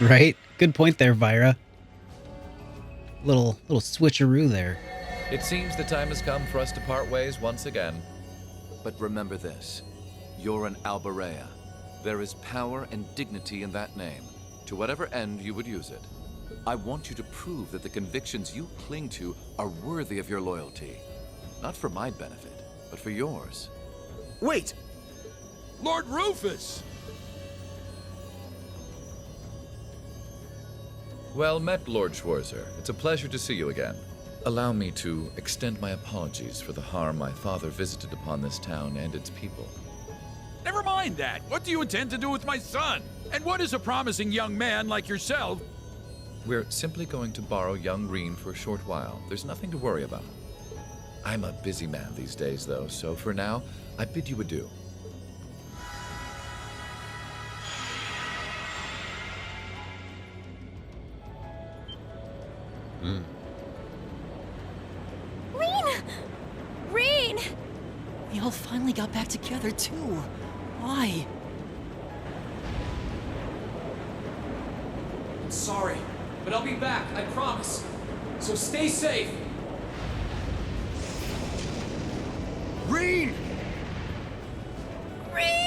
Right? Good point there, Vyra. Little switcheroo there. It seems the time has come for us to part ways once again. But remember this. You're an Alberea. There is power and dignity in that name, to whatever end you would use it. I want you to prove that the convictions you cling to are worthy of your loyalty. Not for my benefit, but for yours. Wait! Lord Rufus! Well met, Lord Schwarzer. It's a pleasure to see you again. Allow me to extend my apologies for the harm my father visited upon this town and its people. Never mind that. What do you intend to do with my son? And what is a promising young man like yourself? We're simply going to borrow young Reen for a short while. There's nothing to worry about. I'm a busy man these days, though, so for now, I bid you adieu. Reen! We all finally got back together, too. Why? I'm sorry, but I'll be back, I promise. So stay safe. Reen! Reen!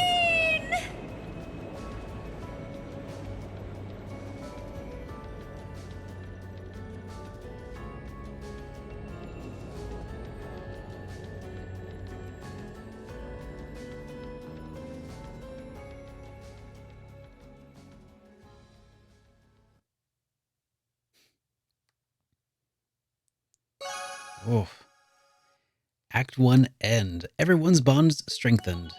Oof. Act 1 end. Everyone's bonds strengthened.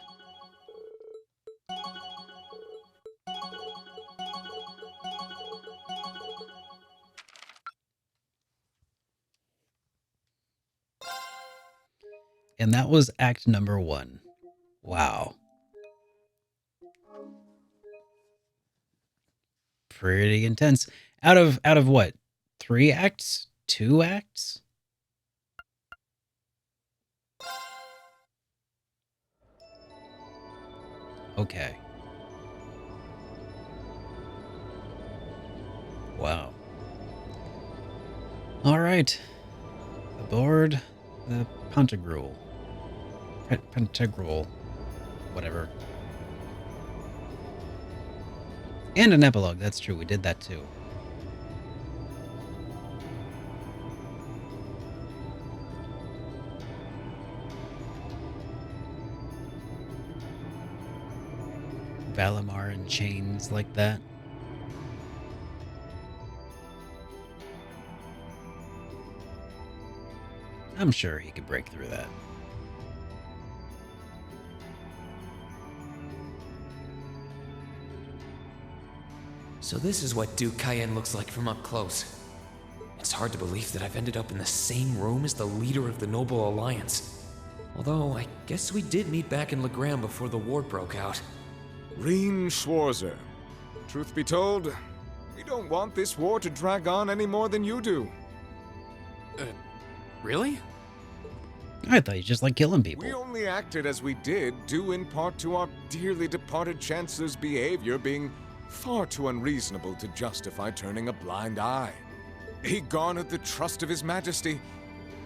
And that was act number 1. Wow. Pretty intense. Out of what? 3 acts? 2 acts? Okay. Wow. All right. Aboard the Pantagruel. Pantagruel. Whatever. And an epilogue, that's true, we did that too. Valimar in chains like that. I'm sure he could break through that. So this is what Duke Cayenne looks like from up close. It's hard to believe that I've ended up in the same room as the leader of the Noble Alliance. Although, I guess we did meet back in Legram before the war broke out. Reen Schwarzer. Truth be told, we don't want this war to drag on any more than you do. Really? I thought you just like killing people. We only acted as we did, due in part to our dearly departed Chancellor's behavior being far too unreasonable to justify turning a blind eye. He garnered the trust of His Majesty,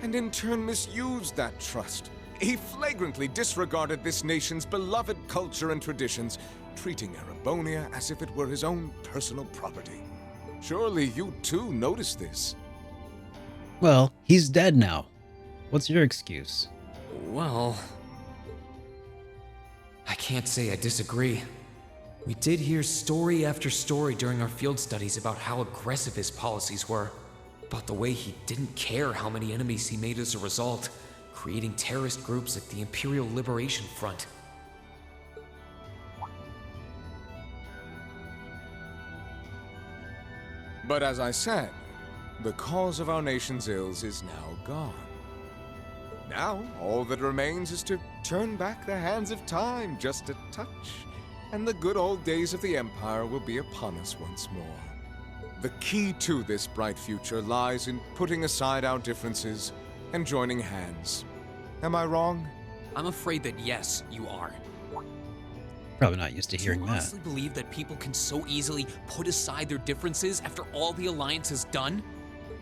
and in turn misused that trust. He flagrantly disregarded this nation's beloved culture and traditions, treating Erebonia as if it were his own personal property. Surely you too noticed this. Well, he's dead now. What's your excuse? Well, I can't say I disagree. We did hear story after story during our field studies about how aggressive his policies were, about the way he didn't care how many enemies he made as a result, creating terrorist groups like the Imperial Liberation Front. But as I said, the cause of our nation's ills is now gone. Now, all that remains is to turn back the hands of time just a touch, and the good old days of the Empire will be upon us once more. The key to this bright future lies in putting aside our differences and joining hands. Am I wrong? I'm afraid that yes, you are. Probably not used to hearing Do you honestly believe that people can so easily put aside their differences after all the Alliance has done?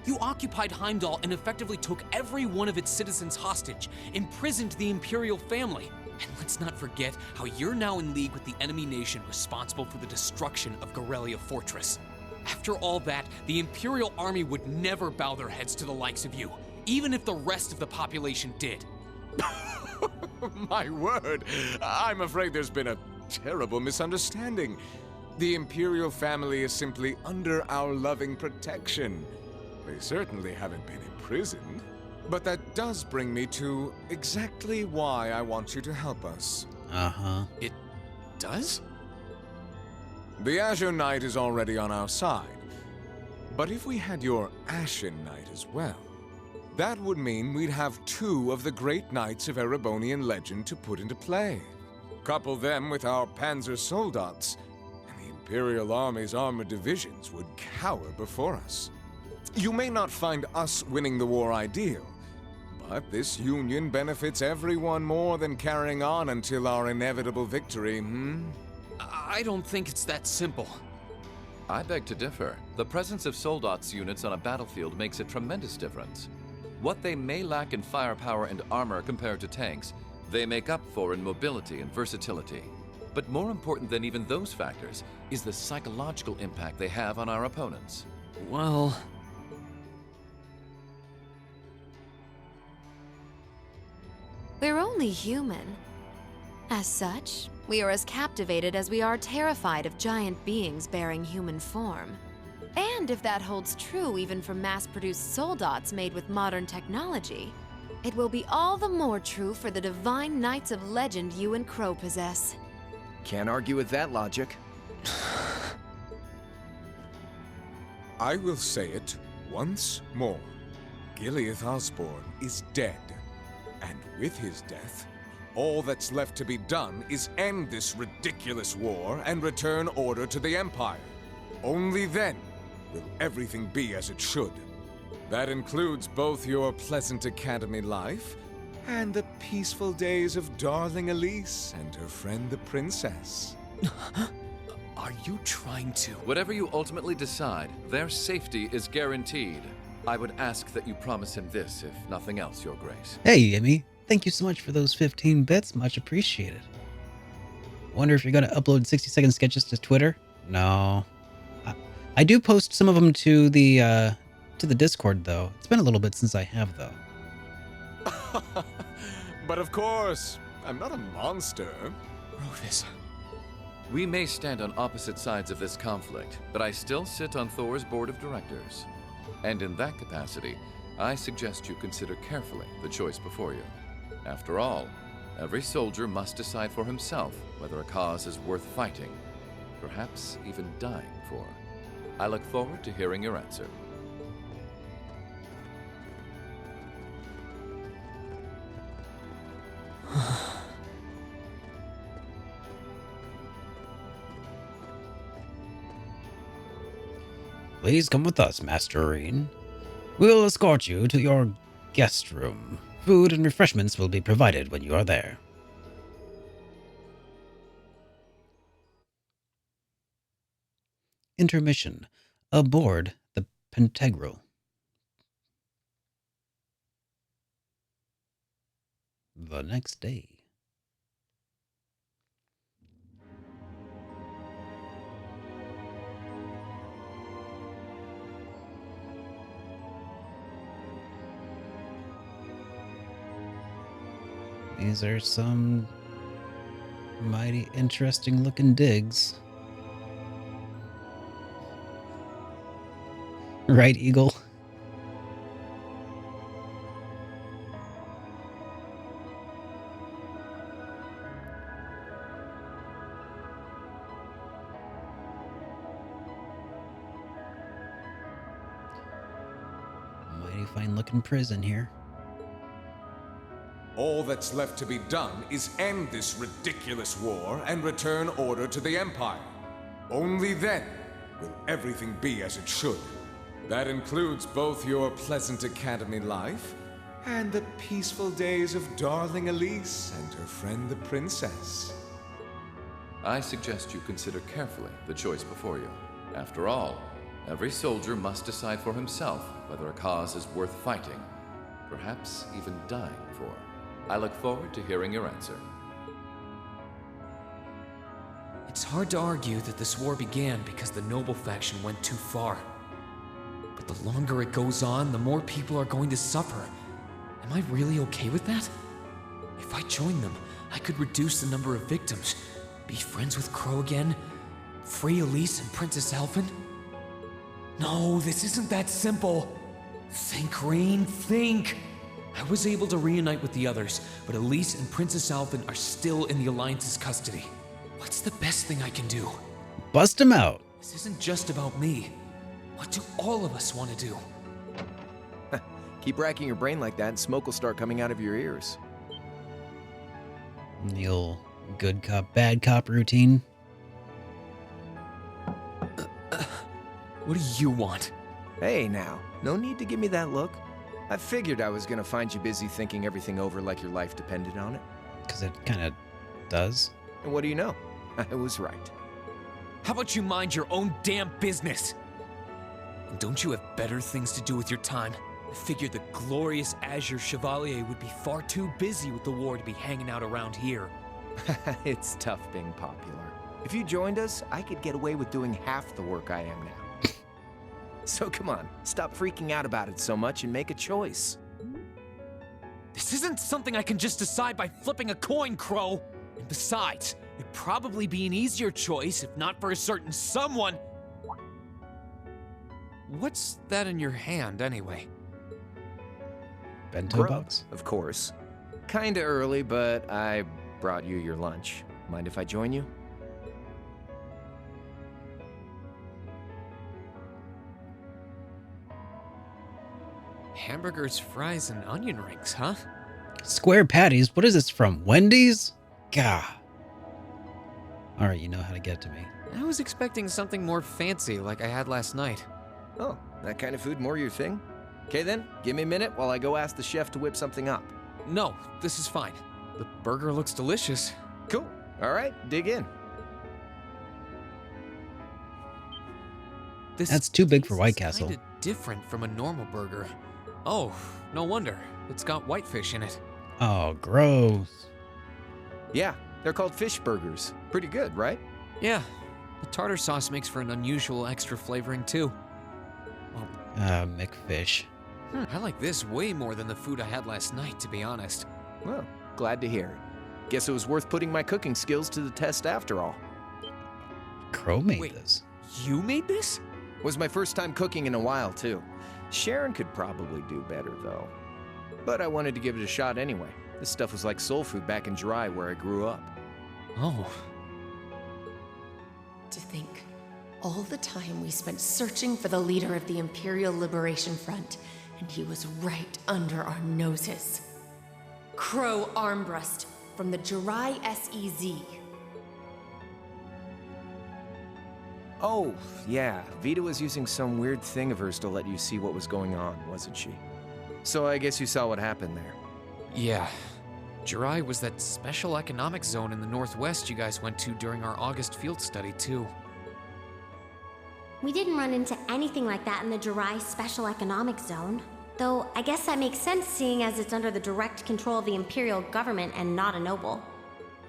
You occupied Heimdall and effectively took every one of its citizens hostage, imprisoned the Imperial family. And let's not forget how you're now in league with the enemy nation responsible for the destruction of Gorelia Fortress. After all that, the Imperial army would never bow their heads to the likes of you, even if the rest of the population did. My word, I'm afraid there's been a terrible misunderstanding. The Imperial family is simply under our loving protection. They certainly haven't been imprisoned. But that does bring me to exactly why I want you to help us. Uh-huh. It does? The Azure Knight is already on our side. But if we had your Ashen Knight as well, that would mean we'd have two of the great knights of Erebonian legend to put into play. Couple them with our Panzer Soldats, and the Imperial Army's armored divisions would cower before us. You may not find us winning the war ideal, but this union benefits everyone more than carrying on until our inevitable victory, I don't think it's that simple. I beg to differ. The presence of Soldats units on a battlefield makes a tremendous difference. What they may lack in firepower and armor compared to tanks, they make up for in mobility and versatility. But more important than even those factors is the psychological impact they have on our opponents. Well... We're only human. As such, we are as captivated as we are terrified of giant beings bearing human form. And if that holds true even for mass-produced soldats made with modern technology, it will be all the more true for the divine knights of legend you and Crow possess. Can't argue with that logic. I will say it once more. Gileath Osborne is dead. And with his death, all that's left to be done is end this ridiculous war and return order to the Empire. Only then will everything be as it should. That includes both your pleasant academy life and the peaceful days of darling Elise and her friend the princess. Are you trying to... Whatever you ultimately decide, their safety is guaranteed. I would ask that you promise him this, if nothing else, Your Grace. Hey, Emmy. Thank you so much for those 15 bits. Much appreciated. Wonder if you're going to upload 60-second sketches to Twitter? No. I do post some of them to the Discord, though. It's been a little bit since I have, though. But of course, I'm not a monster. Rufus. We may stand on opposite sides of this conflict, but I still sit on Thor's board of directors. And in that capacity, I suggest you consider carefully the choice before you. After all, every soldier must decide for himself whether a cause is worth fighting, perhaps even dying for. I look forward to hearing your answer. Please come with us, Master Arene. We'll escort you to your guest room. Food and refreshments will be provided when you are there. Intermission. Aboard the Pentegral. The next day. These are some mighty interesting looking digs. Right, Eagle? Mighty fine looking prison here. All that's left to be done is end this ridiculous war and return order to the Empire. Only then will everything be as it should. That includes both your pleasant academy life and the peaceful days of darling Elise and her friend the princess. I suggest you consider carefully the choice before you. After all, every soldier must decide for himself whether a cause is worth fighting, perhaps even dying for. I look forward to hearing your answer. It's hard to argue that this war began because the noble faction went too far. But the longer it goes on, the more people are going to suffer. Am I really okay with that? If I join them, I could reduce the number of victims, be friends with Crow again, free Elise and Princess Elfin. No, this isn't that simple. Think, Rain, think! I was able to reunite with the others, but Elise and Princess Elfin are still in the Alliance's custody. What's the best thing I can do? Bust him out. This isn't just about me. What do all of us want to do? Keep racking your brain like that and smoke will start coming out of your ears. The old good cop, bad cop routine. What do you want? Hey now, no need to give me that look. I figured I was gonna find you busy thinking everything over like your life depended on it. Because it kind of does. And what do you know? I was right. How about you mind your own damn business? And don't you have better things to do with your time? I figured the glorious Azure Chevalier would be far too busy with the war to be hanging out around here. It's tough being popular. If you joined us, I could get away with doing half the work I am now. So come on, stop freaking out about it so much and make a choice. This isn't something I can just decide by flipping a coin, Crow. And besides, it'd probably be an easier choice if not for a certain someone. What's that in your hand, anyway? Bento Grub, box? of course. Kinda early, but I brought you your lunch. Mind if I join you? Hamburgers, fries, and onion rings, huh? Square patties? What is this from? Wendy's? Gah. Alright, you know how to get to me. I was expecting something more fancy like I had last night. Oh, that kind of food more your thing? Okay then, give me a minute while I go ask the chef to whip something up. No, this is fine. The burger looks delicious. Cool. Alright, dig in. That's too big for White Castle. different from a normal burger. Oh, no wonder. It's got whitefish in it. Oh, gross. Yeah, they're called fish burgers. Pretty good, right? Yeah, the tartar sauce makes for an unusual extra flavoring too. McFish. I like this way more than the food I had last night, to be honest. Well, glad to hear it. Guess it was worth putting my cooking skills to the test after all. Crow made this. You made this? Was my first time cooking in a while, too. Sharon could probably do better, though. But I wanted to give it a shot anyway. This stuff was like soul food back in Dry, where I grew up. Oh. To think, all the time we spent searching for the leader of the Imperial Liberation Front, and he was right under our noses. Crow Armbrust from the Jirai SEZ. Oh, yeah. Vita was using some weird thing of hers to let you see what was going on, wasn't she? So I guess you saw what happened there. Yeah. Jirai was that special economic zone in the Northwest you guys went to during our August field study, too. We didn't run into anything like that in the Jirai Special Economic Zone. Though, I guess that makes sense seeing as it's under the direct control of the Imperial government and not a noble.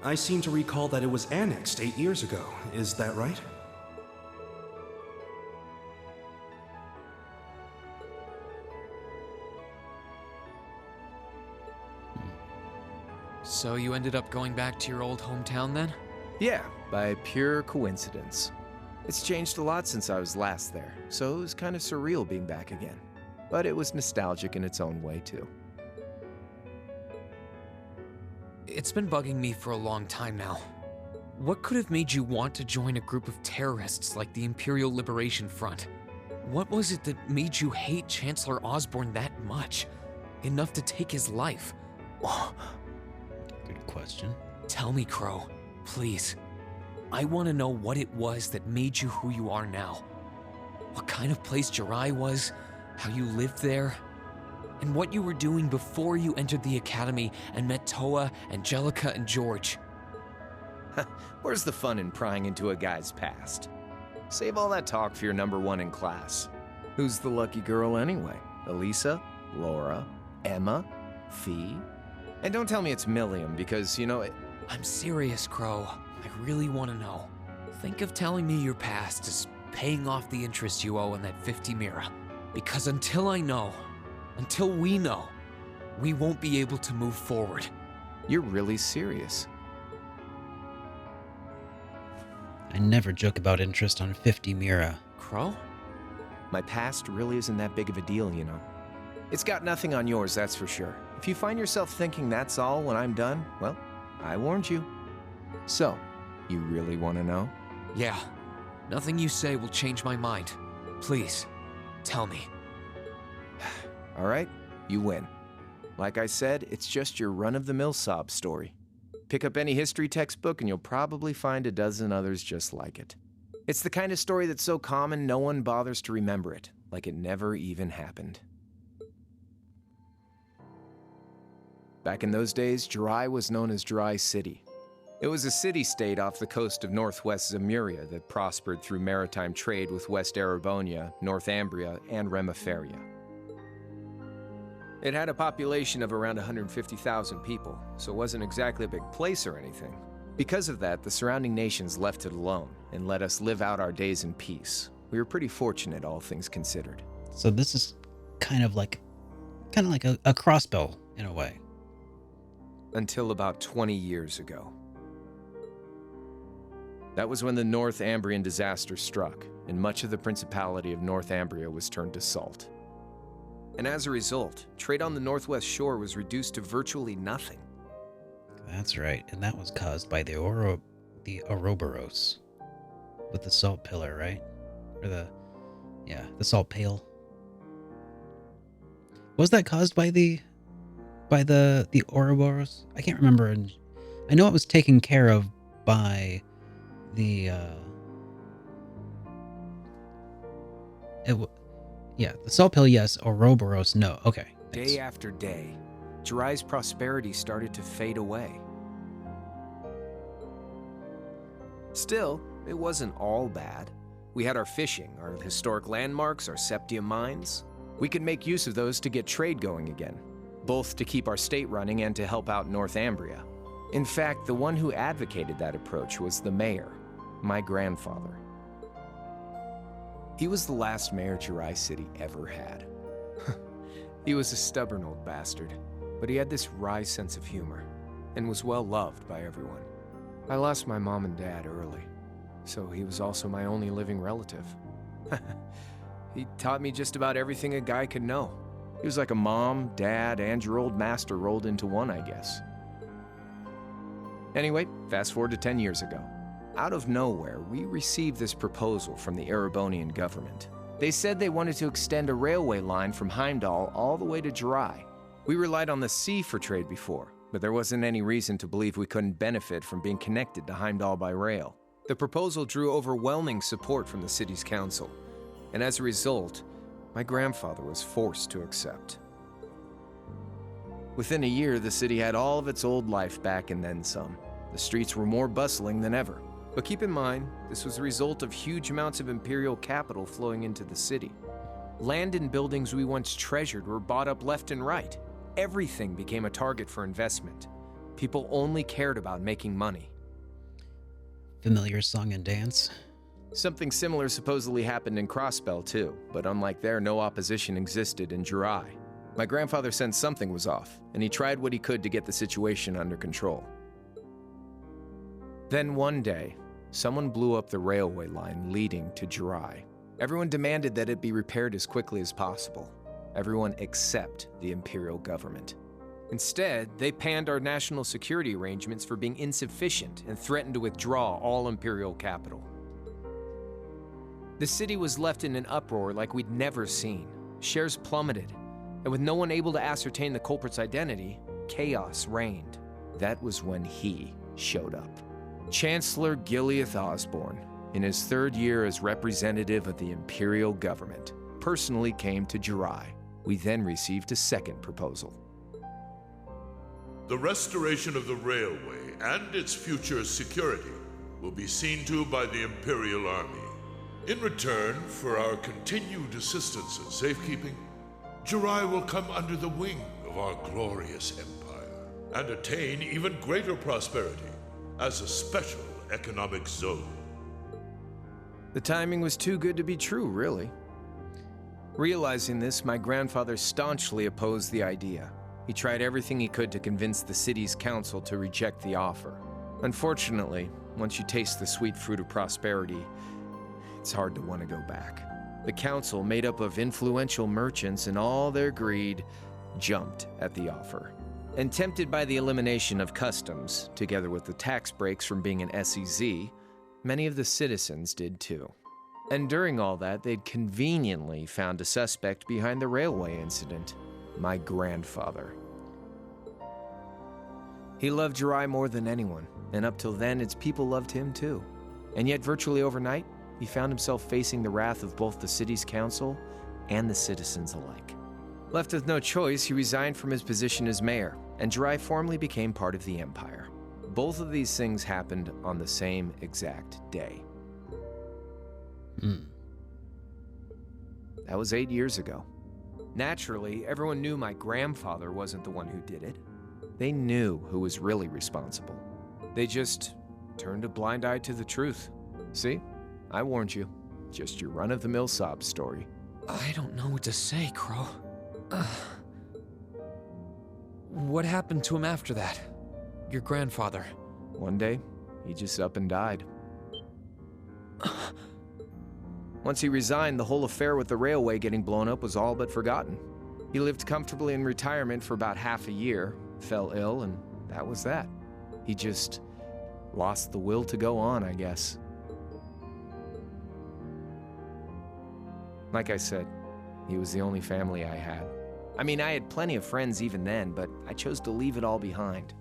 I seem to recall that it was annexed 8 years ago. Is that right? So you ended up going back to your old hometown then? Yeah, by pure coincidence. It's changed a lot since I was last there, so it was kind of surreal being back again. But it was nostalgic in its own way, too. It's been bugging me for a long time now. What could have made you want to join a group of terrorists like the Imperial Liberation Front? What was it that made you hate Chancellor Osborne that much? Enough to take his life? Good question. Tell me, Crow, please. I want to know what it was that made you who you are now. What kind of place Jirai was, how you lived there, and what you were doing before you entered the academy and met Toa, Angelica, and George. Where's the fun in prying into a guy's past? Save all that talk for your number one in class. Who's the lucky girl anyway? Elisa? Laura? Emma? Fee? And don't tell me it's Milliam, because, you know, I'm serious, Crow. I really want to know. Think of telling me your past as paying off the interest you owe on that 50 Mira. Because until I know, until we know, we won't be able to move forward. You're really serious. I never joke about interest on 50 Mira. Crow? My past really isn't that big of a deal, you know. It's got nothing on yours, that's for sure. If you find yourself thinking that's all when I'm done, well, I warned you. So, you really want to know? Yeah. Nothing you say will change my mind. Please, tell me. All right, you win. Like I said, it's just your run-of-the-mill sob story. Pick up any history textbook and you'll probably find a dozen others just like it. It's the kind of story that's so common no one bothers to remember it, like it never even happened. Back in those days, Jirai was known as Jirai City. It was a city-state off the coast of northwest Zemuria that prospered through maritime trade with West Erebonia, Northumbria, and Remiferia. It had a population of around 150,000 people, so it wasn't exactly a big place or anything. Because of that, the surrounding nations left it alone and let us live out our days in peace. We were pretty fortunate, all things considered. So this is kind of like a crossbow in a way. Until about 20 years ago. That was when the Northumbrian disaster struck, and much of the Principality of Northumbria was turned to salt. And as a result, trade on the northwest shore was reduced to virtually nothing. That's right, and that was caused by the Ouroboros. With the salt pillar, right? Or the salt pail. Was that caused by the Ouroboros? I can't remember. I know it was taken care of by the the salt pill, yes. Ouroboros, no. Okay. Thanks. Day after day, Jirai's prosperity started to fade away. Still, it wasn't all bad. We had our fishing, our historic landmarks, our septium mines. We could make use of those to get trade going again, both to keep our state running and to help out Northumbria. In fact, the one who advocated that approach was the mayor, my grandfather. He was the last mayor Jirai City ever had. He was a stubborn old bastard, but he had this wry sense of humor and was well loved by everyone. I lost my mom and dad early, so he was also my only living relative. He taught me just about everything a guy could know. He was like a mom, dad, and your old master rolled into one, I guess. Anyway, fast forward to 10 years ago. Out of nowhere, we received this proposal from the Erebonian government. They said they wanted to extend a railway line from Heimdall all the way to Jirai. We relied on the sea for trade before, but there wasn't any reason to believe we couldn't benefit from being connected to Heimdall by rail. The proposal drew overwhelming support from the city's council, and as a result, my grandfather was forced to accept. Within a year, the city had all of its old life back and then some. The streets were more bustling than ever. But keep in mind, this was the result of huge amounts of imperial capital flowing into the city. Land and buildings we once treasured were bought up left and right. Everything became a target for investment. People only cared about making money. Familiar song and dance. Something similar supposedly happened in Crossbell too, but unlike there, no opposition existed in Jirai. My grandfather sensed something was off, and he tried what he could to get the situation under control. Then one day, someone blew up the railway line leading to Jirai. Everyone demanded that it be repaired as quickly as possible. Everyone except the imperial government. Instead, they panned our national security arrangements for being insufficient and threatened to withdraw all imperial capital. The city was left in an uproar like we'd never seen. Shares plummeted, and with no one able to ascertain the culprit's identity, chaos reigned. That was when he showed up. Chancellor Gileath Osborne, in his third year as representative of the imperial government, personally came to Jirai. We then received a second proposal. The restoration of the railway and its future security will be seen to by the Imperial Army. In return for our continued assistance in safekeeping, Jirai will come under the wing of our glorious empire and attain even greater prosperity as a special economic zone. The timing was too good to be true, really. Realizing this, my grandfather staunchly opposed the idea. He tried everything he could to convince the city's council to reject the offer. Unfortunately, once you taste the sweet fruit of prosperity, it's hard to want to go back. The council, made up of influential merchants and all their greed, jumped at the offer. And tempted by the elimination of customs, together with the tax breaks from being an SEZ, many of the citizens did too. And during all that, they'd conveniently found a suspect behind the railway incident, my grandfather. He loved Jirai more than anyone, and up till then, its people loved him too. And yet, virtually overnight, he found himself facing the wrath of both the city's council and the citizens alike. Left with no choice, he resigned from his position as mayor, and Jirai formally became part of the empire. Both of these things happened on the same exact day. That was 8 years ago. Naturally, everyone knew my grandfather wasn't the one who did it. They knew who was really responsible. They just turned a blind eye to the truth. See? I warned you. Just your run-of-the-mill sob story. I don't know what to say, Crow. What happened to him after that? Your grandfather. One day, he just up and died. Once he resigned, the whole affair with the railway getting blown up was all but forgotten. He lived comfortably in retirement for about half a year, fell ill, and that was that. He just lost the will to go on, I guess. Like I said, he was the only family I had. I mean, I had plenty of friends even then, but I chose to leave it all behind.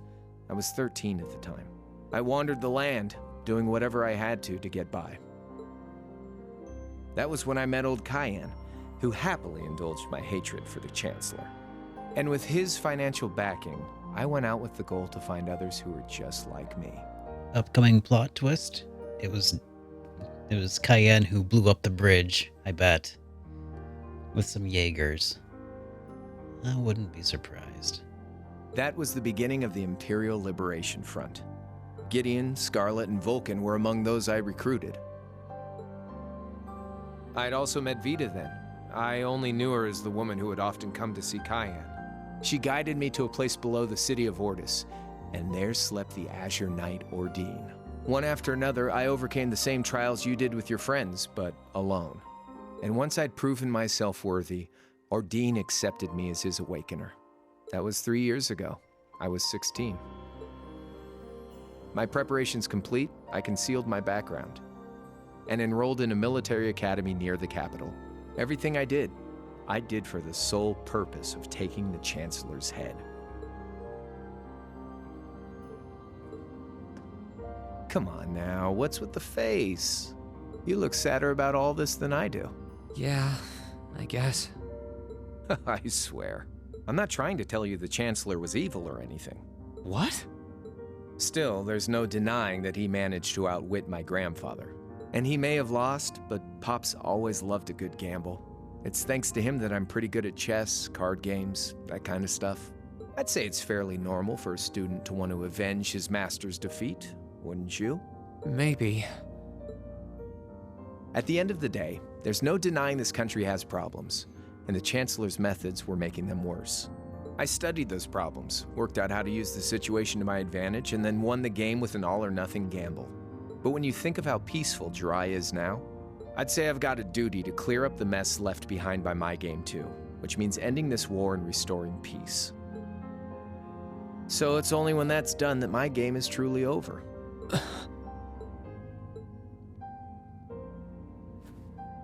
I was 13 at the time. I wandered the land, doing whatever I had to get by. That was when I met old Cayenne, who happily indulged my hatred for the Chancellor. And with his financial backing, I went out with the goal to find others who were just like me. Upcoming plot twist. It was It was Cayenne who blew up the bridge, I bet. With some Jaegers. I wouldn't be surprised. That was the beginning of the Imperial Liberation Front. Gideon, Scarlet, and Vulcan were among those I recruited. I'd also met Vita then. I only knew her as the woman who would often come to see Cayenne. She guided me to a place below the city of Ortis, and there slept the Azure Knight Ordine. One after another, I overcame the same trials you did with your friends, but alone. And once I'd proven myself worthy, Ordine accepted me as his awakener. That was 3 years ago. I was 16. My preparations complete, I concealed my background and enrolled in a military academy near the capital. Everything I did for the sole purpose of taking the Chancellor's head. Come on now, what's with the face? You look sadder about all this than I do. Yeah, I guess. I swear. I'm not trying to tell you the Chancellor was evil or anything. What? Still, there's no denying that he managed to outwit my grandfather. And he may have lost, but Pop's always loved a good gamble. It's thanks to him that I'm pretty good at chess, card games, that kind of stuff. I'd say it's fairly normal for a student to want to avenge his master's defeat, wouldn't you? Maybe. At the end of the day, there's no denying this country has problems, and the Chancellor's methods were making them worse. I studied those problems, worked out how to use the situation to my advantage, and then won the game with an all-or-nothing gamble. But when you think of how peaceful Jirai is now, I'd say I've got a duty to clear up the mess left behind by my game too, which means ending this war and restoring peace. So it's only when that's done that my game is truly over.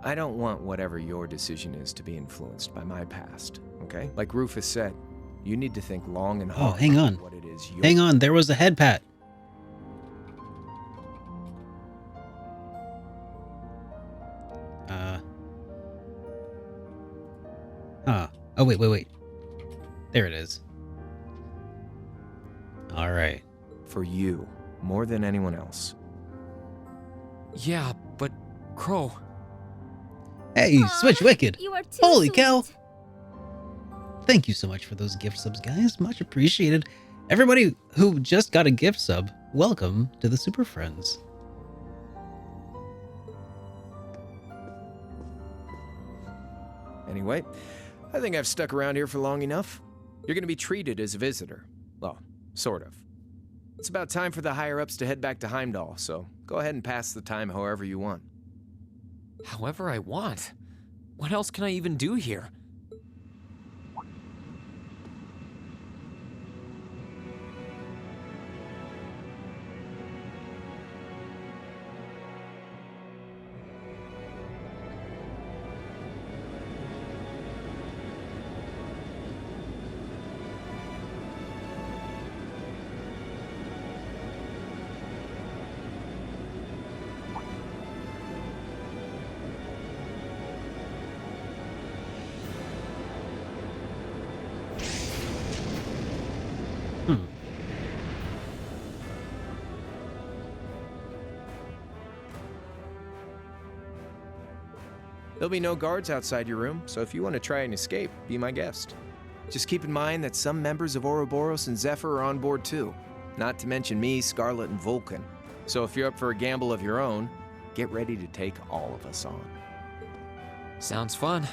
I don't want whatever your decision is to be influenced by my past, okay? Like Rufus said, you need to think long and hard. Oh, hang on. What it is Hang on, there was a head pat. Oh, wait. There it is. All right. For you, more than anyone else. Yeah, but Crow. Hey, Switch Wicked. You are too Holy sweet. cow. Thank you so much for those gift subs, guys. Much appreciated. Everybody who just got a gift sub, welcome to the Super Friends. Anyway, I think I've stuck around here for long enough. You're gonna be treated as a visitor. Well, sort of. It's about time for the higher-ups to head back to Heimdall, so go ahead and pass the time however you want. However I want? What else can I even do here? There'll be no guards outside your room, so if you want to try and escape, be my guest. Just keep in mind that some members of Ouroboros and Zephyr are on board too. Not to mention me, Scarlet, and Vulcan. So if you're up for a gamble of your own, get ready to take all of us on. Sounds fun.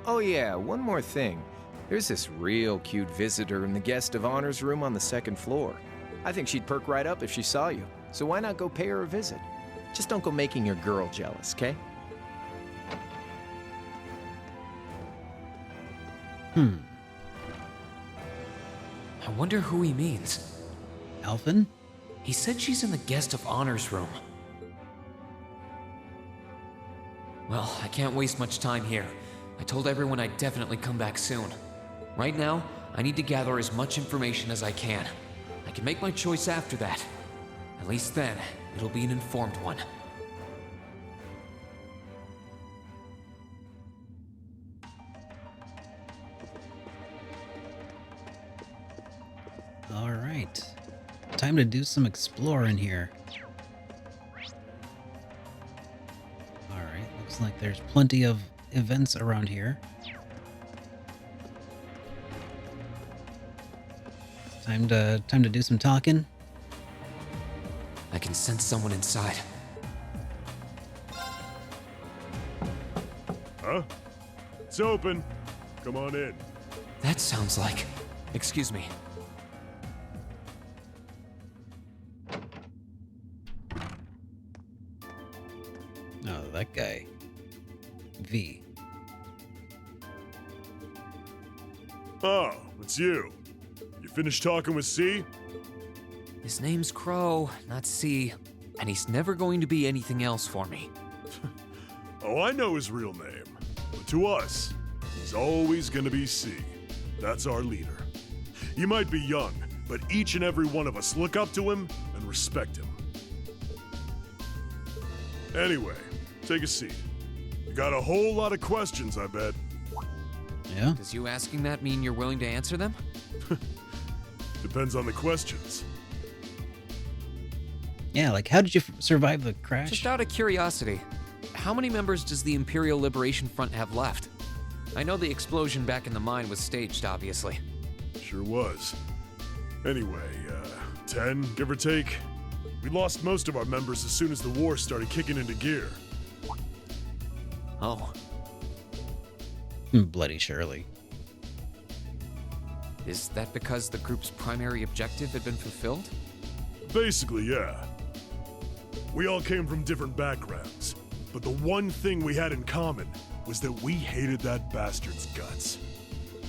Oh yeah, one more thing. There's this real cute visitor in the guest of honors room on the second floor. I think she'd perk right up if she saw you, so why not go pay her a visit? Just don't go making your girl jealous, okay? I wonder who he means. Alphen? He said she's in the guest of honors room. Well, I can't waste much time here. I told everyone I'd definitely come back soon. Right now, I need to gather as much information as I can. I can make my choice after that. At least then, it'll be an informed one. right. Time to do some exploring here. Alright, looks like there's plenty of events around here. Time to do some talking. I can sense someone inside. Huh? It's open. Come on in. That sounds like... Excuse me. Oh, that guy. V. Oh, it's you. You finished talking with C? His name's Crow, not C. And he's never going to be anything else for me. Oh, I know his real name. But to us, he's always gonna be C. That's our leader. He might be young, but each and every one of us look up to him and respect him. Anyway, take a seat. You got a whole lot of questions, I bet. Yeah? Does you asking that mean you're willing to answer them? Depends on the questions. Yeah, like how did you survive the crash? Just out of curiosity, how many members does the Imperial Liberation Front have left? I know the explosion back in the mine was staged, obviously. Sure was. Anyway, 10, give or take. We lost most of our members as soon as the war started kicking into gear. Oh. Bloody Shirley. Is that because the group's primary objective had been fulfilled? Basically, yeah. We all came from different backgrounds, but the one thing we had in common was that we hated that bastard's guts.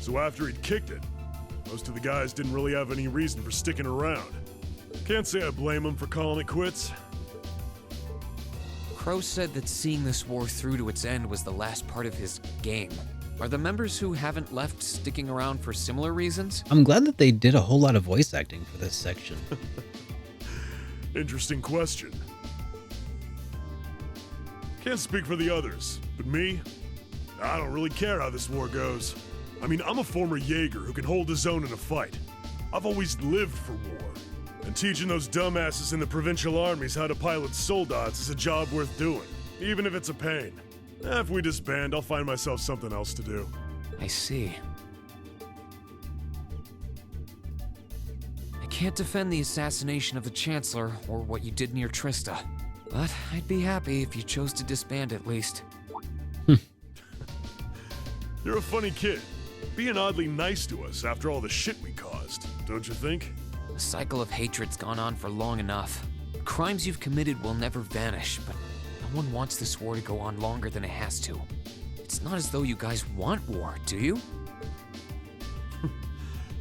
So after he'd kicked it, most of the guys didn't really have any reason for sticking around. Can't say I blame them for calling it quits. Crow said that seeing this war through to its end was the last part of his game. Are the members who haven't left sticking around for similar reasons? I'm glad that they did a whole lot of voice acting for this section. Interesting question. Can't speak for the others, but me, I don't really care how this war goes. I mean, I'm a former Jaeger who can hold his own in a fight. I've always lived for war. And teaching those dumbasses in the provincial armies how to pilot soldats is a job worth doing, even if it's a pain. If we disband, I'll find myself something else to do. I see. I can't defend the assassination of the Chancellor or what you did near Trista, but I'd be happy if you chose to disband at least. You're a funny kid, being oddly nice to us after all the shit we caused, don't you think? The cycle of hatred's gone on for long enough. Crimes you've committed will never vanish, but no one wants this war to go on longer than it has to. It's not as though you guys want war, do you?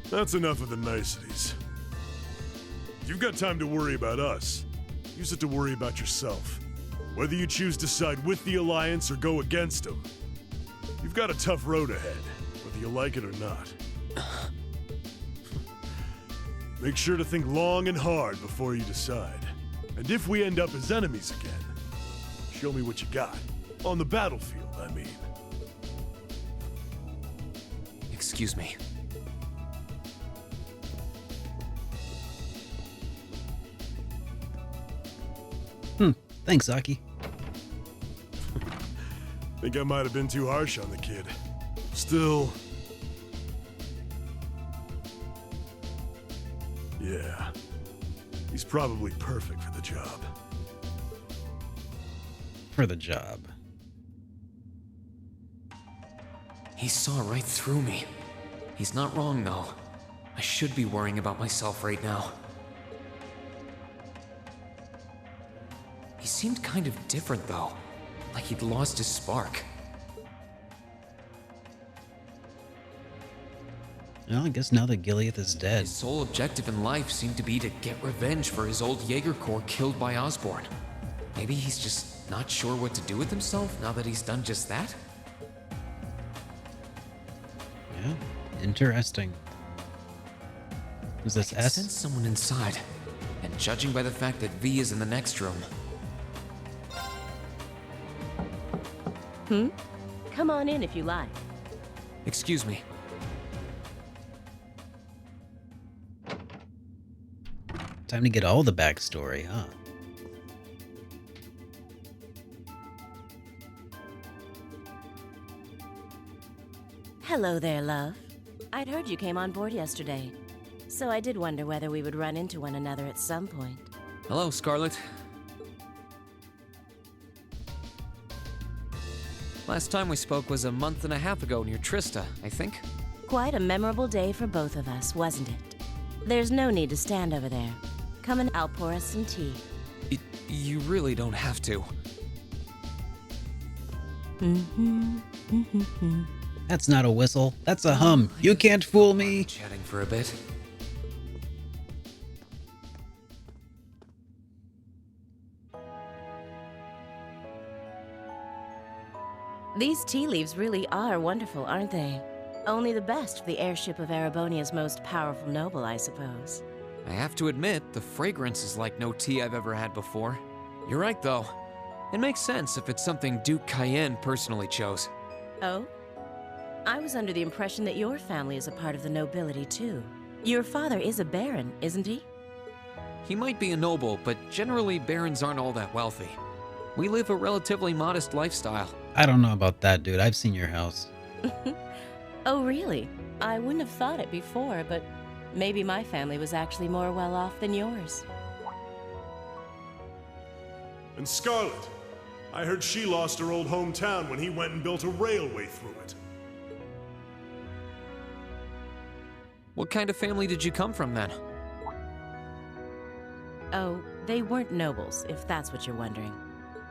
That's enough of the niceties. If you've got time to worry about us, use it to worry about yourself. Whether you choose to side with the Alliance or go against them, you've got a tough road ahead, whether you like it or not. Make sure to think long and hard before you decide. And if we end up as enemies again, show me what you got. On the battlefield, I mean. Excuse me. Thanks, Aki. Think I might have been too harsh on the kid. Still... yeah. He's probably perfect for the job. For the job. He saw right through me. He's not wrong, though. I should be worrying about myself right now. He seemed kind of different, though. Like he'd lost his spark. Well, I guess now that Gileath is dead. His sole objective in life seemed to be to get revenge for his old Jaeger Corps killed by Osborn. Maybe he's just not sure what to do with himself now that he's done just that? Yeah, interesting. Is this I can S? sense someone inside, and judging by the fact that V is in the next room, Come on in if you like. excuse me. Time to get all the backstory, huh? Hello there, love. I'd heard you came on board yesterday, so I did wonder whether we would run into one another at some point. Hello, Scarlet. Last time we spoke was a month and a half ago near Trista, I think. Quite a memorable day for both of us, wasn't it? There's no need to stand over there. Come and I'll pour us some tea. You really don't have to. That's not a whistle. That's a hum. You can't fool me. Chatting for a bit. These tea leaves really are wonderful, aren't they? Only the best for the airship of Erebonia's most powerful noble, I suppose. I have to admit, the fragrance is like no tea I've ever had before. You're right, though. It makes sense if it's something Duke Cayenne personally chose. Oh? I was under the impression that your family is a part of the nobility, too. Your father is a baron, isn't he? He might be a noble, but generally barons aren't all that wealthy. We live a relatively modest lifestyle. I don't know about that, dude. I've seen your house. Oh, really? I wouldn't have thought it before, but maybe my family was actually more well off than yours. And Scarlet, I heard she lost her old hometown when he went and built a railway through it. What kind of family did you come from, then? Oh, they weren't nobles, if that's what you're wondering.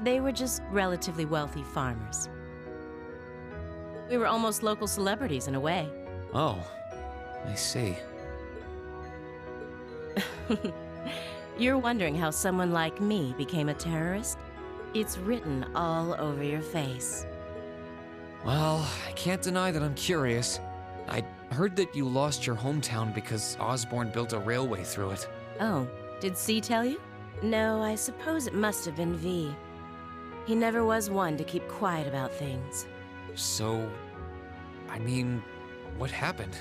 They were just relatively wealthy farmers. We were almost local celebrities in a way. Oh, I see. You're wondering how someone like me became a terrorist? It's written all over your face. Well, I can't deny that I'm curious. I heard that you lost your hometown because Osborne built a railway through it. Oh, did C tell you? No, I suppose it must have been V. He never was one to keep quiet about things. So, I mean, what happened?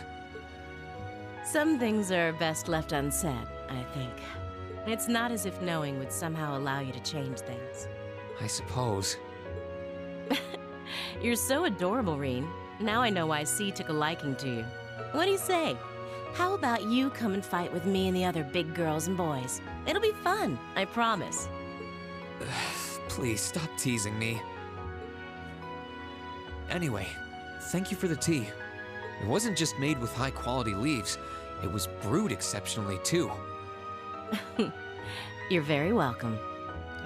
Some things are best left unsaid, I think. It's not as if knowing would somehow allow you to change things. I suppose. You're so adorable, Reen. Now I know why C took a liking to you. What do you say? How about you come and fight with me and the other big girls and boys? It'll be fun, I promise. Please stop teasing me. Anyway, thank you for the tea. It wasn't just made with high-quality leaves. It was brewed exceptionally, too. You're very welcome.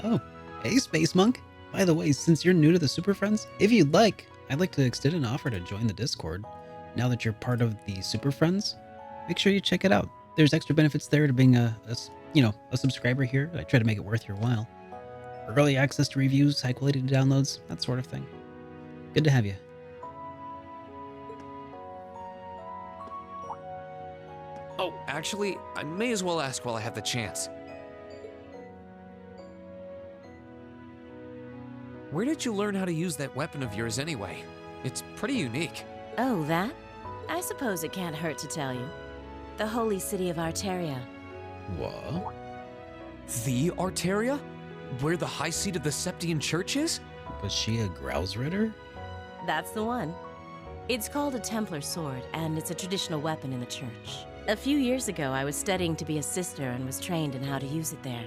Oh, hey, Space Monk. By the way, since you're new to the Super Friends, if you'd like, I'd like to extend an offer to join the Discord. Now that you're part of the Super Friends, make sure you check it out. There's extra benefits there to being a subscriber here. I try to make it worth your while. Early access to reviews, high quality downloads, that sort of thing. Good to have you. Oh, actually, I may as well ask while I have the chance. Where did you learn how to use that weapon of yours anyway? It's pretty unique. Oh, that? I suppose it can't hurt to tell you. The holy city of Arteria. What? The Arteria? Where the high seat of the Septian Church is? Was she a Grouse-Ritter? That's the one. It's called a Templar sword, and it's a traditional weapon in the church. A few years ago, I was studying to be a sister and was trained in how to use it there.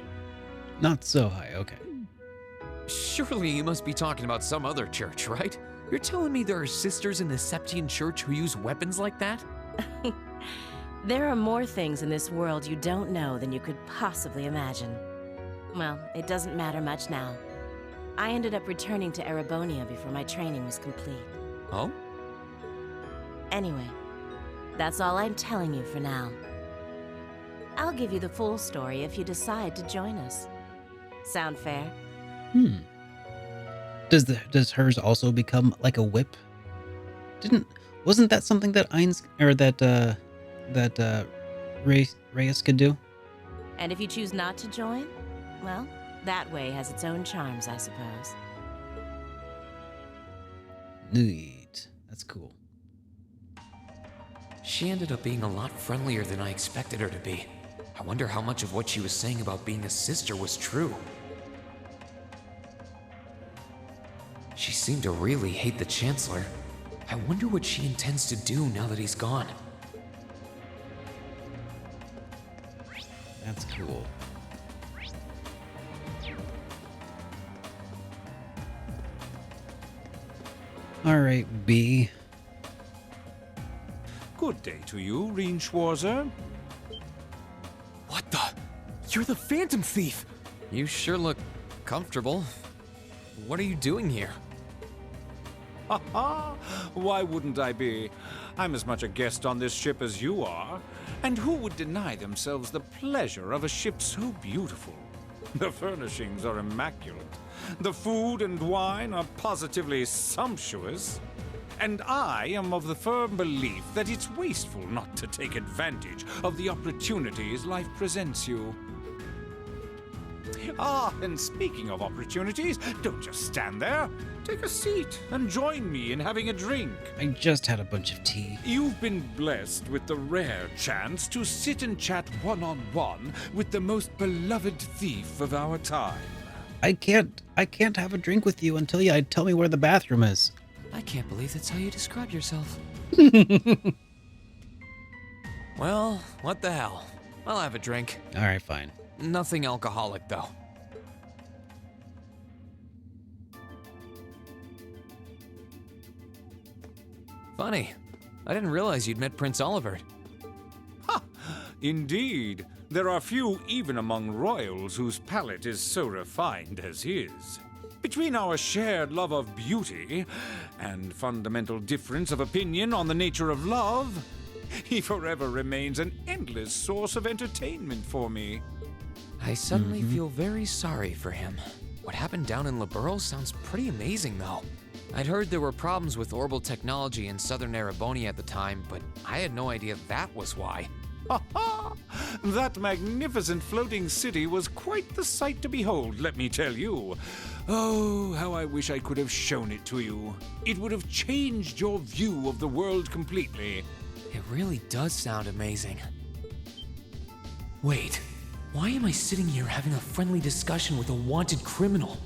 Not so high, okay. Surely you must be talking about some other church, right? You're telling me there are sisters in the Septian Church who use weapons like that? There are more things in this world you don't know than you could possibly imagine. Well, it doesn't matter much now. I ended up returning to Erebonia before my training was complete. Oh? Anyway, that's all I'm telling you for now. I'll give you the full story if you decide to join us. Sound fair? Does hers also become like a whip? Wasn't that something that Reyes could do? And if you choose not to join, well, that way has its own charms, I suppose. Neat. That's cool. She ended up being a lot friendlier than I expected her to be. I wonder how much of what she was saying about being a sister was true. She seemed to really hate the Chancellor. I wonder what she intends to do now that he's gone. That's cool. All right, B. Good day to you, Reen Schwarzer. What the? You're the Phantom Thief! You sure look comfortable. What are you doing here? Ha ha! Why wouldn't I be? I'm as much a guest on this ship as you are. And who would deny themselves the pleasure of a ship so beautiful? The furnishings are immaculate. The food and wine are positively sumptuous. And I am of the firm belief that it's wasteful not to take advantage of the opportunities life presents you. Ah, and speaking of opportunities, don't just stand there. Take a seat and join me in having a drink. I just had a bunch of tea. You've been blessed with the rare chance to sit and chat one-on-one with the most beloved thief of our time. I can't have a drink with you until you tell me where the bathroom is. I can't believe that's how you describe yourself. Well, what the hell? I'll have a drink. All right, fine. Nothing alcoholic, though. Funny. I didn't realize you'd met Prince Olivert. Ha! Indeed. There are few even among royals whose palate is so refined as his. Between our shared love of beauty and fundamental difference of opinion on the nature of love, he forever remains an endless source of entertainment for me. I suddenly feel very sorry for him. What happened down in Liberl sounds pretty amazing, though. I'd heard there were problems with orbital technology in southern Erebonia at the time, but I had no idea that was why. Ha ha! That magnificent floating city was quite the sight to behold, let me tell you. Oh, how I wish I could have shown it to you. It would have changed your view of the world completely. It really does sound amazing. Wait, why am I sitting here having a friendly discussion with a wanted criminal?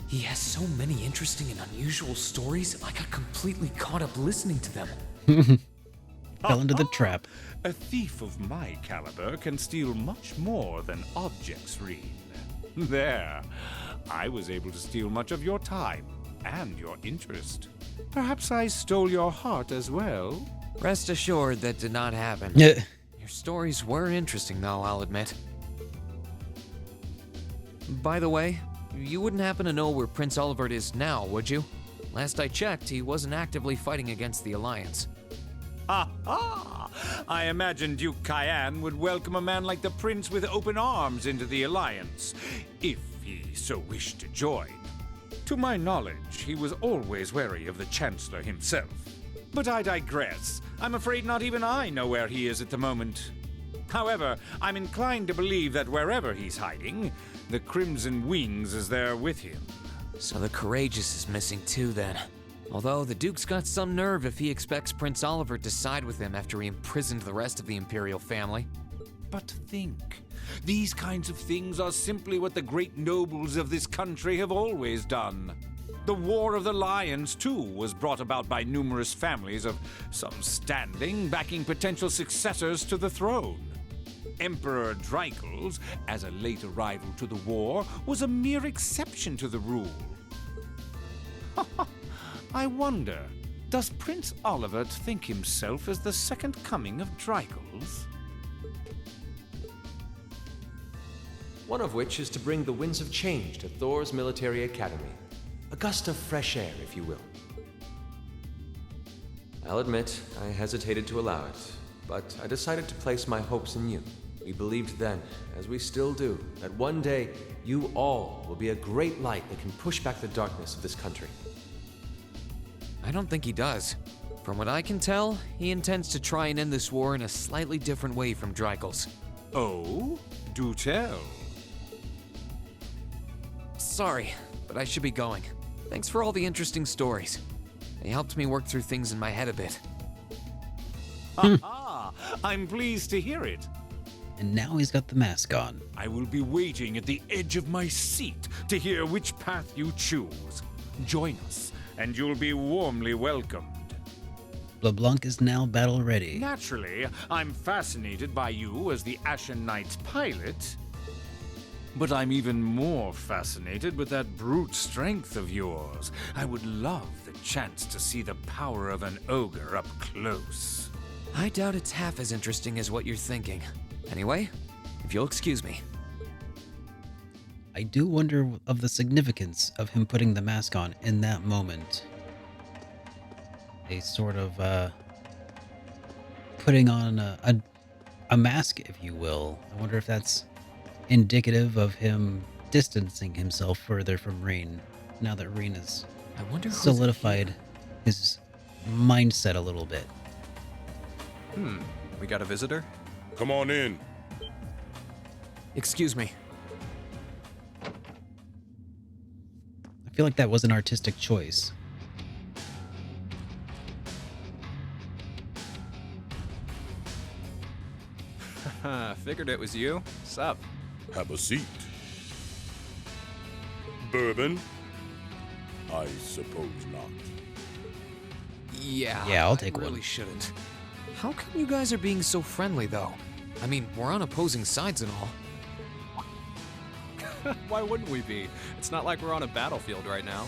He has so many interesting and unusual stories, I got completely caught up listening to them. Fell into the trap. A thief of my caliber can steal much more than objects, Reen. There. I was able to steal much of your time and your interest. Perhaps I stole your heart as well. Rest assured that did not happen. Yeah. Your stories were interesting, though, I'll admit. By the way, you wouldn't happen to know where Prince Olivert is now, would you? Last I checked, he wasn't actively fighting against the Alliance. Ha ha! I imagine Duke Cayenne would welcome a man like the Prince with open arms into the Alliance, if he so wished to join. To my knowledge, he was always wary of the Chancellor himself. But I digress. I'm afraid not even I know where he is at the moment. However, I'm inclined to believe that wherever he's hiding, the Crimson Wings is there with him. So the Courageous is missing too, then. Although the Duke's got some nerve if he expects Prince Olivert to side with him after he imprisoned the rest of the Imperial family. But think, these kinds of things are simply what the great nobles of this country have always done. The War of the Lions, too, was brought about by numerous families of some standing backing potential successors to the throne. Emperor Dreikel's, as a late arrival to the war, was a mere exception to the rule. I wonder, does Prince Olivert think himself as the second coming of Dreikel's? One of which is to bring the winds of change to Thor's military academy. A gust of fresh air, if you will. I'll admit, I hesitated to allow it, but I decided to place my hopes in you. We believed then, as we still do, that one day you all will be a great light that can push back the darkness of this country. I don't think he does. From what I can tell, he intends to try and end this war in a slightly different way from Dreikel's. Oh? Do tell. Sorry, but I should be going. Thanks for all the interesting stories. They helped me work through things in my head a bit. Ha ha! I'm pleased to hear it. and now he's got the mask on. I will be waiting at the edge of my seat to hear which path you choose. Join us, and you'll be warmly welcomed. LeBlanc is now battle ready. Naturally, I'm fascinated by you as the Ashen Knight's pilot. But I'm even more fascinated with that brute strength of yours. I would love the chance to see the power of an ogre up close. I doubt it's half as interesting as what you're thinking. Anyway, if you'll excuse me. I do wonder of the significance of him putting the mask on in that moment. A sort of putting on a mask, if you will. I wonder if that's indicative of him distancing himself further from Rean, now that Rean has solidified his mindset a little bit. We got a visitor? Come on in. Excuse me. I feel like that was an artistic choice. Figured it was you. Sup? Have a seat. Bourbon? I suppose not. Yeah, I'll take I really one. shouldn't. How come you guys are being so friendly, though? I mean, we're on opposing sides and all. Why wouldn't we be? It's not like we're on a battlefield right now.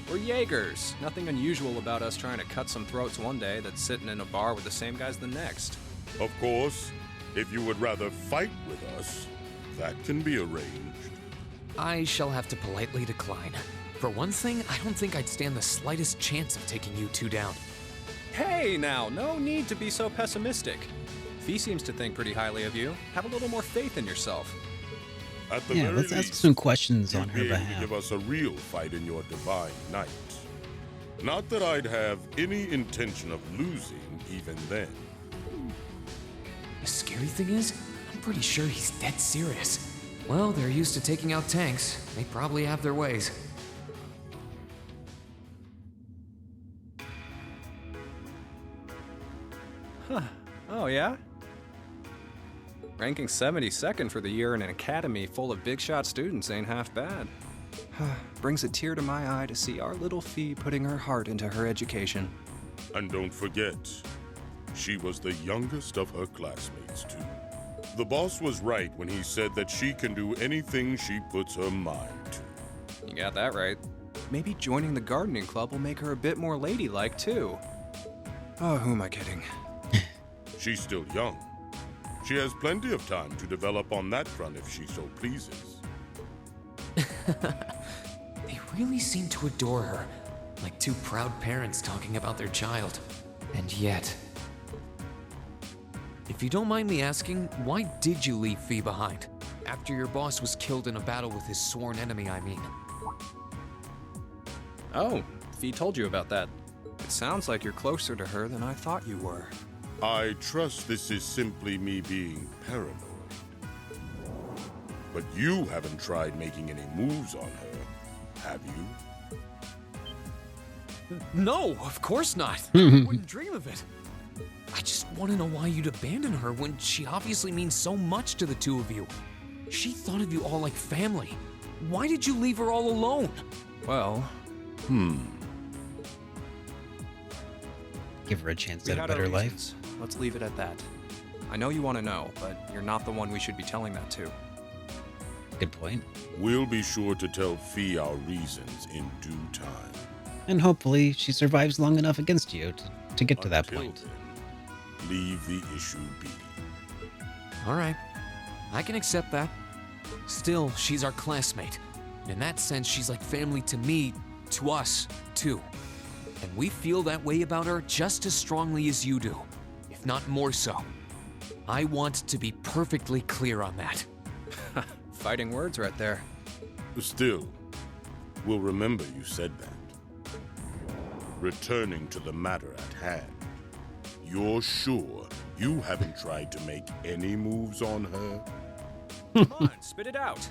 We're Jaegers. Nothing unusual about us trying to cut some throats one day that's sitting in a bar with the same guys the next. Of course, if you would rather fight with us, that can be arranged. I shall have to politely decline. For one thing, I don't think I'd stand the slightest chance of taking you two down. Hey now, no need to be so pessimistic. Fee seems to think pretty highly of you. Have a little more faith in yourself. At the Yeah, very let's least, ask some questions you'd on her be able to behalf. give us a real fight in your divine night. Not that I'd have any intention of losing even then. The scary thing is, I'm pretty sure he's dead serious. Well, they're used to taking out tanks. They probably have their ways. Huh. Oh, yeah? Ranking 72nd for the year in an academy full of big shot students ain't half bad. Brings a tear to my eye to see our little Fee putting her heart into her education. And don't forget, she was the youngest of her classmates, too. The boss was right when he said that she can do anything she puts her mind to. You got that right. Maybe joining the gardening club will make her a bit more ladylike, too. Oh, who am I kidding? She's still young. She has plenty of time to develop on that front if she so pleases. They really seem to adore her, like two proud parents talking about their child. And yet... If you don't mind me asking, why did you leave Fee behind? After your boss was killed in a battle with his sworn enemy, I mean. Oh, Fee told you about that. It sounds like you're closer to her than I thought you were. I trust this is simply me being paranoid. But you haven't tried making any moves on her, have you? No, of course not. I wouldn't dream of it. I just want to know why you'd abandon her when she obviously means so much to the two of you. She thought of you all like family. Why did you leave her all alone? Well... Give her a chance we at a had our better life. reasons. Let's leave it at that. I know you want to know, but you're not the one we should be telling that to. Good point. We'll be sure to tell Fee our reasons in due time. And hopefully she survives long enough against you to get to that Until point. then, leave the issue be. All right, I can accept that. Still, she's our classmate. And in that sense, she's like family to me, to us, too. And we feel that way about her just as strongly as you do, if not more so. I want to be perfectly clear on that. Fighting words right there. Still, we'll remember you said that. Returning to the matter at hand, you're sure you haven't tried to make any moves on her? Come on, spit it out.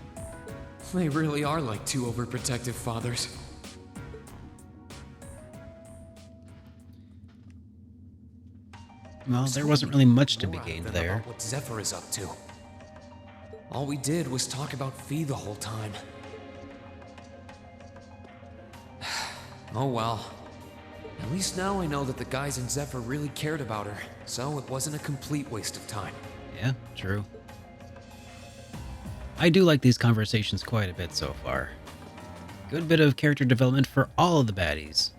They really are like two overprotective fathers. Well, there wasn't really much to be gained there. What Zephyr is up to. All we did was talk about Fee the whole time. Oh well. At least now I know that the guys in Zephyr really cared about her, so it wasn't a complete waste of time. Yeah, true. I do like these conversations quite a bit so far. Good bit of character development for all of the baddies.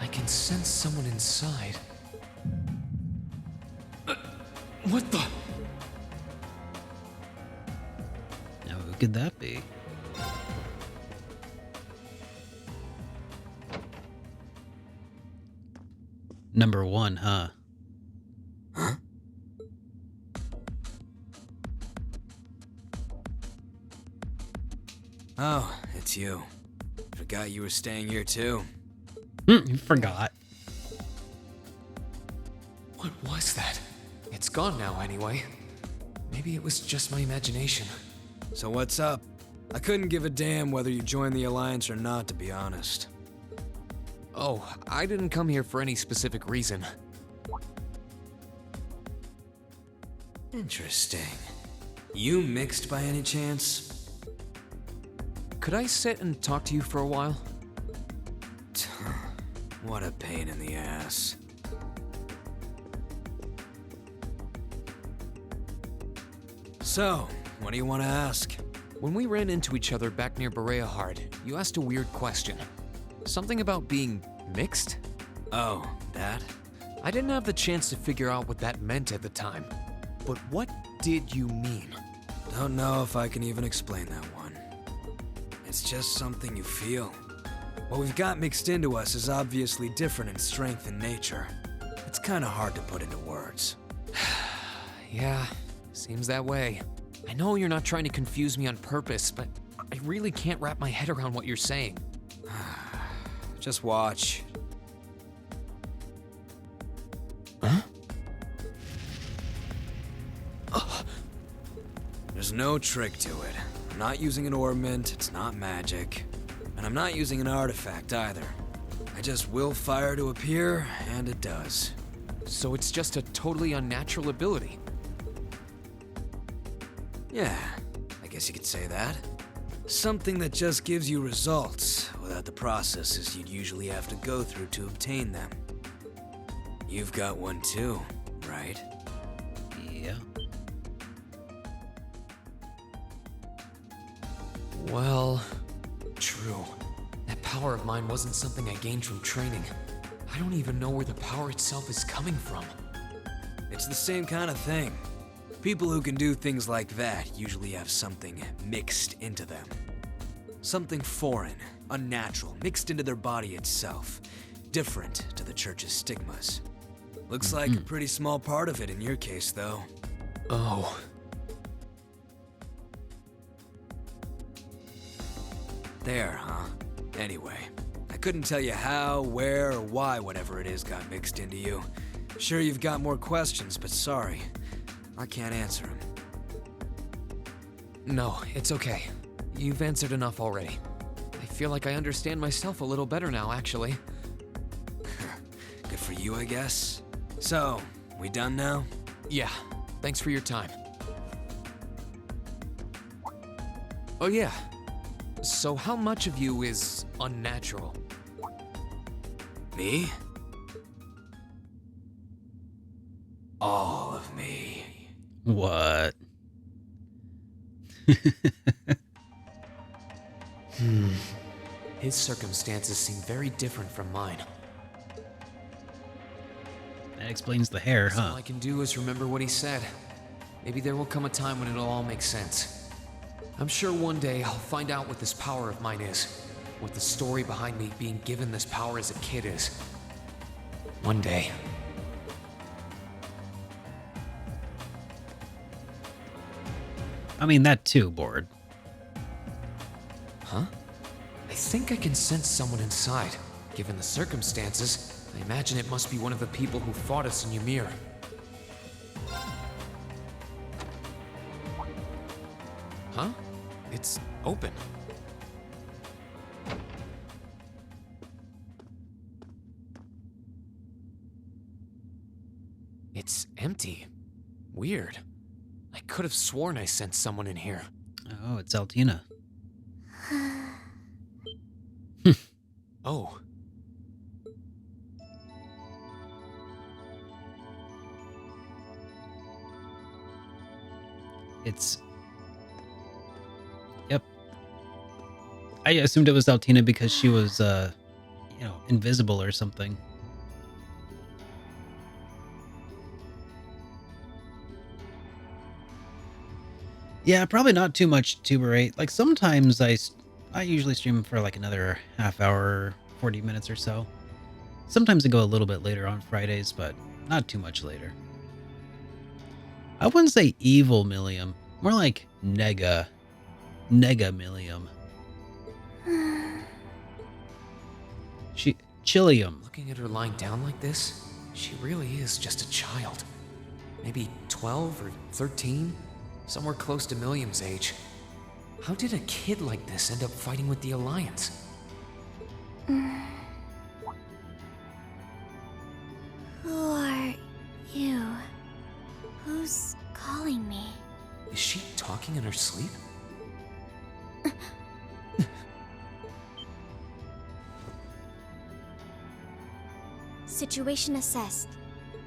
I can sense someone inside. What the? Now, who could that be? Number 1, huh? Huh? Oh, it's you. Forgot you were staying here too. Forgot. What was that? It's gone now anyway. Maybe it was just my imagination. So what's up? I couldn't give a damn whether you joined the Alliance or not, to be honest. Oh, I didn't come here for any specific reason. Interesting. You mixed by any chance? Could I sit and talk to you for a while? What a pain in the ass. So, what do you want to ask? When we ran into each other back near Bereahard, you asked a weird question. Something about being mixed? Oh, that? I didn't have the chance to figure out what that meant at the time. But what did you mean? Don't know if I can even explain that one. It's just something you feel. What we've got mixed into us is obviously different in strength and nature. It's kind of hard to put into words. Yeah, seems that way. I know you're not trying to confuse me on purpose, but I really can't wrap my head around what you're saying. Just watch. Huh? There's no trick to it. I'm not using an ornament, it's not magic. And I'm not using an artifact either. I just will fire to appear, and it does. So it's just a totally unnatural ability? Yeah, I guess you could say that. Something that just gives you results, without the processes you'd usually have to go through to obtain them. You've got one too, right? Yeah. Well, true. That power of mine wasn't something I gained from training. I don't even know where the power itself is coming from. It's the same kind of thing. People who can do things like that usually have something mixed into them. Something foreign, unnatural, mixed into their body itself. Different to the church's stigmas. Looks like a pretty small part of it in your case, though. Oh. There, huh? Anyway, I couldn't tell you how, where, or why whatever it is got mixed into you. Sure you've got more questions, but sorry. I can't answer them. No, it's okay. You've answered enough already. I feel like I understand myself a little better now, actually. Good for you, I guess. So, we done now? Yeah, thanks for your time. Oh yeah, so how much of you is unnatural? Me? All of me. What? His circumstances seem very different from mine. That explains the hair, All huh? I can do is remember what he said. Maybe there will come a time when it'll all make sense. I'm sure one day I'll find out what this power of mine is. What the story behind me being given this power as a kid is. One day. I mean, that too, Bored. Huh? I think I can sense someone inside. Given the circumstances, I imagine it must be one of the people who fought us in Ymir. Huh? It's open. It's empty. Weird. I could have sworn I sent someone in here. Oh, it's Altina. Oh. It's... Yep. I assumed it was Altina because she was, invisible or something. Yeah, probably not too much Tuberate. Like, sometimes I usually stream for like another half hour, 40 minutes or so. Sometimes I go a little bit later on Fridays, but not too much later. I wouldn't say evil Millium, more like Nega Millium. Chilium. Looking at her lying down like this, she really is just a child. Maybe 12 or 13? Somewhere close to Millium's age. How did a kid like this end up fighting with the Alliance? Who are you? Who's calling me? Is she talking in her sleep? Situation assessed.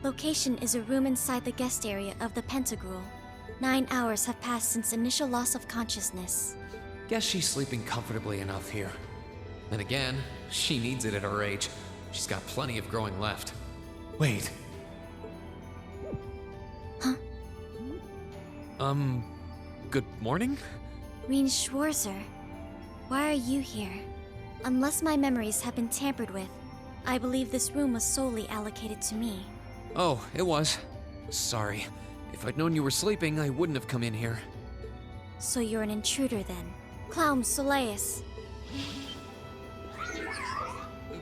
Location is a room inside the guest area of the Pentagrule. 9 hours have passed since initial loss of consciousness. Guess she's sleeping comfortably enough here. Then again, she needs it at her age. She's got plenty of growing left. Wait. Huh? Good morning? Reen Schwarzer, why are you here? Unless my memories have been tampered with, I believe this room was solely allocated to me. Oh, it was. Sorry. If I'd known you were sleeping, I wouldn't have come in here. So you're an intruder then? Clown Soleus.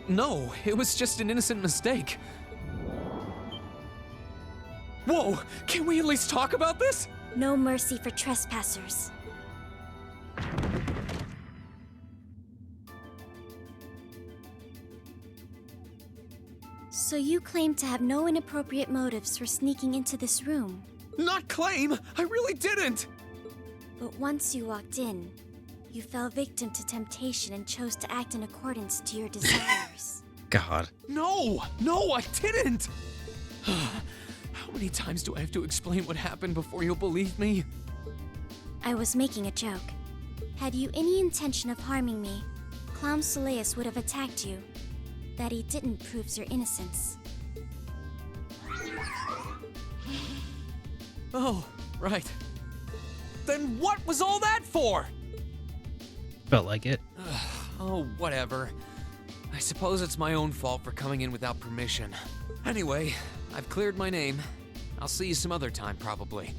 No, it was just an innocent mistake. Whoa! Can we at least talk about this? No mercy for trespassers. So you claim to have no inappropriate motives for sneaking into this room. Not claim! I really didn't! But once you walked in, you fell victim to temptation and chose to act in accordance to your desires. God. No! No, I didn't! How many times do I have to explain what happened before you'll believe me? I was making a joke. Had you any intention of harming me, Clown Soleus would have attacked you. That he didn't proves your innocence. Oh, right. Then what was all that for? Felt like it. Oh, whatever. I suppose it's my own fault for coming in without permission. Anyway, I've cleared my name. I'll see you some other time, probably.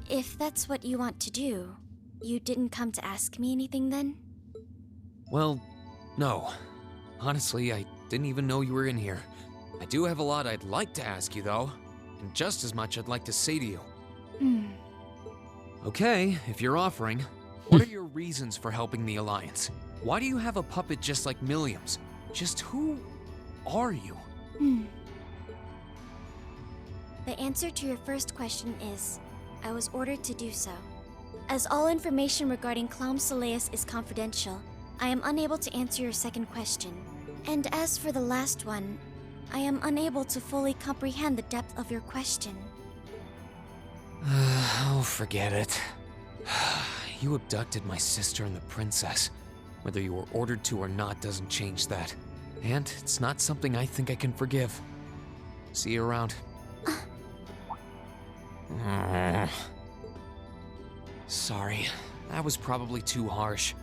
If that's what you want to do, you didn't come to ask me anything then? Well, no. Honestly, I didn't even know you were in here. I do have a lot I'd like to ask you, though, and just as much I'd like to say to you. Okay, if you're offering, what are your reasons for helping the Alliance? Why do you have a puppet just like Millium's? Just who are you? The answer to your first question is, I was ordered to do so. As all information regarding Clown Soleus is confidential, I am unable to answer your second question. And as for the last one, I am unable to fully comprehend the depth of your question. Oh, forget it. You abducted my sister and the princess. Whether you were ordered to or not doesn't change that. And it's not something I think I can forgive. See you around. Sorry, that was probably too harsh.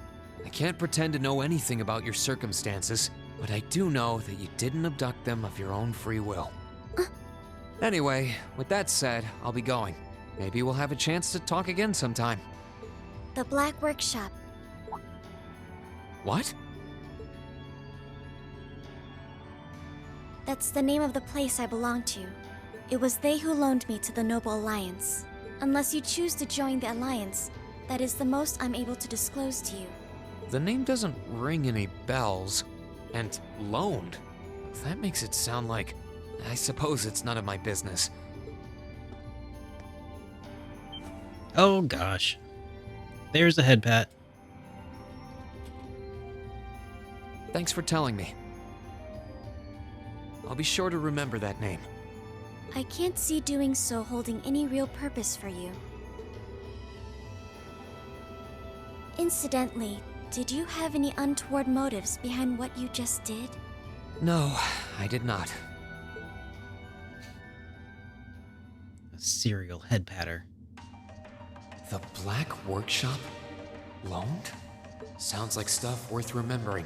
I can't pretend to know anything about your circumstances, but I do know that you didn't abduct them of your own free will. Anyway, with that said, I'll be going. Maybe we'll have a chance to talk again sometime. The Black Workshop. What? That's the name of the place I belong to. It was they who loaned me to the Noble Alliance. Unless you choose to join the Alliance, that is the most I'm able to disclose to you. The name doesn't ring any bells. And loaned? That makes it sound like... I suppose it's none of my business. Oh gosh. There's a head pat. Thanks for telling me. I'll be sure to remember that name. I can't see doing so holding any real purpose for you. Incidentally, did you have any untoward motives behind what you just did? No, I did not. A serial head patter. The Black Workshop? Loaned? Sounds like stuff worth remembering.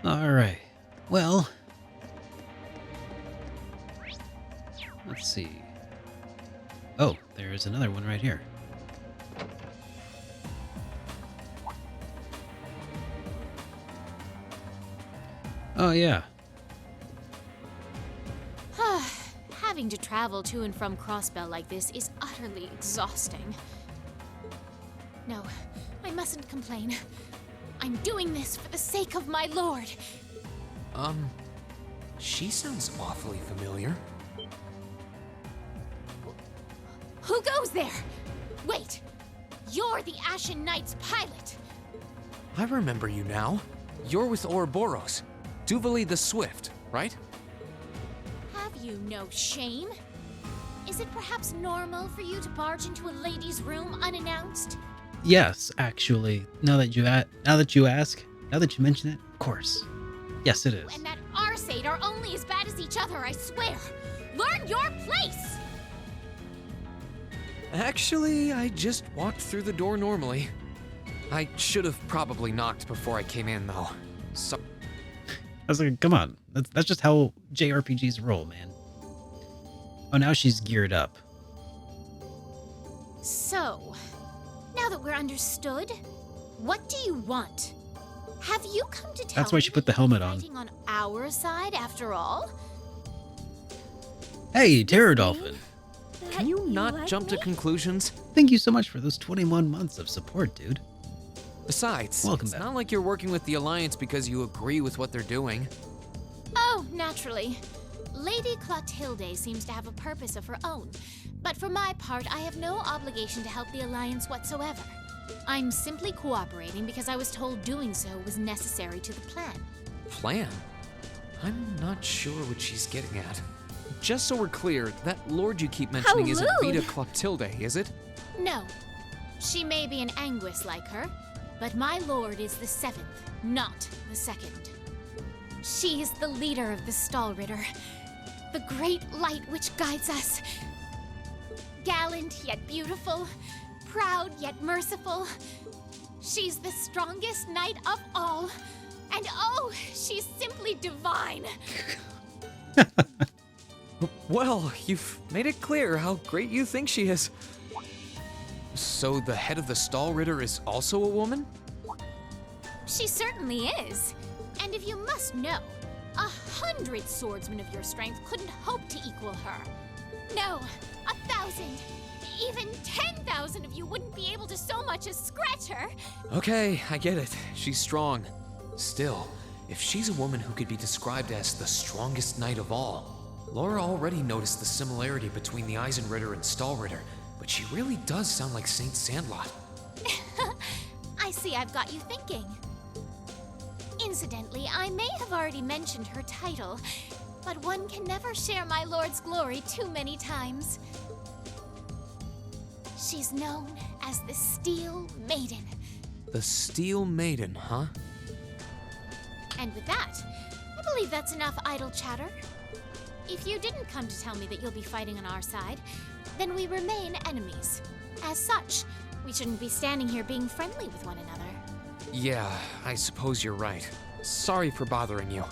Alright. Well, let's see. Oh, there's another one right here. Oh, yeah. Having to travel to and from Crossbell like this is utterly exhausting. No, I mustn't complain. I'm doing this for the sake of my lord. She sounds awfully familiar. Who goes there? Wait, you're the Ashen Knight's pilot. I remember you now. You're with Ouroboros. Duvali the Swift, right? Have you no shame? Is it perhaps normal for you to barge into a lady's room unannounced? Yes, actually. Now that you ask, now that you mention it, of course. Yes, it is. And that Arseid are only as bad as each other, I swear. Learn your place! Actually, I just walked through the door normally. I should have probably knocked before I came in, though. So. I was like, come on. That's just how JRPGs roll, man. Oh, now she's geared up. So, now that we're understood, what do you want? Have you come to tell That's why she put the helmet on. fighting on our side after all? Hey, Terror Dolphin. Can you not jump to conclusions? Thank you so much for those 21 months of support, dude. Besides, Welcome it's back. not like you're working with the Alliance because you agree with what they're doing. Oh, naturally. Lady Clotilde seems to have a purpose of her own, but for my part, I have no obligation to help the Alliance whatsoever. I'm simply cooperating because I was told doing so was necessary to the plan. Plan? I'm not sure what she's getting at. Just so we're clear, that lord you keep mentioning isn't rude. Vita Clotilde, is it? No. She may be an Anguis like her, but my lord is the 7th, not the 2nd. She is the leader of the Stahlritter, the great light which guides us. Gallant yet beautiful, proud yet merciful. She's the strongest knight of all, and oh, she's simply divine. Well, you've made it clear how great you think she is. So the head of the Stahlritter is also a woman? She certainly is. And if you must know, 100 swordsmen of your strength couldn't hope to equal her. No, 1,000, even 10,000 of you wouldn't be able to so much as scratch her. Okay, I get it. She's strong. Still, if she's a woman who could be described as the strongest knight of all, Laura already noticed the similarity between the Eisenritter and Stahlritter, but she really does sound like Saint Sandlot. I see I've got you thinking. Incidentally, I may have already mentioned her title, but one can never share my lord's glory too many times. She's known as the Steel Maiden. The Steel Maiden, huh? And with that, I believe that's enough idle chatter. If you didn't come to tell me that you'll be fighting on our side, then we remain enemies. As such, we shouldn't be standing here being friendly with one another. Yeah, I suppose you're right. Sorry for bothering you.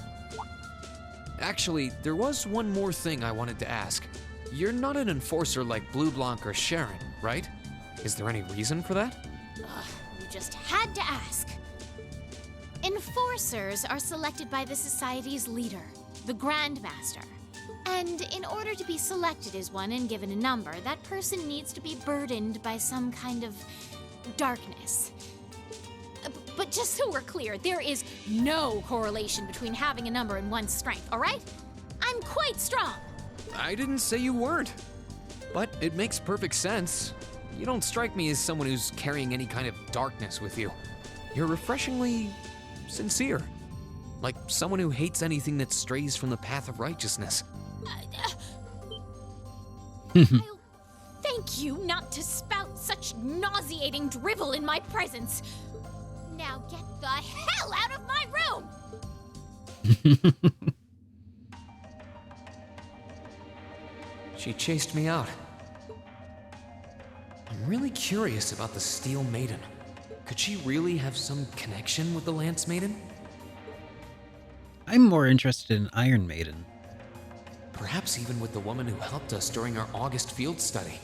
Actually, there was one more thing I wanted to ask. You're not an enforcer like Blue Blanc or Sharon, right? Is there any reason for that? You just had to ask. Enforcers are selected by the Society's leader, the Grandmaster. And in order to be selected as one and given a number, that person needs to be burdened by some kind of darkness. But just so we're clear, there is no correlation between having a number and one's strength, all right? I'm quite strong. I didn't say you weren't. But it makes perfect sense. You don't strike me as someone who's carrying any kind of darkness with you. You're refreshingly sincere. Like someone who hates anything that strays from the path of righteousness. Thank you not to spout such nauseating drivel in my presence. Now get the hell out of my room! She chased me out. I'm really curious about the Steel Maiden. Could she really have some connection with the Lance Maiden? I'm more interested in Iron Maiden. Perhaps even with the woman who helped us during our August field study.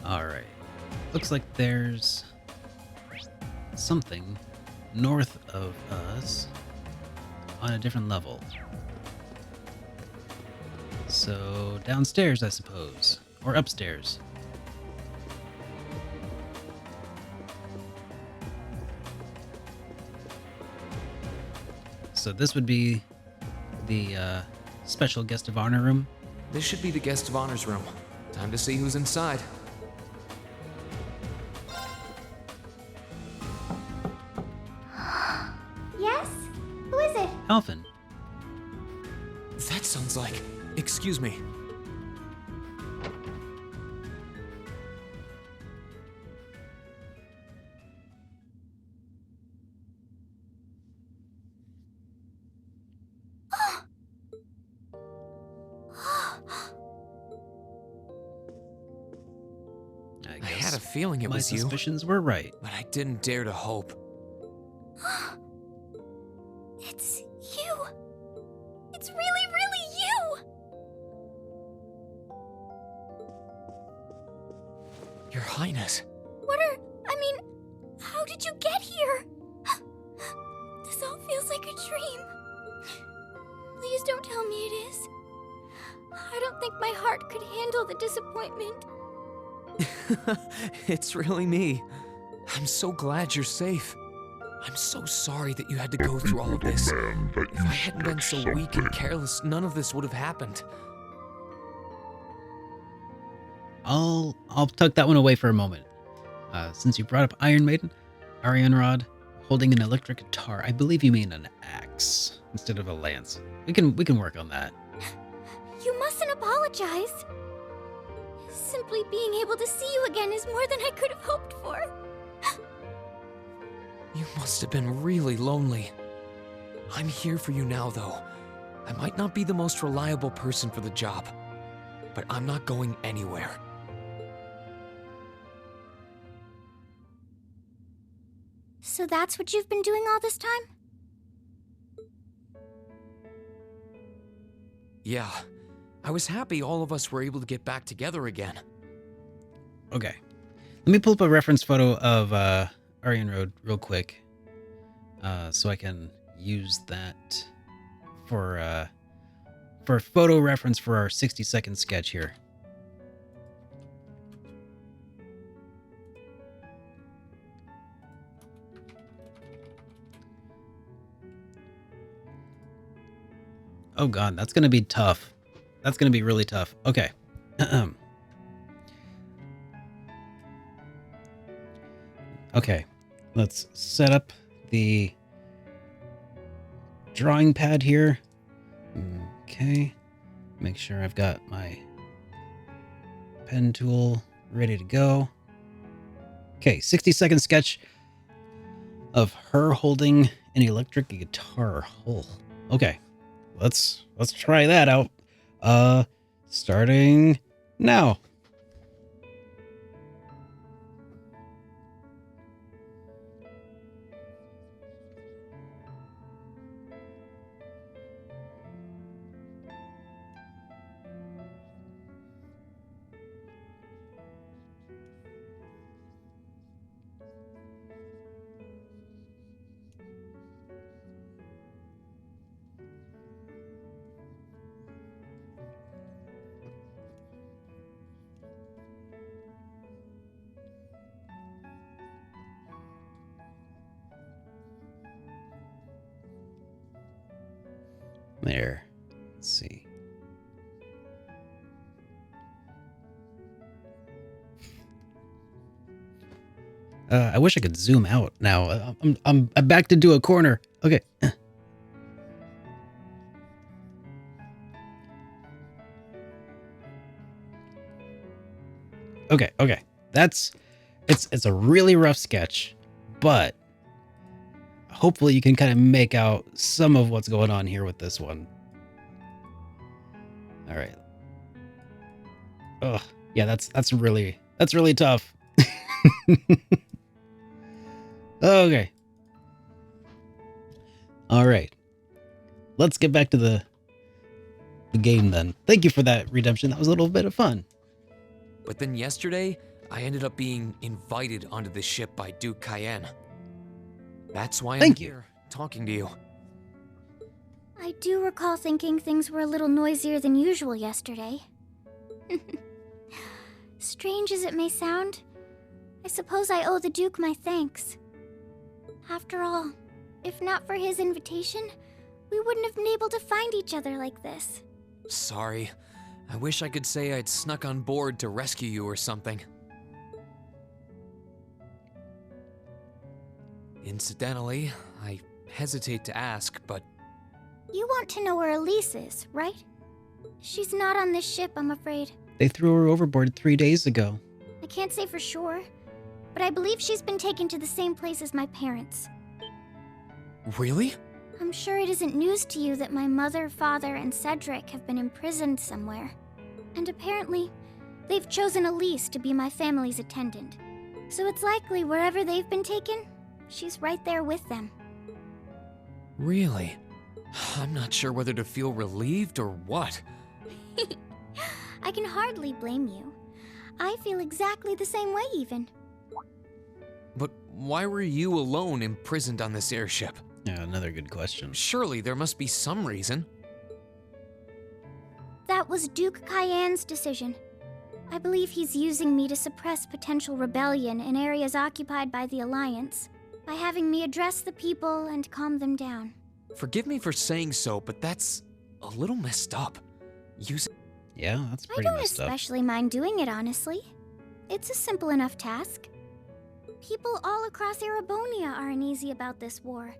Alright. Looks like there's something north of us on a different level. So downstairs, I suppose. Or upstairs. So this would be the special guest of honor room. This should be the guest of honor's room. Time to see who's inside. Yes? Who is it? Alvin. That sounds like... Excuse me. I had a feeling it was you. My suspicions were right. But I didn't dare to hope. It's you. It's really, really you. Your Highness. How did you get here? This all feels like a dream. Please don't tell me it is. I don't think my heart could handle the disappointment. It's really me. I'm so glad you're safe. I'm so sorry that you had to go through all of this. If I hadn't been so weak and careless, none of this would have happened. I'll tuck that one away for a moment. Since you brought up Iron Maiden, Arianrod holding an electric guitar. I believe you mean an axe instead of a lance. We can work on that. You mustn't apologize. Simply being able to see you again is more than I could have hoped for. You must have been really lonely. I'm here for you now, though. I might not be the most reliable person for the job, but I'm not going anywhere. So that's what you've been doing all this time? Yeah. I was happy all of us were able to get back together again. Okay. Let me pull up a reference photo of Arianrod real quick. So I can use that for photo reference for our 60-second sketch here. Oh god, that's going to be tough. That's going to be really tough. Okay. Okay. Let's set up the drawing pad here. Okay. Make sure I've got my pen tool ready to go. Okay, 60-second sketch of her holding an electric guitar. Oh, okay. Let's try that out. Starting now. There. Let's see. I wish I could zoom out now. I'm backed into a corner. Okay. Okay. It's a really rough sketch, but hopefully you can kind of make out some of what's going on here with this one. All right. Oh, yeah, that's really tough. Okay. All right. Let's get back to the game then. Thank you for that, Redemption. That was a little bit of fun. But then yesterday, I ended up being invited onto the ship by Duke Cayenne. That's why I'm here, talking to you. I do recall thinking things were a little noisier than usual yesterday. Strange as it may sound, I suppose I owe the Duke my thanks. After all, if not for his invitation, we wouldn't have been able to find each other like this. Sorry. I wish I could say I'd snuck on board to rescue you or something. Incidentally, I hesitate to ask, but... You want to know where Elise is, right? She's not on this ship, I'm afraid. They threw her overboard 3 days ago. I can't say for sure, but I believe she's been taken to the same place as my parents. Really? I'm sure it isn't news to you that my mother, father, and Cedric have been imprisoned somewhere. And apparently, they've chosen Elise to be my family's attendant. So it's likely wherever they've been taken, she's right there with them. Really? I'm not sure whether to feel relieved or what. I can hardly blame you. I feel exactly the same way, even. But why were you alone imprisoned on this airship? Yeah, another good question. Surely there must be some reason. That was Duke Cayenne's decision. I believe he's using me to suppress potential rebellion in areas occupied by the Alliance, by having me address the people and calm them down. Forgive me for saying so, but that's a little messed up. Yeah, that's pretty messed up. I don't especially mind doing it, honestly. It's a simple enough task. People all across Erebonia are uneasy about this war.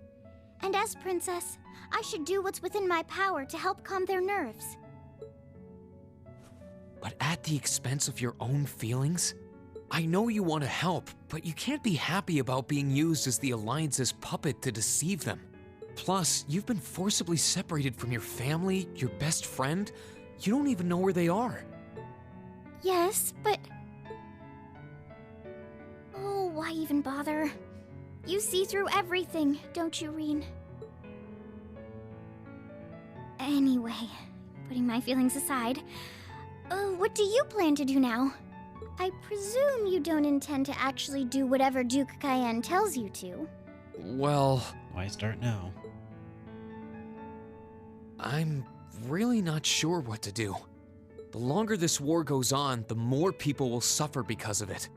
And as princess, I should do what's within my power to help calm their nerves. But at the expense of your own feelings? I know you want to help, but you can't be happy about being used as the Alliance's puppet to deceive them. Plus, you've been forcibly separated from your family, your best friend. You don't even know where they are. Yes, but... Oh, why even bother? You see through everything, don't you, Reen? Anyway, putting my feelings aside, what do you plan to do now? I presume you don't intend to actually do whatever Duke Cayenne tells you to. Well... Why start now? I'm really not sure what to do. The longer this war goes on, the more people will suffer because of it.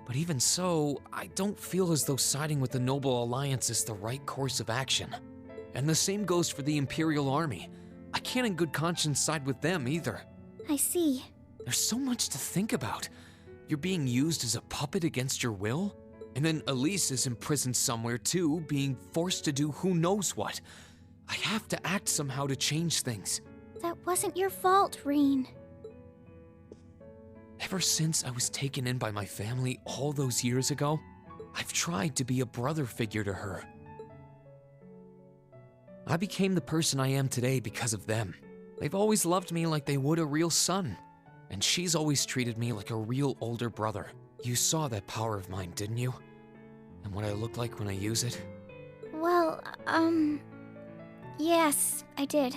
But even so, I don't feel as though siding with the Noble Alliance is the right course of action. And the same goes for the Imperial Army. I can't in good conscience side with them either. I see. There's so much to think about. You're being used as a puppet against your will? And then Elise is imprisoned somewhere too, being forced to do who knows what. I have to act somehow to change things. That wasn't your fault, Reen. Ever since I was taken in by my family all those years ago, I've tried to be a brother figure to her. I became the person I am today because of them. They've always loved me like they would a real son. And she's always treated me like a real older brother. You saw that power of mine, didn't you? And what I look like when I use it? Well, yes, I did.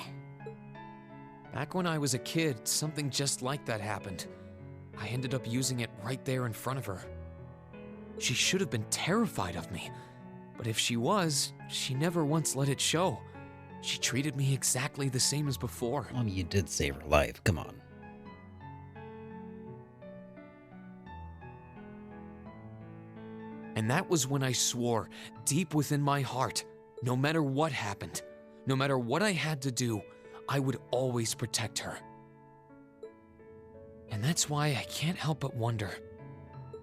Back when I was a kid, something just like that happened. I ended up using it right there in front of her. She should have been terrified of me. But if she was, she never once let it show. She treated me exactly the same as before. You did save her life, come on. And that was when I swore, deep within my heart, no matter what happened, no matter what I had to do, I would always protect her. And that's why I can't help but wonder.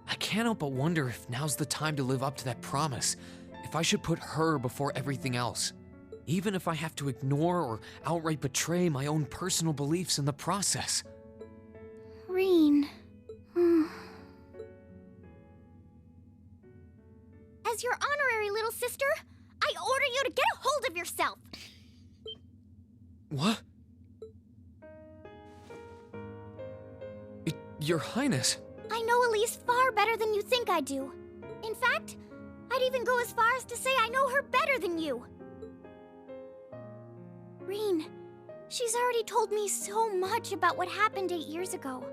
I can't help but wonder if now's the time to live up to that promise. If I should put her before everything else. Even if I have to ignore or outright betray my own personal beliefs in the process. Reen. As your honorary little sister, I order you to get a hold of yourself! What? Your Highness. I know Elise far better than you think I do. In fact, I'd even go as far as to say I know her better than you. Reen, she's already told me so much about what happened 8 years ago.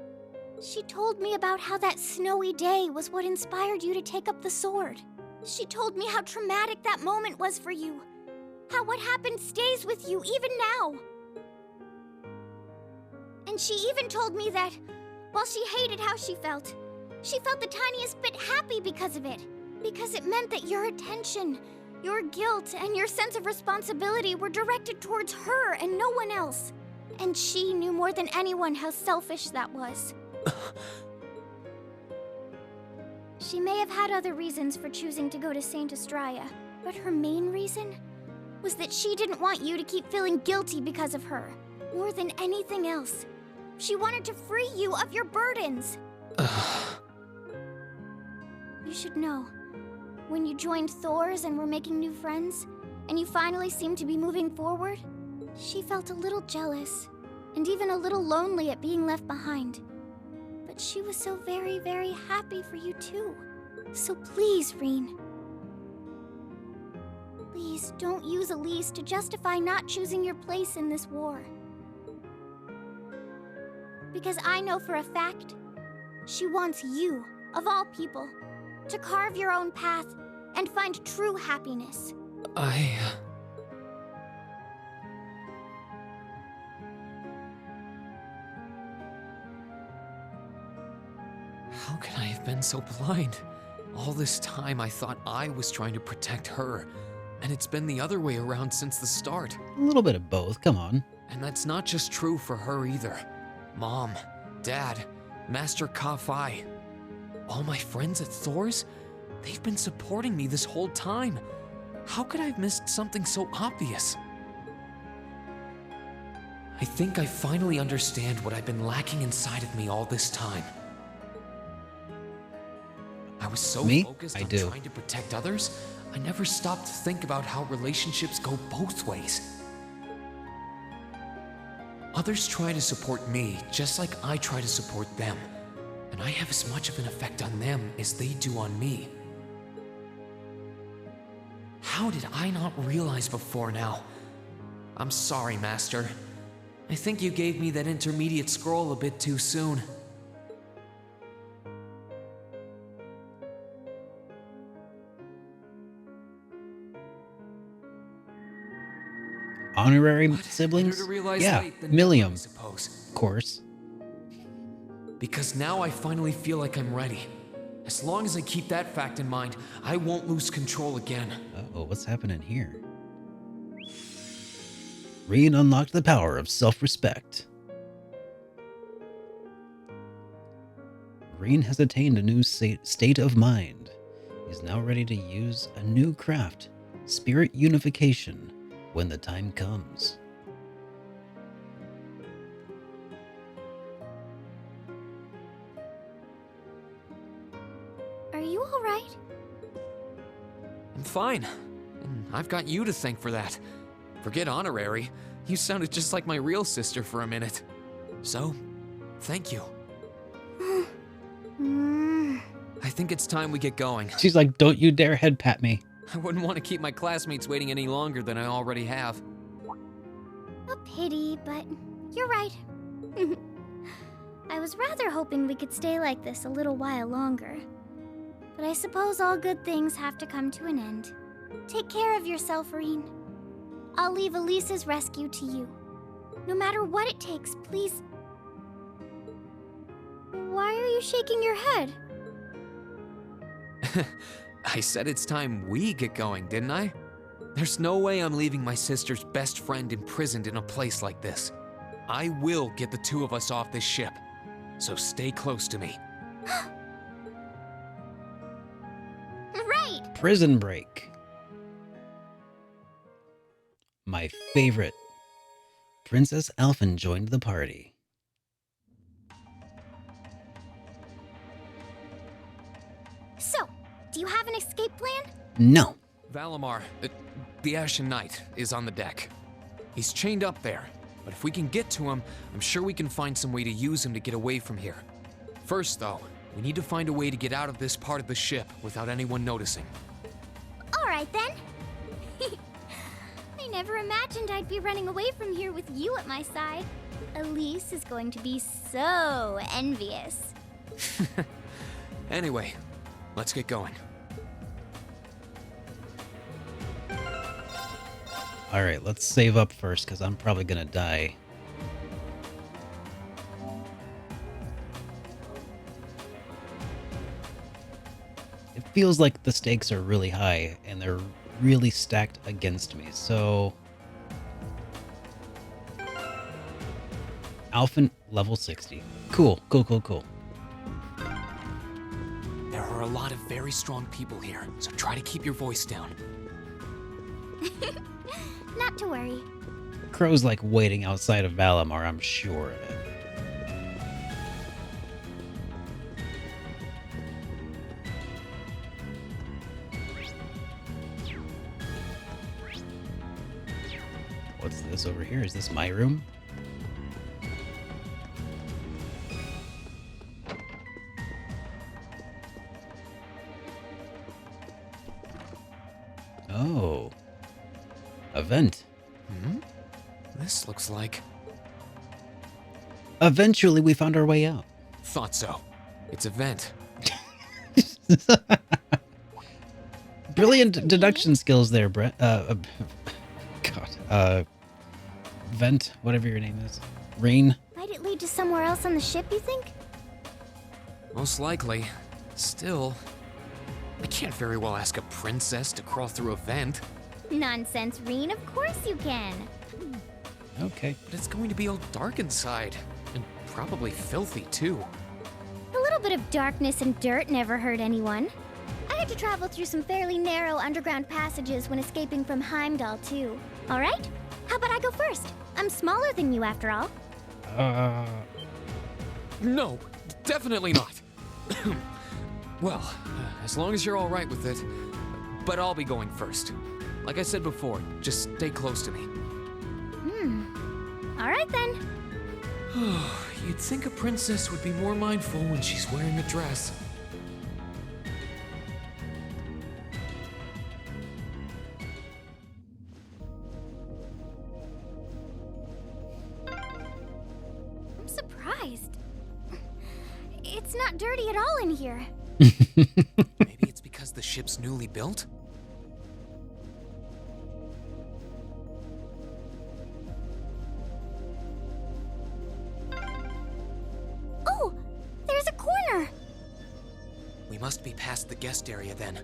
She told me about how that snowy day was what inspired you to take up the sword. She told me how traumatic that moment was for you. How what happened stays with you even now. And she even told me that, while she hated how she felt the tiniest bit happy because of it. Because it meant that your attention, your guilt, and your sense of responsibility were directed towards her and no one else. And she knew more than anyone how selfish that was. She may have had other reasons for choosing to go to Saint Estrella, but her main reason was that she didn't want you to keep feeling guilty because of her. More than anything else. She wanted to free you of your burdens. You should know, when you joined Thor's and were making new friends, and you finally seemed to be moving forward, she felt a little jealous, and even a little lonely at being left behind. But she was so very, very happy for you too. So please, Reen. Please don't use Elise to justify not choosing your place in this war. Because I know for a fact, she wants you, of all people, to carve your own path and find true happiness. How could I have been so blind? All this time I thought I was trying to protect her, and it's been the other way around since the start. A little bit of both, come on. And that's not just true for her either. Mom, Dad, Master Ka-Fai. All my friends at Thor's, they've been supporting me this whole time. How could I have missed something so obvious? I think I finally understand what I've been lacking inside of me all this time. I was so focused on trying to protect others, I never stopped to think about how relationships go both ways. Others try to support me just like I try to support them, and I have as much of an effect on them as they do on me. How did I not realize before now? I'm sorry, Master. I think you gave me that intermediate scroll a bit too soon. Honorary siblings? Yeah, Millium. Of course. Because now I finally feel like I'm ready. As long as I keep that fact in mind, I won't lose control again. Uh-oh, what's happening here? Reen unlocked the power of self-respect. Reen has attained a new state of mind. He's now ready to use a new craft, spirit unification, when the time comes. Are you all right? I'm fine. And I've got you to thank for that. Forget honorary. You sounded just like my real sister for a minute. So, thank you. I think it's time we get going. She's like, don't you dare head pat me. I wouldn't want to keep my classmates waiting any longer than I already have. A pity, but you're right. I was rather hoping we could stay like this a little while longer. But I suppose all good things have to come to an end. Take care of yourself, Reen. I'll leave Elise's rescue to you. No matter what it takes, please. Why are you shaking your head? I said it's time we get going, didn't I? There's no way I'm leaving my sister's best friend imprisoned in a place like this. I will get the two of us off this ship. So stay close to me. Right! Prison Break. My favorite. Princess Alphen joined the party. So, do you have an escape plan? No. Valimar, the Ashen Knight, is on the deck. He's chained up there, but if we can get to him, I'm sure we can find some way to use him to get away from here. First, though, we need to find a way to get out of this part of the ship without anyone noticing. Alright then. I never imagined I'd be running away from here with you at my side. Elise is going to be so envious. Anyway, let's get going. Alright, let's save up first, because I'm probably gonna die. It feels like the stakes are really high, and they're really stacked against me, so... Alphen, level 60. Cool. There are a lot of very strong people here, so try to keep your voice down. Not to worry. Crow's like waiting outside of Valimar, I'm sure of it. What's this over here? Is this my room? Oh. A vent. This looks like... Eventually we found our way out. Thought so. It's a vent. Brilliant deduction skills there, Brett. Vent, whatever your name is. Rain. Might it lead to somewhere else on the ship, you think? Most likely. Still, I can't very well ask a princess to crawl through a vent. Nonsense, Reen. Of course you can. Okay. But it's going to be all dark inside. And probably filthy, too. A little bit of darkness and dirt never hurt anyone. I had to travel through some fairly narrow underground passages when escaping from Heimdall, too. All right? How about I go first? I'm smaller than you, after all. No, definitely not. Well, as long as you're all right with it. But I'll be going first. Like I said before, just stay close to me. All right, then. You'd think a princess would be more mindful when she's wearing a dress. I'm surprised. It's not dirty at all in here. Maybe it's because the ship's newly built? Oh, there's a corner. We must be past the guest area then.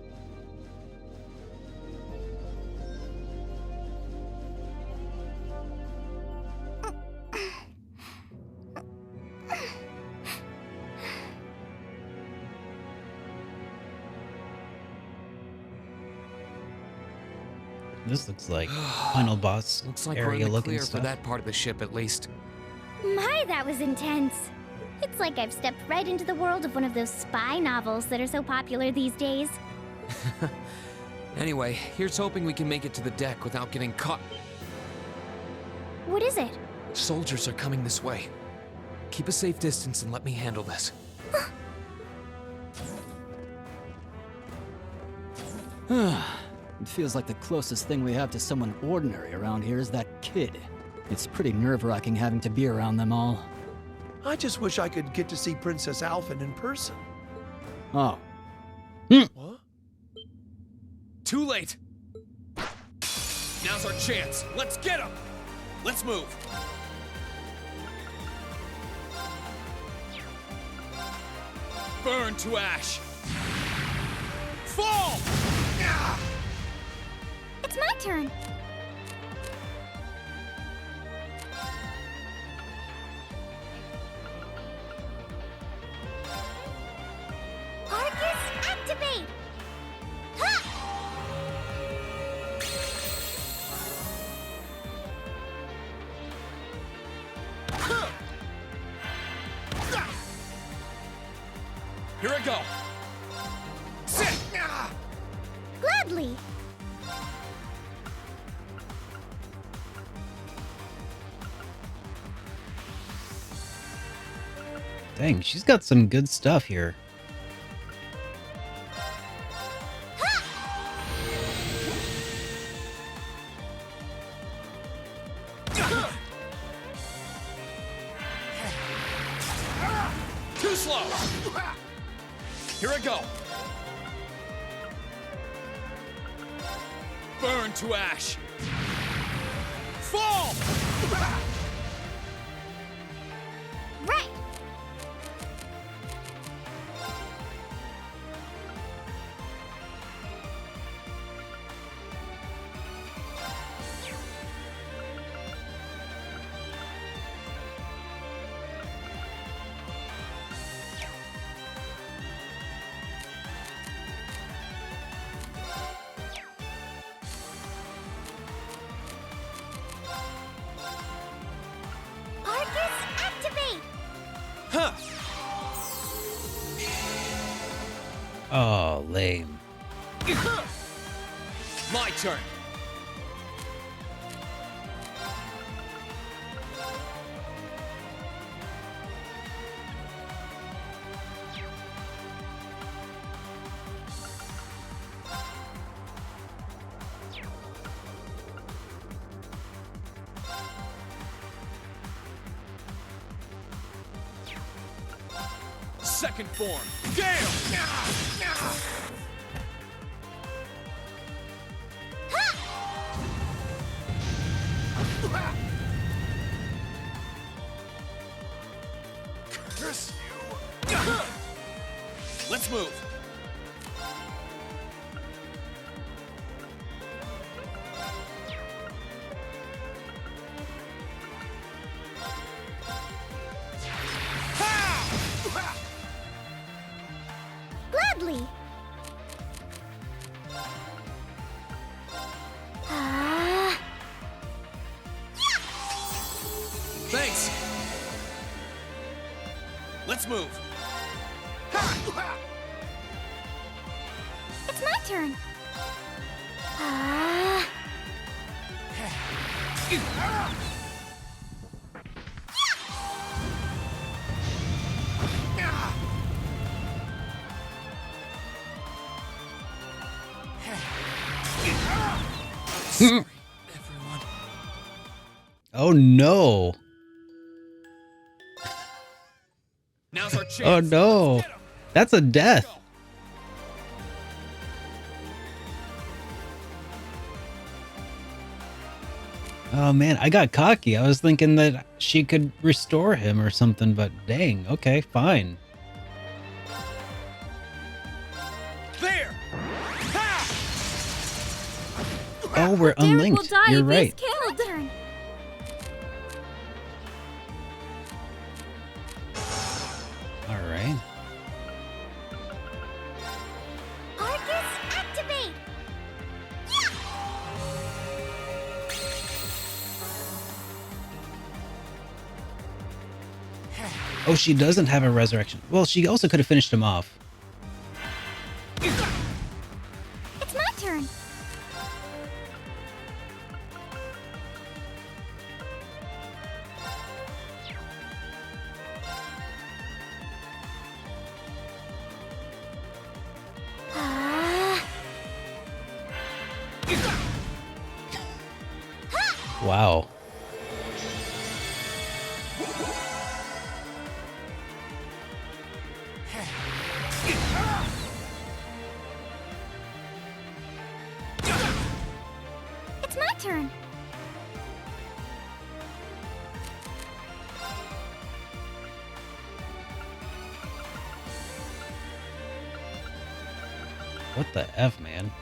This looks like final boss Looks like we're in area the looking clear stuff. for that part of the ship at least. My, that was intense. It's like I've stepped right into the world of one of those spy novels that are so popular these days. Anyway, here's hoping we can make it to the deck without getting caught. What is it? Soldiers are coming this way. Keep a safe distance and let me handle this. It feels like the closest thing we have to someone ordinary around here is that kid. It's pretty nerve-wracking having to be around them all. I just wish I could get to see Princess Alphen in person. Oh. What? Too late! Now's our chance. Let's get him! Let's move! Burn to ash! Fall! It's It's my turn. Arcus, activate! Here I go. Sit. Gladly. Dang, she's got some good stuff here. Too slow. Here I go. Burn to ash. Fall. Right. Arcus, activate! Huh. Oh, lame. My turn. Second form. Gale! Curse you! Let's move. Gladly. Thanks. Let's move. It's my turn. Sorry, everyone. Oh no. Now's our chance. Oh no. That's a death. Oh man, I got cocky. I was thinking that she could restore him or something, but dang, okay, fine. There. Oh, we're unlinked. You're right. Killed. Turn. All right. Arcus, activate! Oh, she doesn't have a resurrection. Well, she also could have finished him off. It's my turn. Wow. It's my turn. What the F, man?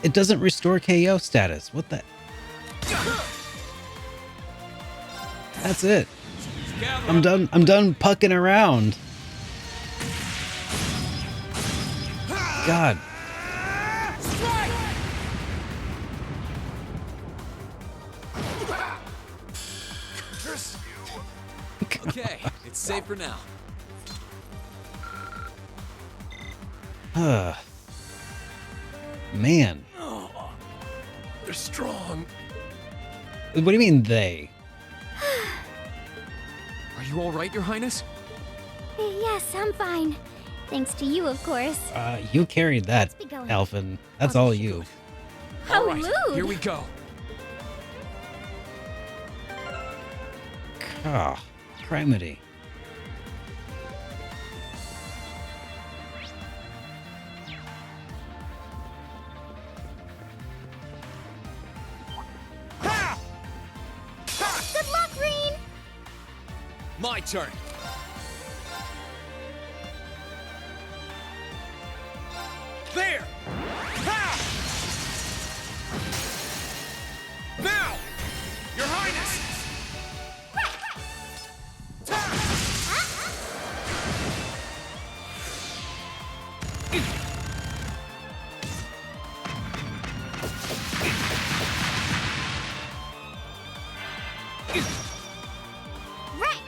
It doesn't restore KO status. What the? That's it. I'm done. I'm done pucking around. God. Okay, it's safe for now. Man. Oh, they're strong. What do you mean they? Are you all right, Your Highness? Yes, I'm fine. Thanks to you, of course. You carried that, Let's be going. Alphen. That's all you. How All right, rude! here we go. Ah, criminy. Good luck, Reen! My turn. There! Ha! Now! Your Highness! Right!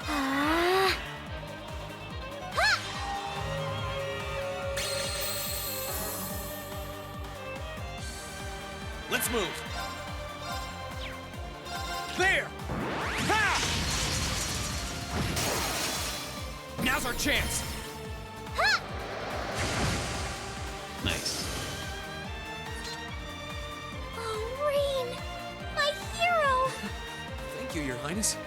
Ah. Ha! Let's move. There! Ha! Now's our chance. Ha! Nice. Oh, Reen! My hero! Thank you, Your Highness.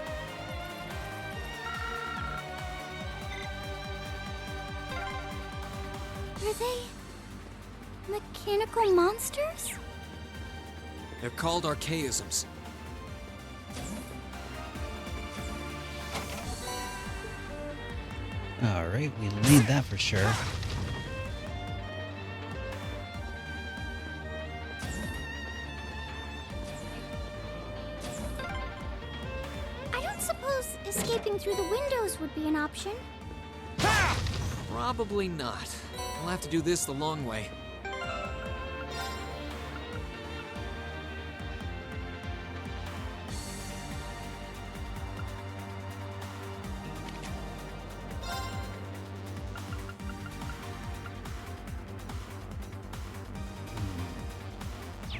Are they mechanical monsters? They're called archaisms. All right, we need that for sure. I don't suppose escaping through the windows would be an option. Probably not. We'll have to do this the long way.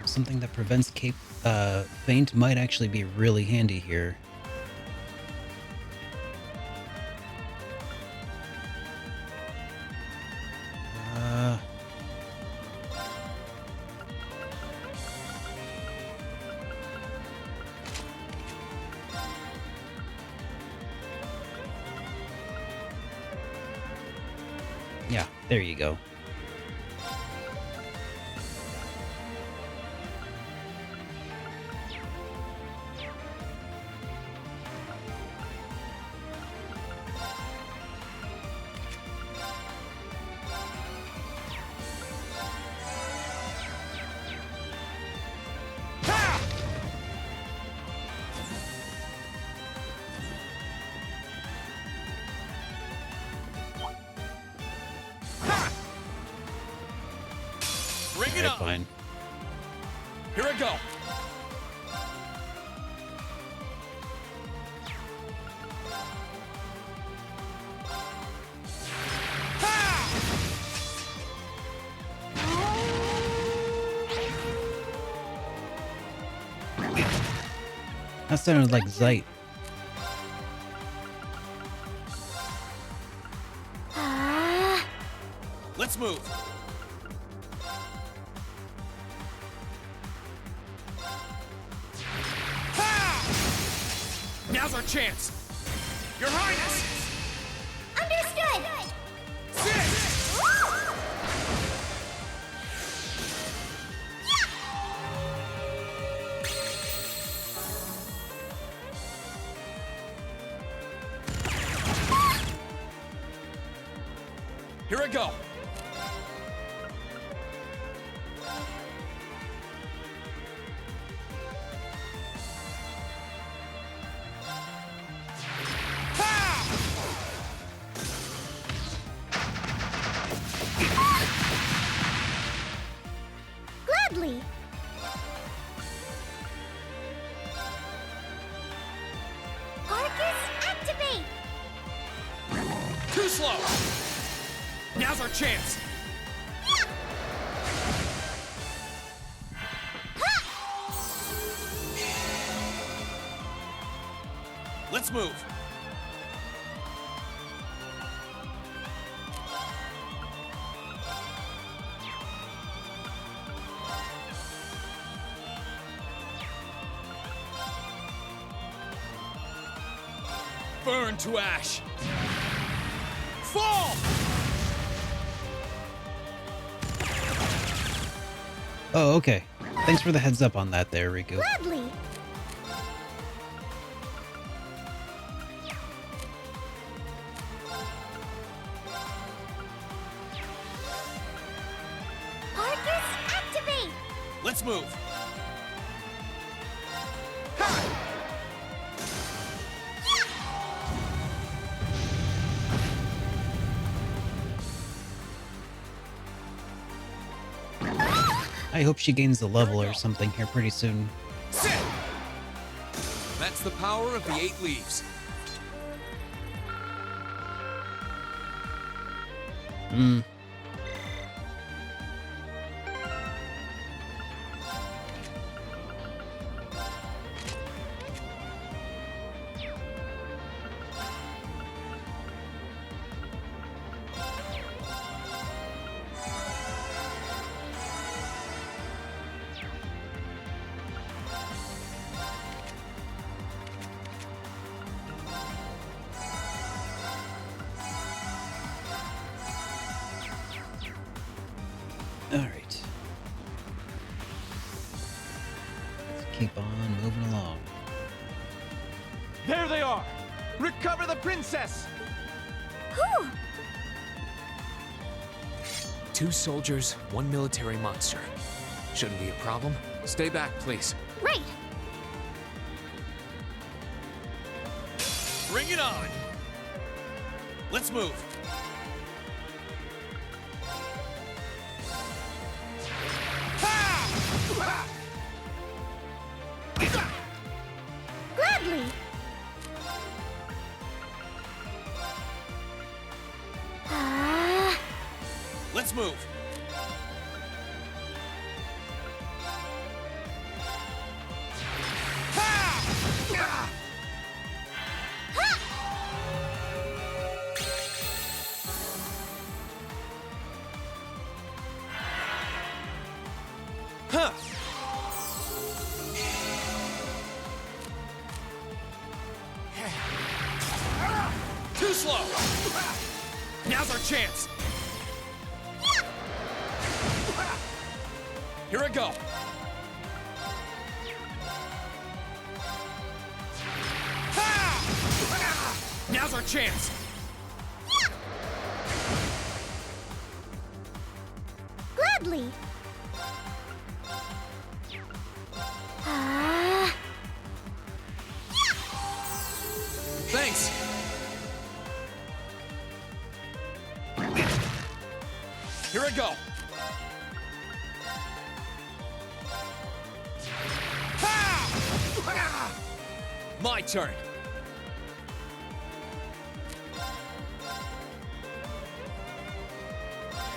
Something that prevents faint might actually be really handy here. Yeah, there you go. Bring it Alright, up. fine. Here I go. That sounded like Zeit. Ah. Let's move. Now's our chance. Your Highness! Understood! I go. Gladly. Arcus, activate! Too slow! Now's our chance! Let's move! Burn to ash! Fall! Oh, okay. Thanks for the heads up on that there, Riku. Gladly. Arcus, activate! Let's move! I hope she gains the level or something here pretty soon. Sit! That's the power of the 8 leaves. Hmm. Alright. Let's keep on moving along. There they are! Recover the princess! Whew! 2 soldiers, 1 military monster. Shouldn't be a problem. Stay back, please. Right! Bring it on! Let's move! Gladly! Let's move! Huh! Too slow! Now's our chance! Here I go! Now's our chance! Gladly! Thanks! Here I go! My turn!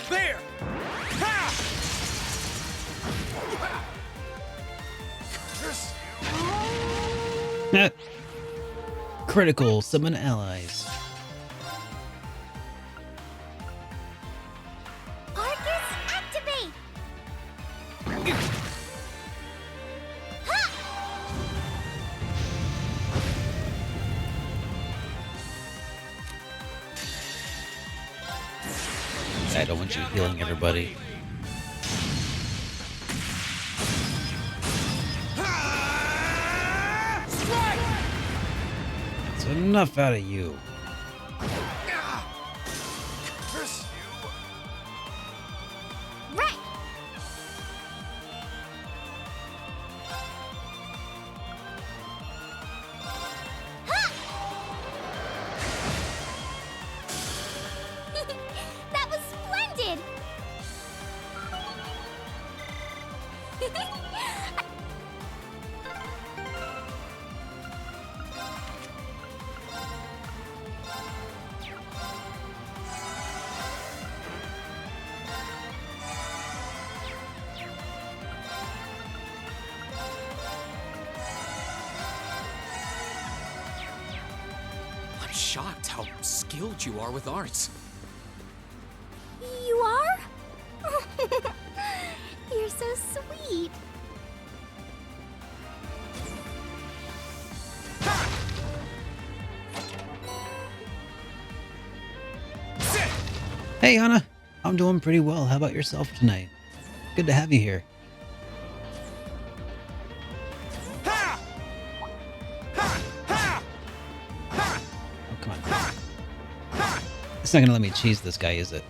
There! Critical, summon allies. Arcus, activate! I don't want you healing everybody. So enough out of you. Right! That was splendid! I'm shocked how skilled you are with arts. You are? You're so sweet. Hey, Anna. I'm doing pretty well. How about yourself tonight? Good to have you here. Oh, come on. It's not gonna let me cheese this guy, is it?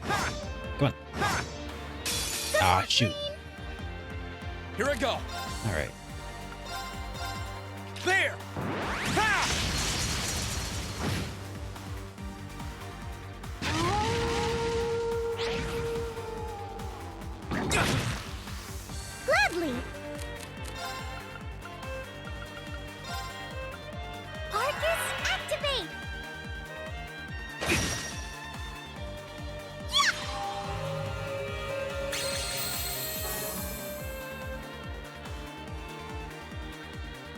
Come on. Ah, shoot. Here I go. All right. There! Gladly! Arcus, activate!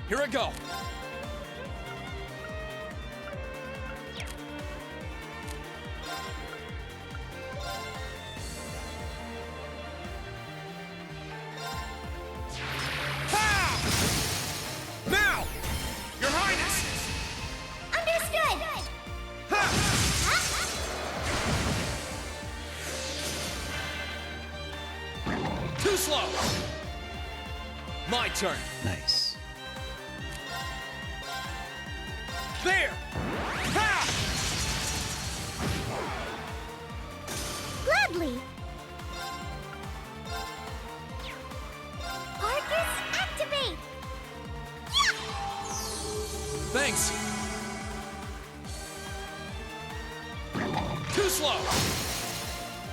Here I go. Now! Your Highness! Understood! Too slow! My turn. Nice. There! Ha! Gladly! Arcus, activate! Thanks. Too slow.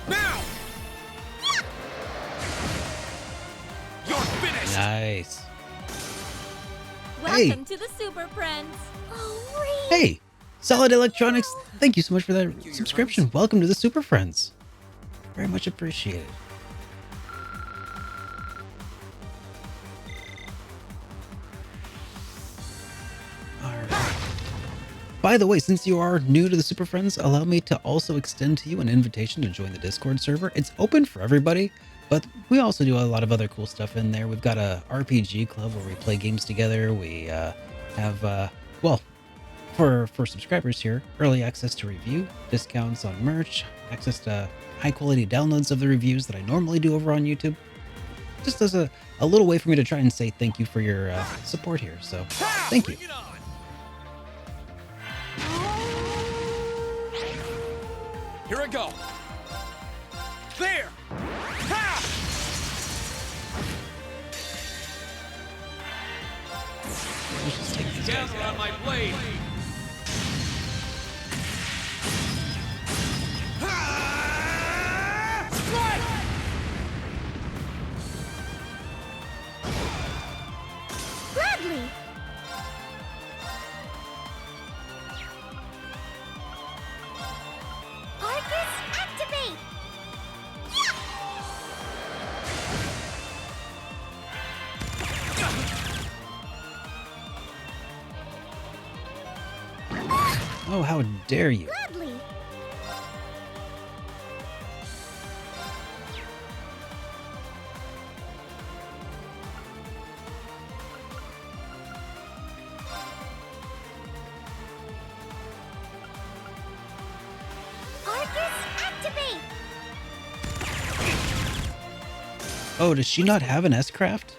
Now! You're finished! Nice. Welcome to the Super Friends. Oh, Hey, Solid Electronics, thank you so much for that subscription. Welcome to the Super Friends. Very much appreciated. Alright. By the way, since you are new to the Super Friends, allow me to also extend to you an invitation to join the Discord server. It's open for everybody, but we also do a lot of other cool stuff in there. We've got a RPG club where we play games together. We have, well, for subscribers here, early access to review, discounts on merch, access to high quality downloads of the reviews that I normally do over on YouTube. Just as a little way for me to try and say thank you for your support here. So thank you. Here I go. There! Ha! Let's just take these guys Gather out. on my blade. Strike! Gladly! Arcus, activate! Oh, how dare you! Gladly! Arcus, activate! Oh, does she not have an S-Craft?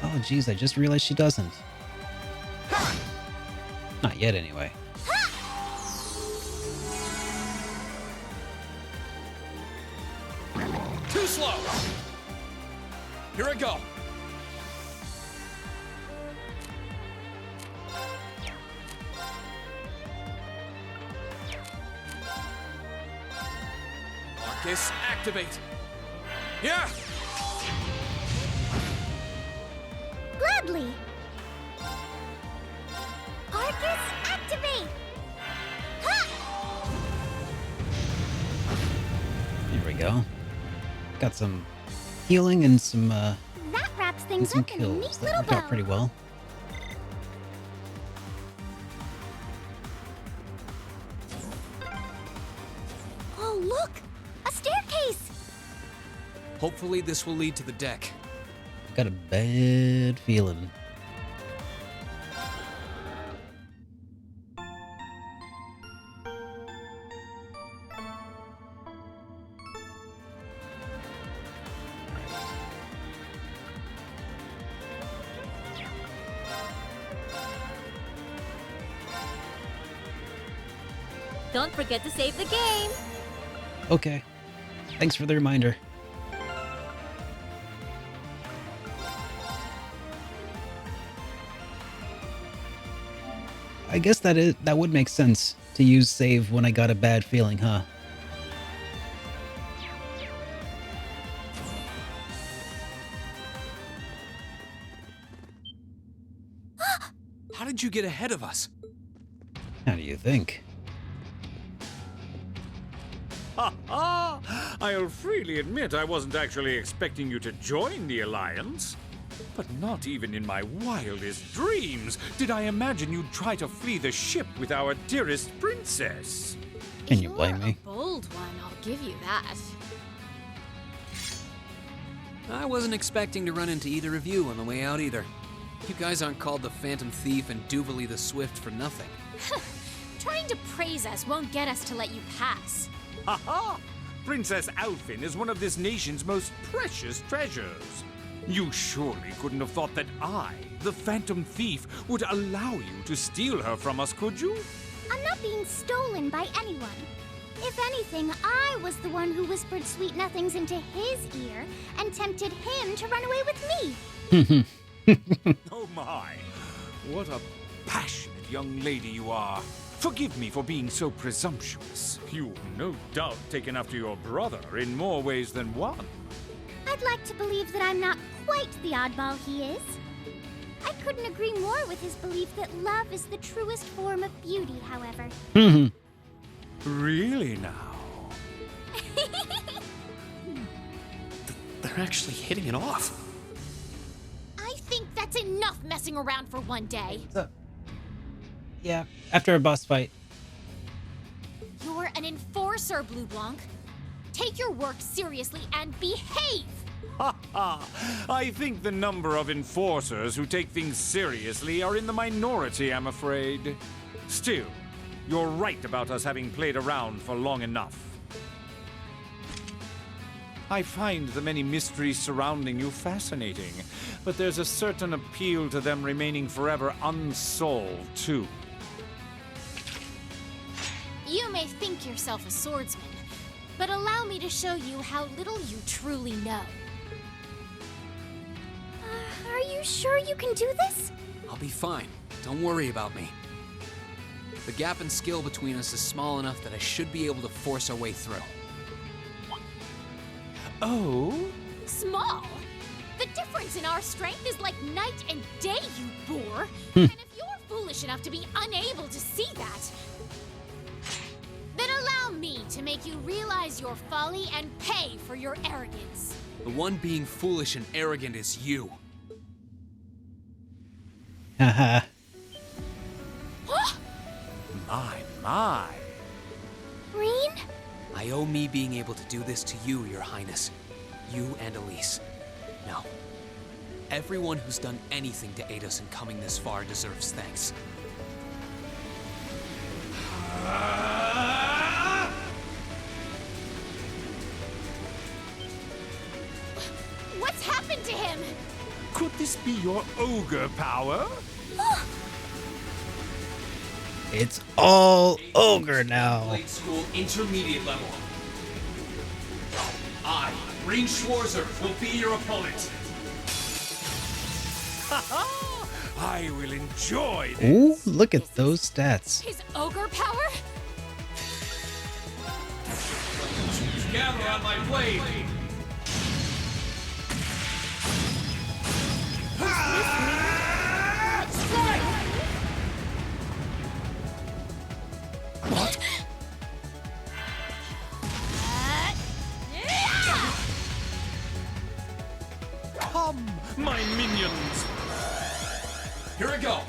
Oh, geez, I just realized she doesn't. Not yet, anyway. Too slow! Here I go! Marcus, activate! Yeah! Gladly! Arcus, activate! Ha! Here we go. Got some healing and some That wraps and things some up in a kills. neat That little worked out bow. pretty well. Oh, look! A staircase! Hopefully this will lead to the deck. Got a bad feeling. Don't forget to save the game. Okay. Thanks for the reminder. I guess that would make sense to use save when I got a bad feeling, huh? How did you get ahead of us? How do you think? Ha ha! I'll freely admit I wasn't actually expecting you to join the Alliance. But not even in my wildest dreams did I imagine you'd try to flee the ship with our dearest princess. Can you blame me? Bold one, I'll give you that. I wasn't expecting to run into either of you on the way out either. You guys aren't called the Phantom Thief and Duvalie the Swift for nothing. Trying to praise us won't get us to let you pass. Ha ha! Princess Alfin is one of this nation's most precious treasures. You surely couldn't have thought that I, the Phantom Thief, would allow you to steal her from us, could you? I'm not being stolen by anyone. If anything, I was the one who whispered sweet nothings into his ear and tempted him to run away with me. Oh my! What a passionate young lady you are. Forgive me for being so presumptuous. You've no doubt taken after your brother in more ways than one. I'd like to believe that I'm not quite the oddball he is. I couldn't agree more with his belief that love is the truest form of beauty, however. Really now? They're actually hitting it off. I think that's enough messing around for one day. Yeah, after a boss fight. You're an enforcer, Blue Blanc. Take your work seriously and behave! Ha ha! I think the number of enforcers who take things seriously are in the minority, I'm afraid. Still, you're right about us having played around for long enough. I find the many mysteries surrounding you fascinating, but there's a certain appeal to them remaining forever unsolved, too. You may think yourself a swordsman, but allow me to show you how little you truly know. Are you sure you can do this? I'll be fine. Don't worry about me. The gap in skill between us is small enough that I should be able to force our way through. Oh? Small? The difference in our strength is like night and day, you boor. And if you're foolish enough to be unable to see that, then allow me to make you realize your folly and pay for your arrogance. The one being foolish and arrogant is you. Haha. My. Reen? I owe me being able to do this to you, Your Highness. You and Elise. Now, everyone who's done anything to aid us in coming this far deserves thanks. What's happened to him? Could this be your ogre power? It's all ogre now. Blade School Intermediate level. I Green Schwarzer will be your opponent. I will enjoy this. Ooh, look at those stats. His ogre power? Gather on my blade. Strike! What? Come, my minions. Here we go.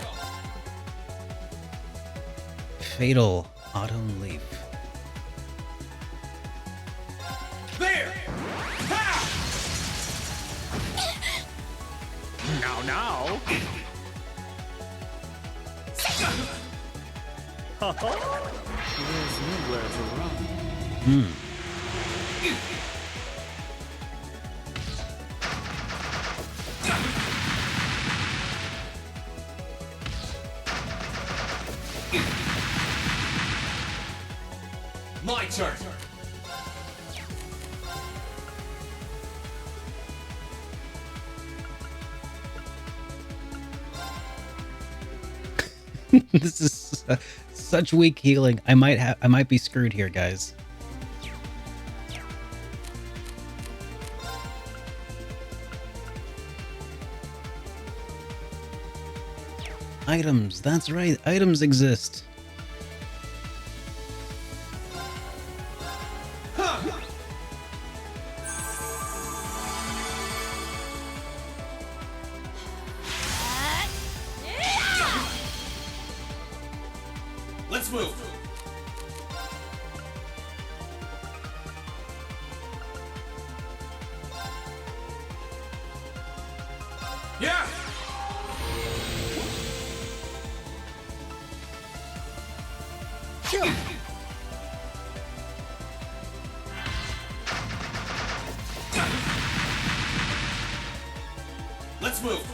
Fatal Autumn Leaf. There! Ha! Now. There's nowhere to run. My turn. This is such weak healing. I might be screwed here, guys. Items, that's right. Items exist. Let's move. Yeah. Let's move.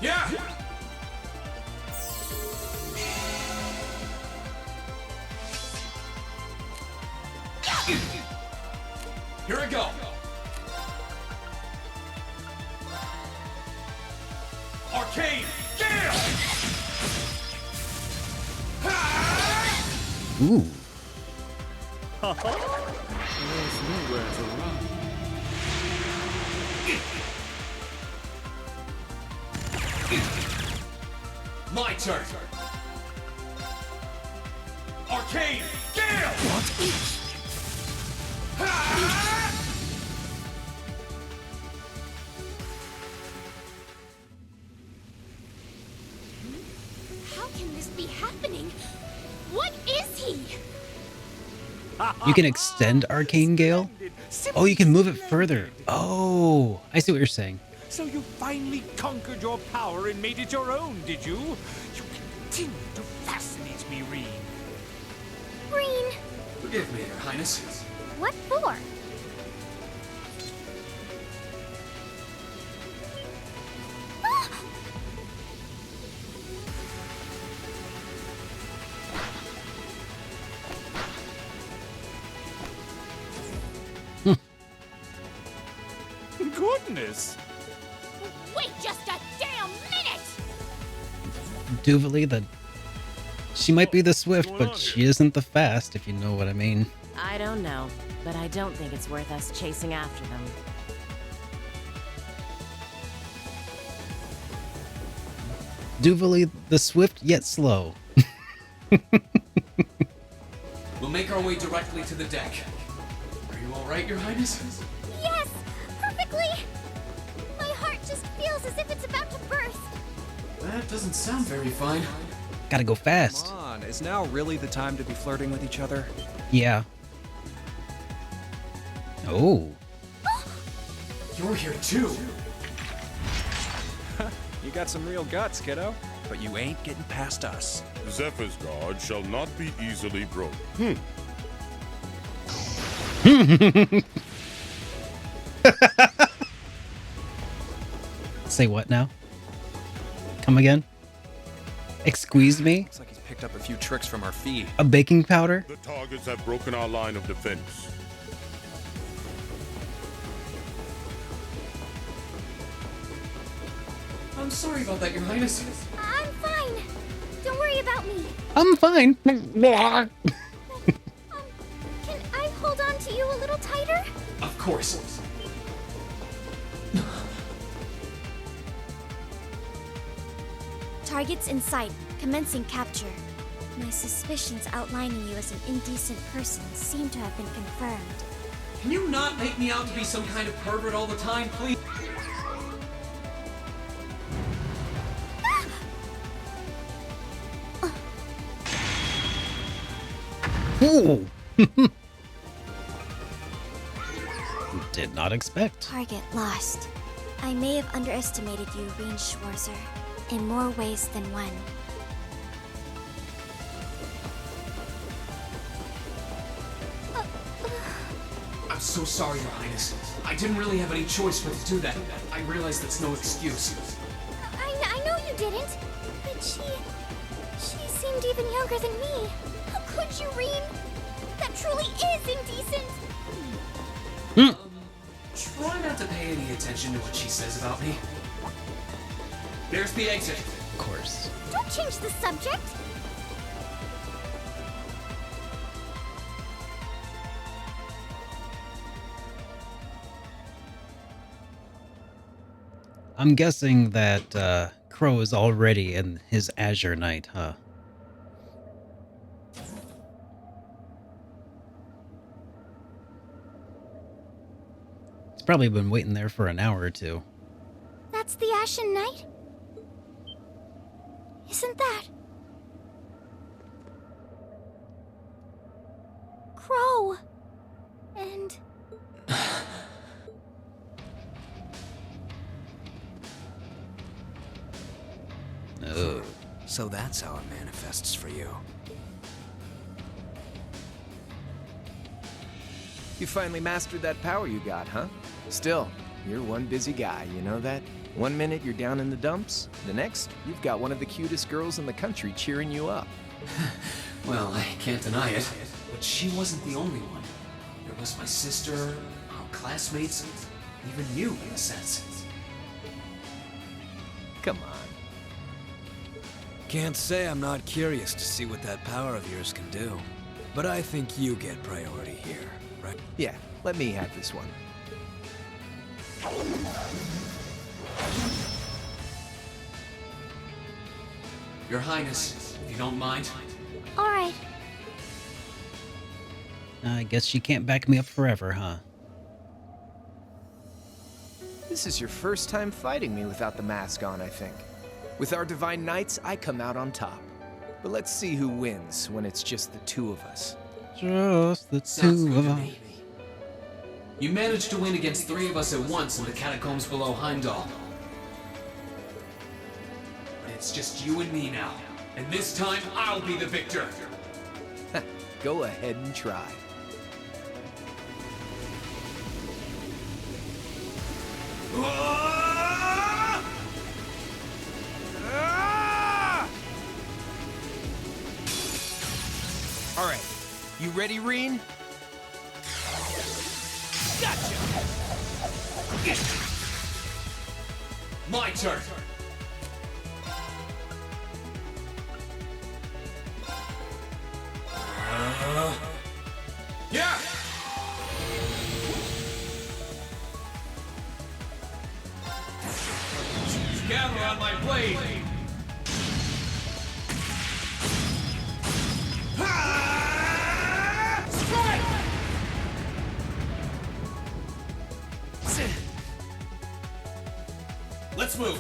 Yeah! Here we go! Arcane Gale! Ooh. There's nowhere to run. My turn! Arcane Gale! What? How can this be happening? What is he? You can extend Arcane Gale? Oh, you can move it further. Oh, I see what you're saying. So you finally conquered your power and made it your own, did you? You continue to fascinate me, Reen. Green, Forgive me, Your Highness. what for? Goodness! Wait just a damn minute! Duvalie, she might be the swift, but she isn't the fast, if you know what I mean. I don't know, but I don't think it's worth us chasing after them. Duvalie, the swift yet slow. We'll make our way directly to the deck. Are you alright, Your Highness? Yes! Perfectly! My heart just feels as if it's about to burst. That doesn't sound very fine. Gotta go fast. Come on, is now really the time to be flirting with each other? Yeah. Oh. You're here too. You got some real guts, kiddo. But you ain't getting past us. Zephyr's guard shall not be easily broken. Say what now? Come again? Excuse me? Looks like he's picked up a few tricks from our feed. A baking powder? The targets have broken our line of defense. I'm sorry about that, Your Highness. I'm fine. Don't worry about me. I'm fine. Can I hold on to you a little tighter? Of course. Targets in sight. Commencing capture. My suspicions outlining you as an indecent person seem to have been confirmed. Can you not make me out to be some kind of pervert all the time, please? Ooh. Did not expect. Target lost. I may have underestimated you, Rean Schwarzer, in more ways than one. I'm so sorry, Your Highness. I didn't really have any choice but to do that. I realize that's no excuse. I know you didn't, but she seemed even younger than me. How could you, Rean? That truly is indecent. Try not to pay any attention to what she says about me. There's the exit. Of course. Don't change the subject. I'm guessing that Crow is already in his Azure Knight, huh? He's probably been waiting there for an hour or two. That's the Ashen Knight? Isn't that... Crow? And... Oh. So that's how it manifests for you. You finally mastered that power you got, huh? Still, you're one busy guy, you know that? One minute you're down in the dumps, the next, you've got one of the cutest girls in the country cheering you up. Well, I can't deny it, but she wasn't the only one. There was my sister, our classmates, even you, in a sense. Come on. Can't say I'm not curious to see what that power of yours can do. But I think you get priority here, right? Yeah, let me have this one. Your Highness, if you don't mind. All right. I guess she can't back me up forever, huh? This is your first time fighting me without the mask on, I think. With our Divine Knights, I come out on top. But let's see who wins when it's just the two of us. Just the Sounds two good of to us. me. You managed to win against 3 of us at once in the catacombs below Heimdall. But it's just you and me now. And this time, I'll be the victor. Go ahead and try. All right, you ready, Reen? Gotcha! My turn! Yeah! Gather on my blade! Strike! Let's move.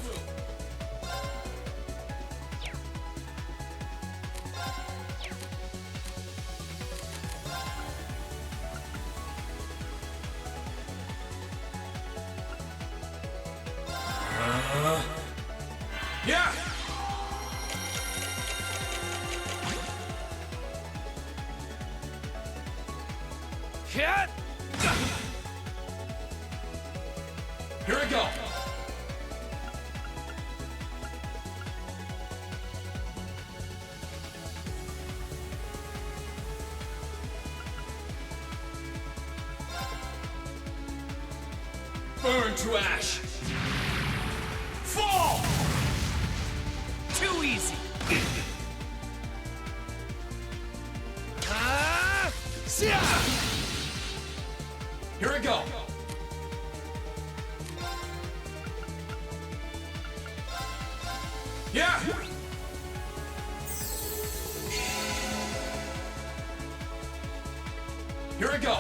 Burn to ash! Fall! Too easy! Here we go! Yeah! Here we go!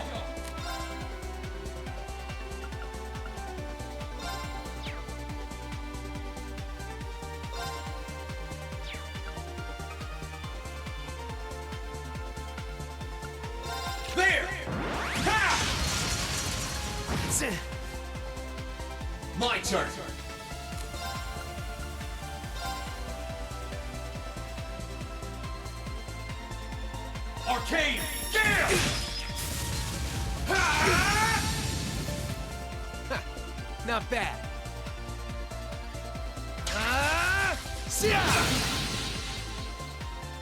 There! Ha! My turn! Arcane Gale! Not bad.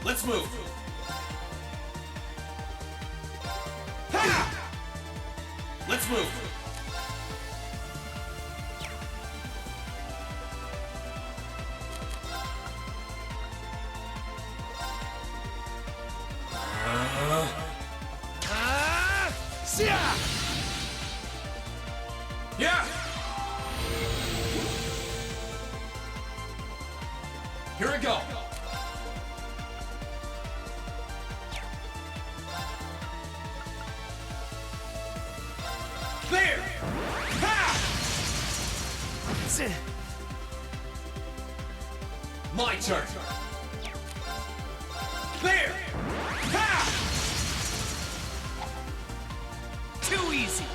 Let's move! Let's move! Yeah! Here we go! There! Ha! My turn! There! Ha! Too easy!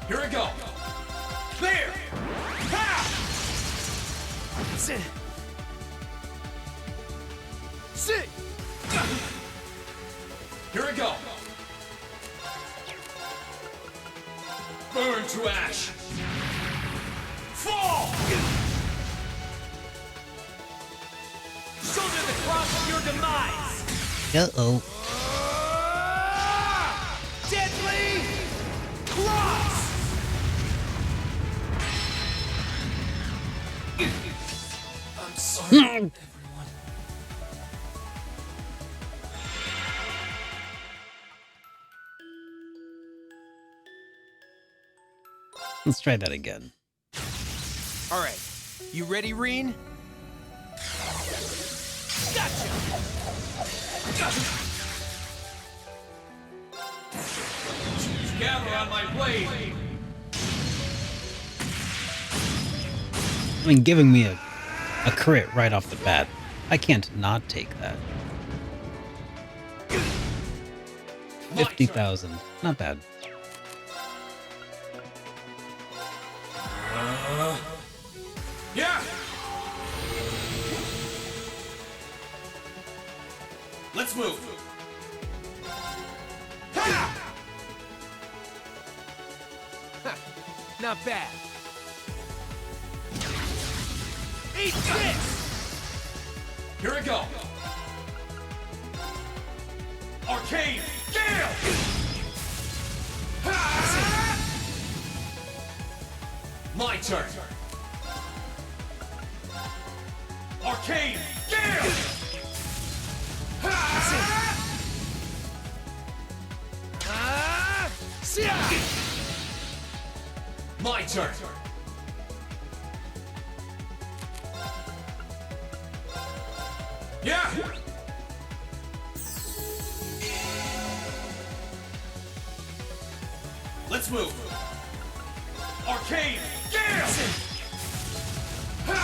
Here we go! There! Ha! Here we go! Burn to ash! Fall! Shoulder the cross of your demise! Uh-oh. Deadly cross! I'm sorry, everyone. Let's try that again. All right. You ready, Reen? Gotcha! Gather on my blade! I mean, giving me a crit right off the bat. I can't not take that. 50,000. Not bad. Yeah! Let's move! Ha! Not bad. Eat this! Here we go! Arcane Gale! Ha! My turn! Arcane Gale! Ha! My turn! Yeah! Let's move! Arcane Gale! Ha!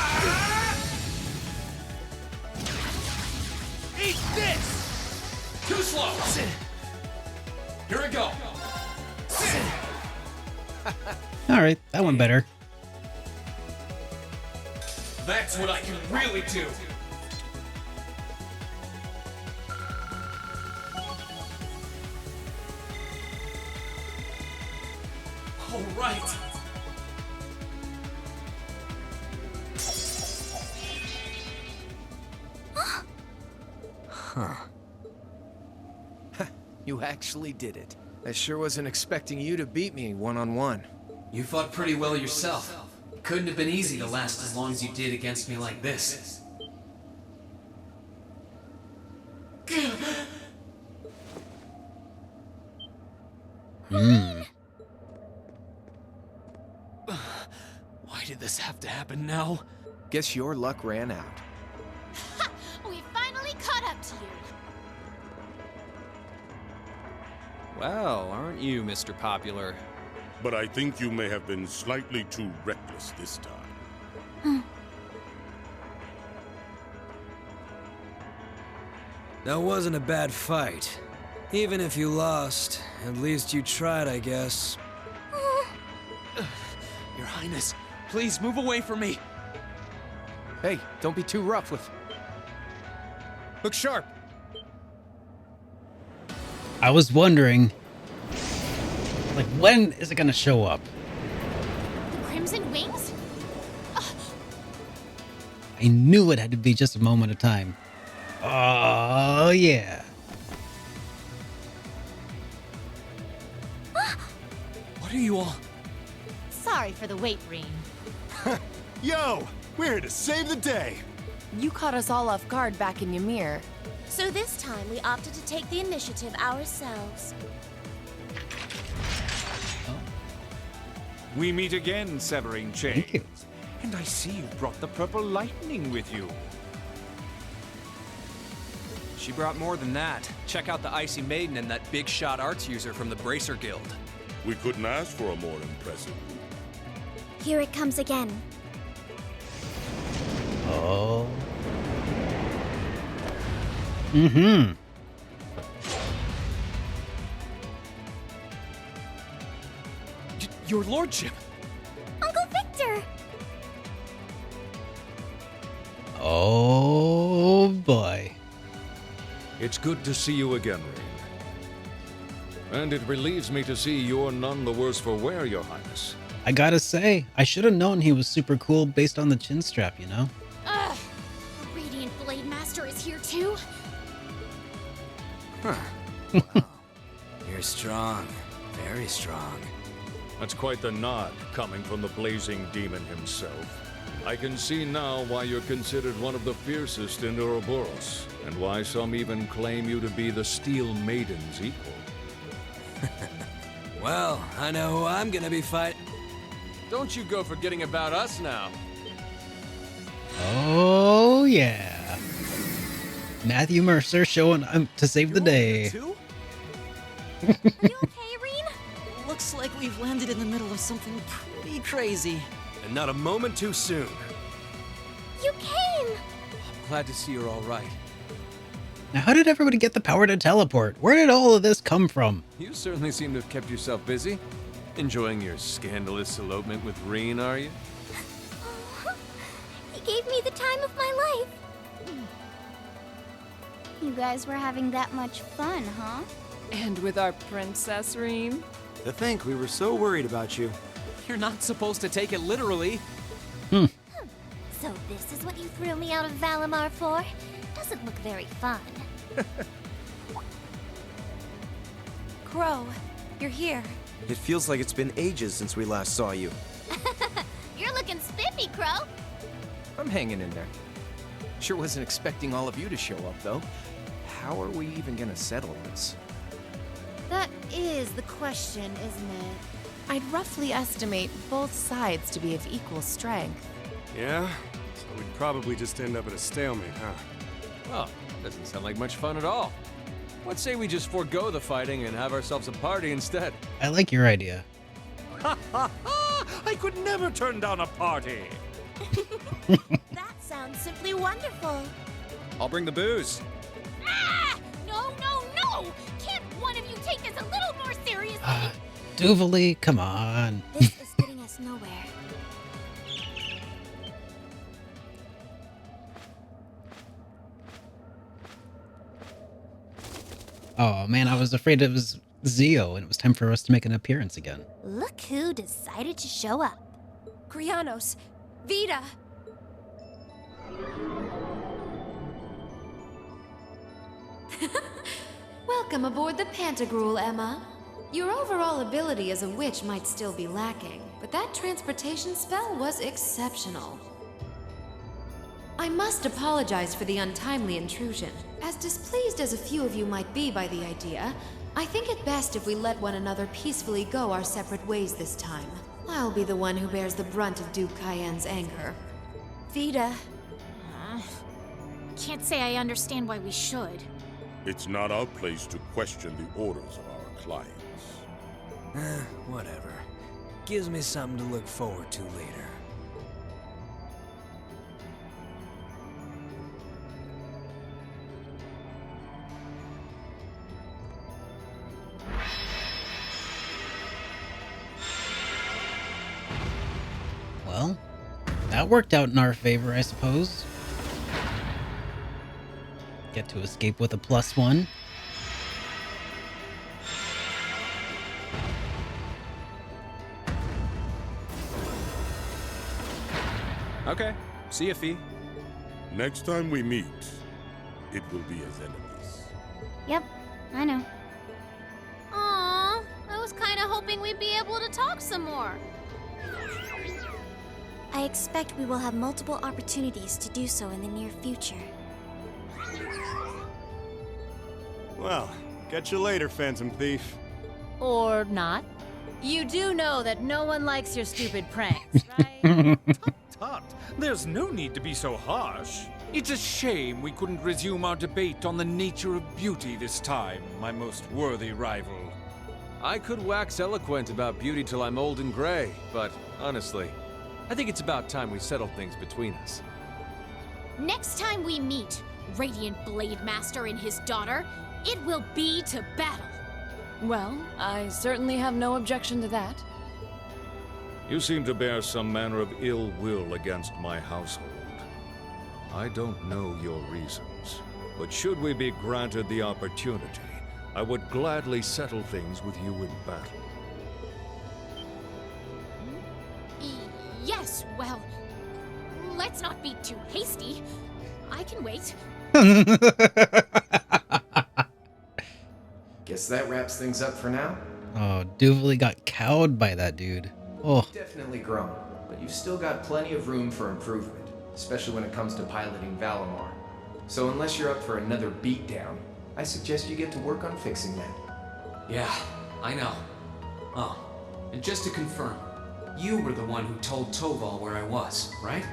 Eat this! Too slow! Here we go! Alright, that went better. That's what I can really do! All right! You actually did it. I sure wasn't expecting you to beat me one-on-one. You fought pretty well yourself. Couldn't have been easy to last as long as you did against me like this. Hmm. Why did this have to happen now? Guess your luck ran out. We finally caught up to you. Well, aren't you, Mr. Popular? But I think you may have been slightly too reckless this time. That wasn't a bad fight. Even if you lost, at least you tried, I guess. Your Highness, please move away from me. Hey, don't be too rough with... Look sharp. I was wondering, like, when is it gonna show up? The Crimson Wings? I knew it had to be just a moment of time. Oh, yeah. What are you all? Sorry for the wait, Reen. Yo, we're here to save the day. You caught us all off guard back in Ymir. So this time, we opted to take the initiative ourselves. We meet again, Severing Chains. Thank you. And I see you brought the purple lightning with you. She brought more than that. Check out the Icy Maiden and that big shot arts user from the Bracer Guild. We couldn't ask for a more impressive. Here it comes again. Oh. Mm-hmm. Your lordship. Uncle Victor! Oh, boy. It's good to see you again, Rain. And it relieves me to see you're none the worse for wear, Your Highness. I gotta say, I should have known he was super cool based on the chin strap, you know? Ugh! The Radiant Blade Master is here too? Huh. You're strong. Very strong. That's quite the nod coming from the blazing demon himself. I can see now why you're considered one of the fiercest in Ouroboros, and why some even claim you to be the Steel Maiden's equal. Well, I know who I'm gonna be fighting. Don't you go forgetting about us now. Oh, yeah. Matthew Mercer showing up to save the day. Are you okay, Reen? Looks like we've landed in the middle of something pretty crazy. And not a moment too soon. You came! Glad to see you're all right. Now, how did everybody get the power to teleport? Where did all of this come from? You certainly seem to have kept yourself busy. Enjoying your scandalous elopement with Reen, are you? He gave me the time of my life. You guys were having that much fun, huh? And with our princess, Reem? To think we were so worried about you. You're not supposed to take it literally. So this is what you threw me out of Valimar for? Doesn't look very fun. Crow, you're here. It feels like it's been ages since we last saw you. You're looking spiffy, Crow. I'm hanging in there. Sure wasn't expecting all of you to show up, though. How are we even gonna settle this? That is the question, isn't it? I'd roughly estimate both sides to be of equal strength. Yeah? So we'd probably just end up at a stalemate, huh? Well, doesn't sound like much fun at all. Let's say we just forego the fighting and have ourselves a party instead. I like your idea. Ha ha ha! I could never turn down a party. That sounds simply wonderful. I'll bring the booze. Ah! No, no, no! Can't one of you take this a little more seriously? Duvalie, come on. This is getting us nowhere. Oh man, I was afraid it was Zio and it was time for us to make an appearance again. Look who decided to show up. Krianos, Vita. Welcome aboard the Pantagruel, Emma. Your overall ability as a witch might still be lacking, but that transportation spell was exceptional. I must apologize for the untimely intrusion. As displeased as a few of you might be by the idea, I think it best if we let one another peacefully go our separate ways this time. I'll be the one who bears the brunt of Duke Cayenne's anger. Vita. Can't say I understand why we should. It's not our place to question the orders of our clients. Whatever. Gives me something to look forward to later. Well, that worked out in our favor, I suppose. Get to escape with a +1. Okay. See ya, Fee. Next time we meet, it will be as enemies. Yep, I know. Aww, I was kinda hoping we'd be able to talk some more. I expect we will have multiple opportunities to do so in the near future. Well, catch you later, Phantom Thief. Or not. You do know that no one likes your stupid pranks, right? Tut, there's no need to be so harsh. It's a shame we couldn't resume our debate on the nature of beauty this time, my most worthy rival. I could wax eloquent about beauty till I'm old and gray, but honestly, I think it's about time we settled things between us. Next time we meet, Radiant Blade Master and his daughter, it will be to battle. Well, I certainly have no objection to that. You seem to bear some manner of ill will against my household. I don't know your reasons, but should we be granted the opportunity, I would gladly settle things with you in battle. Yes, well, let's not be too hasty. I can wait. Guess that wraps things up for now. Oh, Duvally got cowed by that dude. Oh. You've definitely grown, but you've still got plenty of room for improvement, especially when it comes to piloting Valimar. So unless you're up for another beatdown, I suggest you get to work on fixing that. Yeah, I know. Oh, and just to confirm, you were the one who told Toval where I was, right?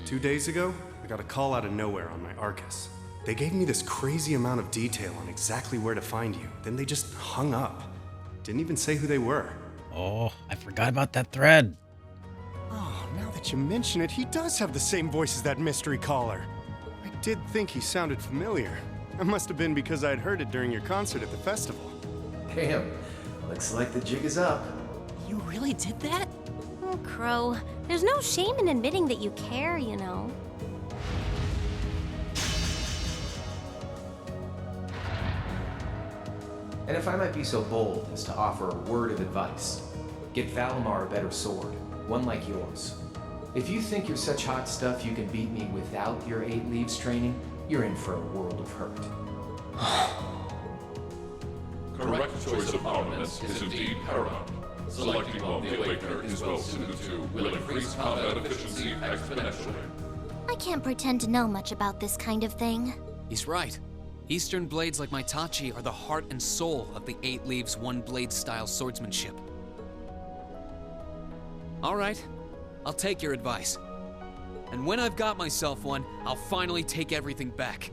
2 days ago, I got a call out of nowhere on my Arcus. They gave me this crazy amount of detail on exactly where to find you. Then they just hung up. Didn't even say who they were. Oh, I forgot about that thread. Oh, now that you mention it, he does have the same voice as that mystery caller. I did think he sounded familiar. That must have been because I'd heard it during your concert at the festival. Damn, looks like the jig is up. You really did that? Oh, Crow, there's no shame in admitting that you care, you know. And if I might be so bold as to offer a word of advice, get Valimar a better sword, one like yours. If you think you're such hot stuff you can beat me without your 8 Leaves training, you're in for a world of hurt. Correct choice of armaments is indeed paramount. Selecting one the Awakener is well suited to will increase combat efficiency exponentially. I can't pretend to know much about this kind of thing. He's right. Eastern blades like my Tachi are the heart and soul of the 8 Leaves 1 blade style swordsmanship. Alright, I'll take your advice. And when I've got myself one, I'll finally take everything back.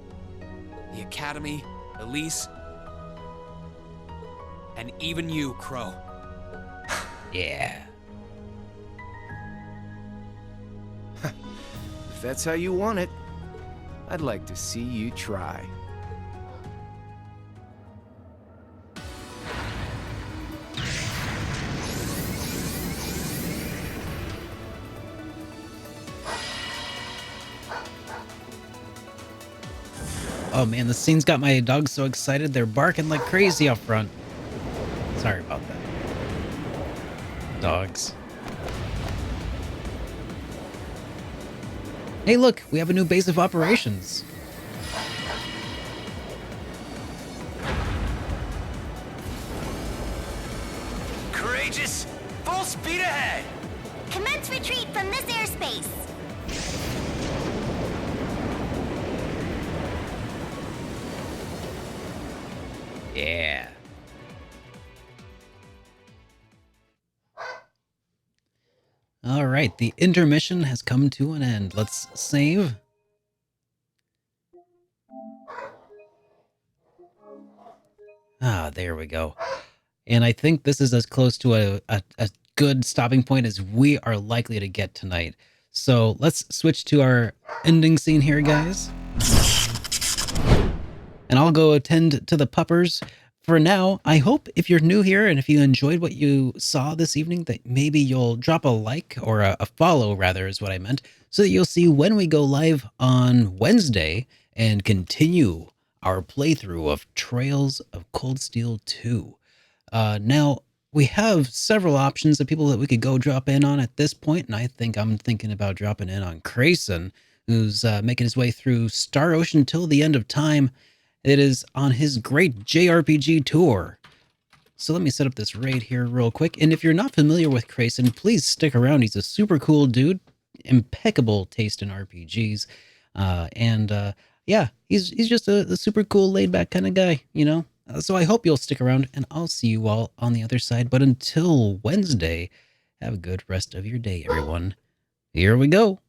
The Academy, Elise, and even you, Crow. Yeah. If that's how you want it, I'd like to see you try. Oh man, the scene's got my dogs so excited they're barking like crazy up front. Sorry about that. Dogs. Hey look, we have a new base of operations. Aegis! Full speed ahead! Commence retreat from this airspace. Yeah. All right, the intermission has come to an end. Let's save. Ah, there we go. And I think this is as close to a good stopping point as we are likely to get tonight. So let's switch to our ending scene here, guys. And I'll go attend to the puppers. For now, I hope if you're new here and if you enjoyed what you saw this evening, that maybe you'll drop a like or a follow, rather, is what I meant, so that you'll see when we go live on Wednesday and continue our playthrough of Trails of Cold Steel 2. Now, we have several options of people that we could go drop in on at this point, and I think I'm thinking about dropping in on Crayson, who's making his way through Star Ocean till the end of time. It is on his great JRPG tour. So let me set up this raid here real quick. And if you're not familiar with Crayson, please stick around. He's a super cool dude, impeccable taste in RPGs. Yeah, he's just a super cool, laid-back kind of guy, you know? So I hope you'll stick around, and I'll see you all on the other side. But until Wednesday, have a good rest of your day, everyone. Here we go.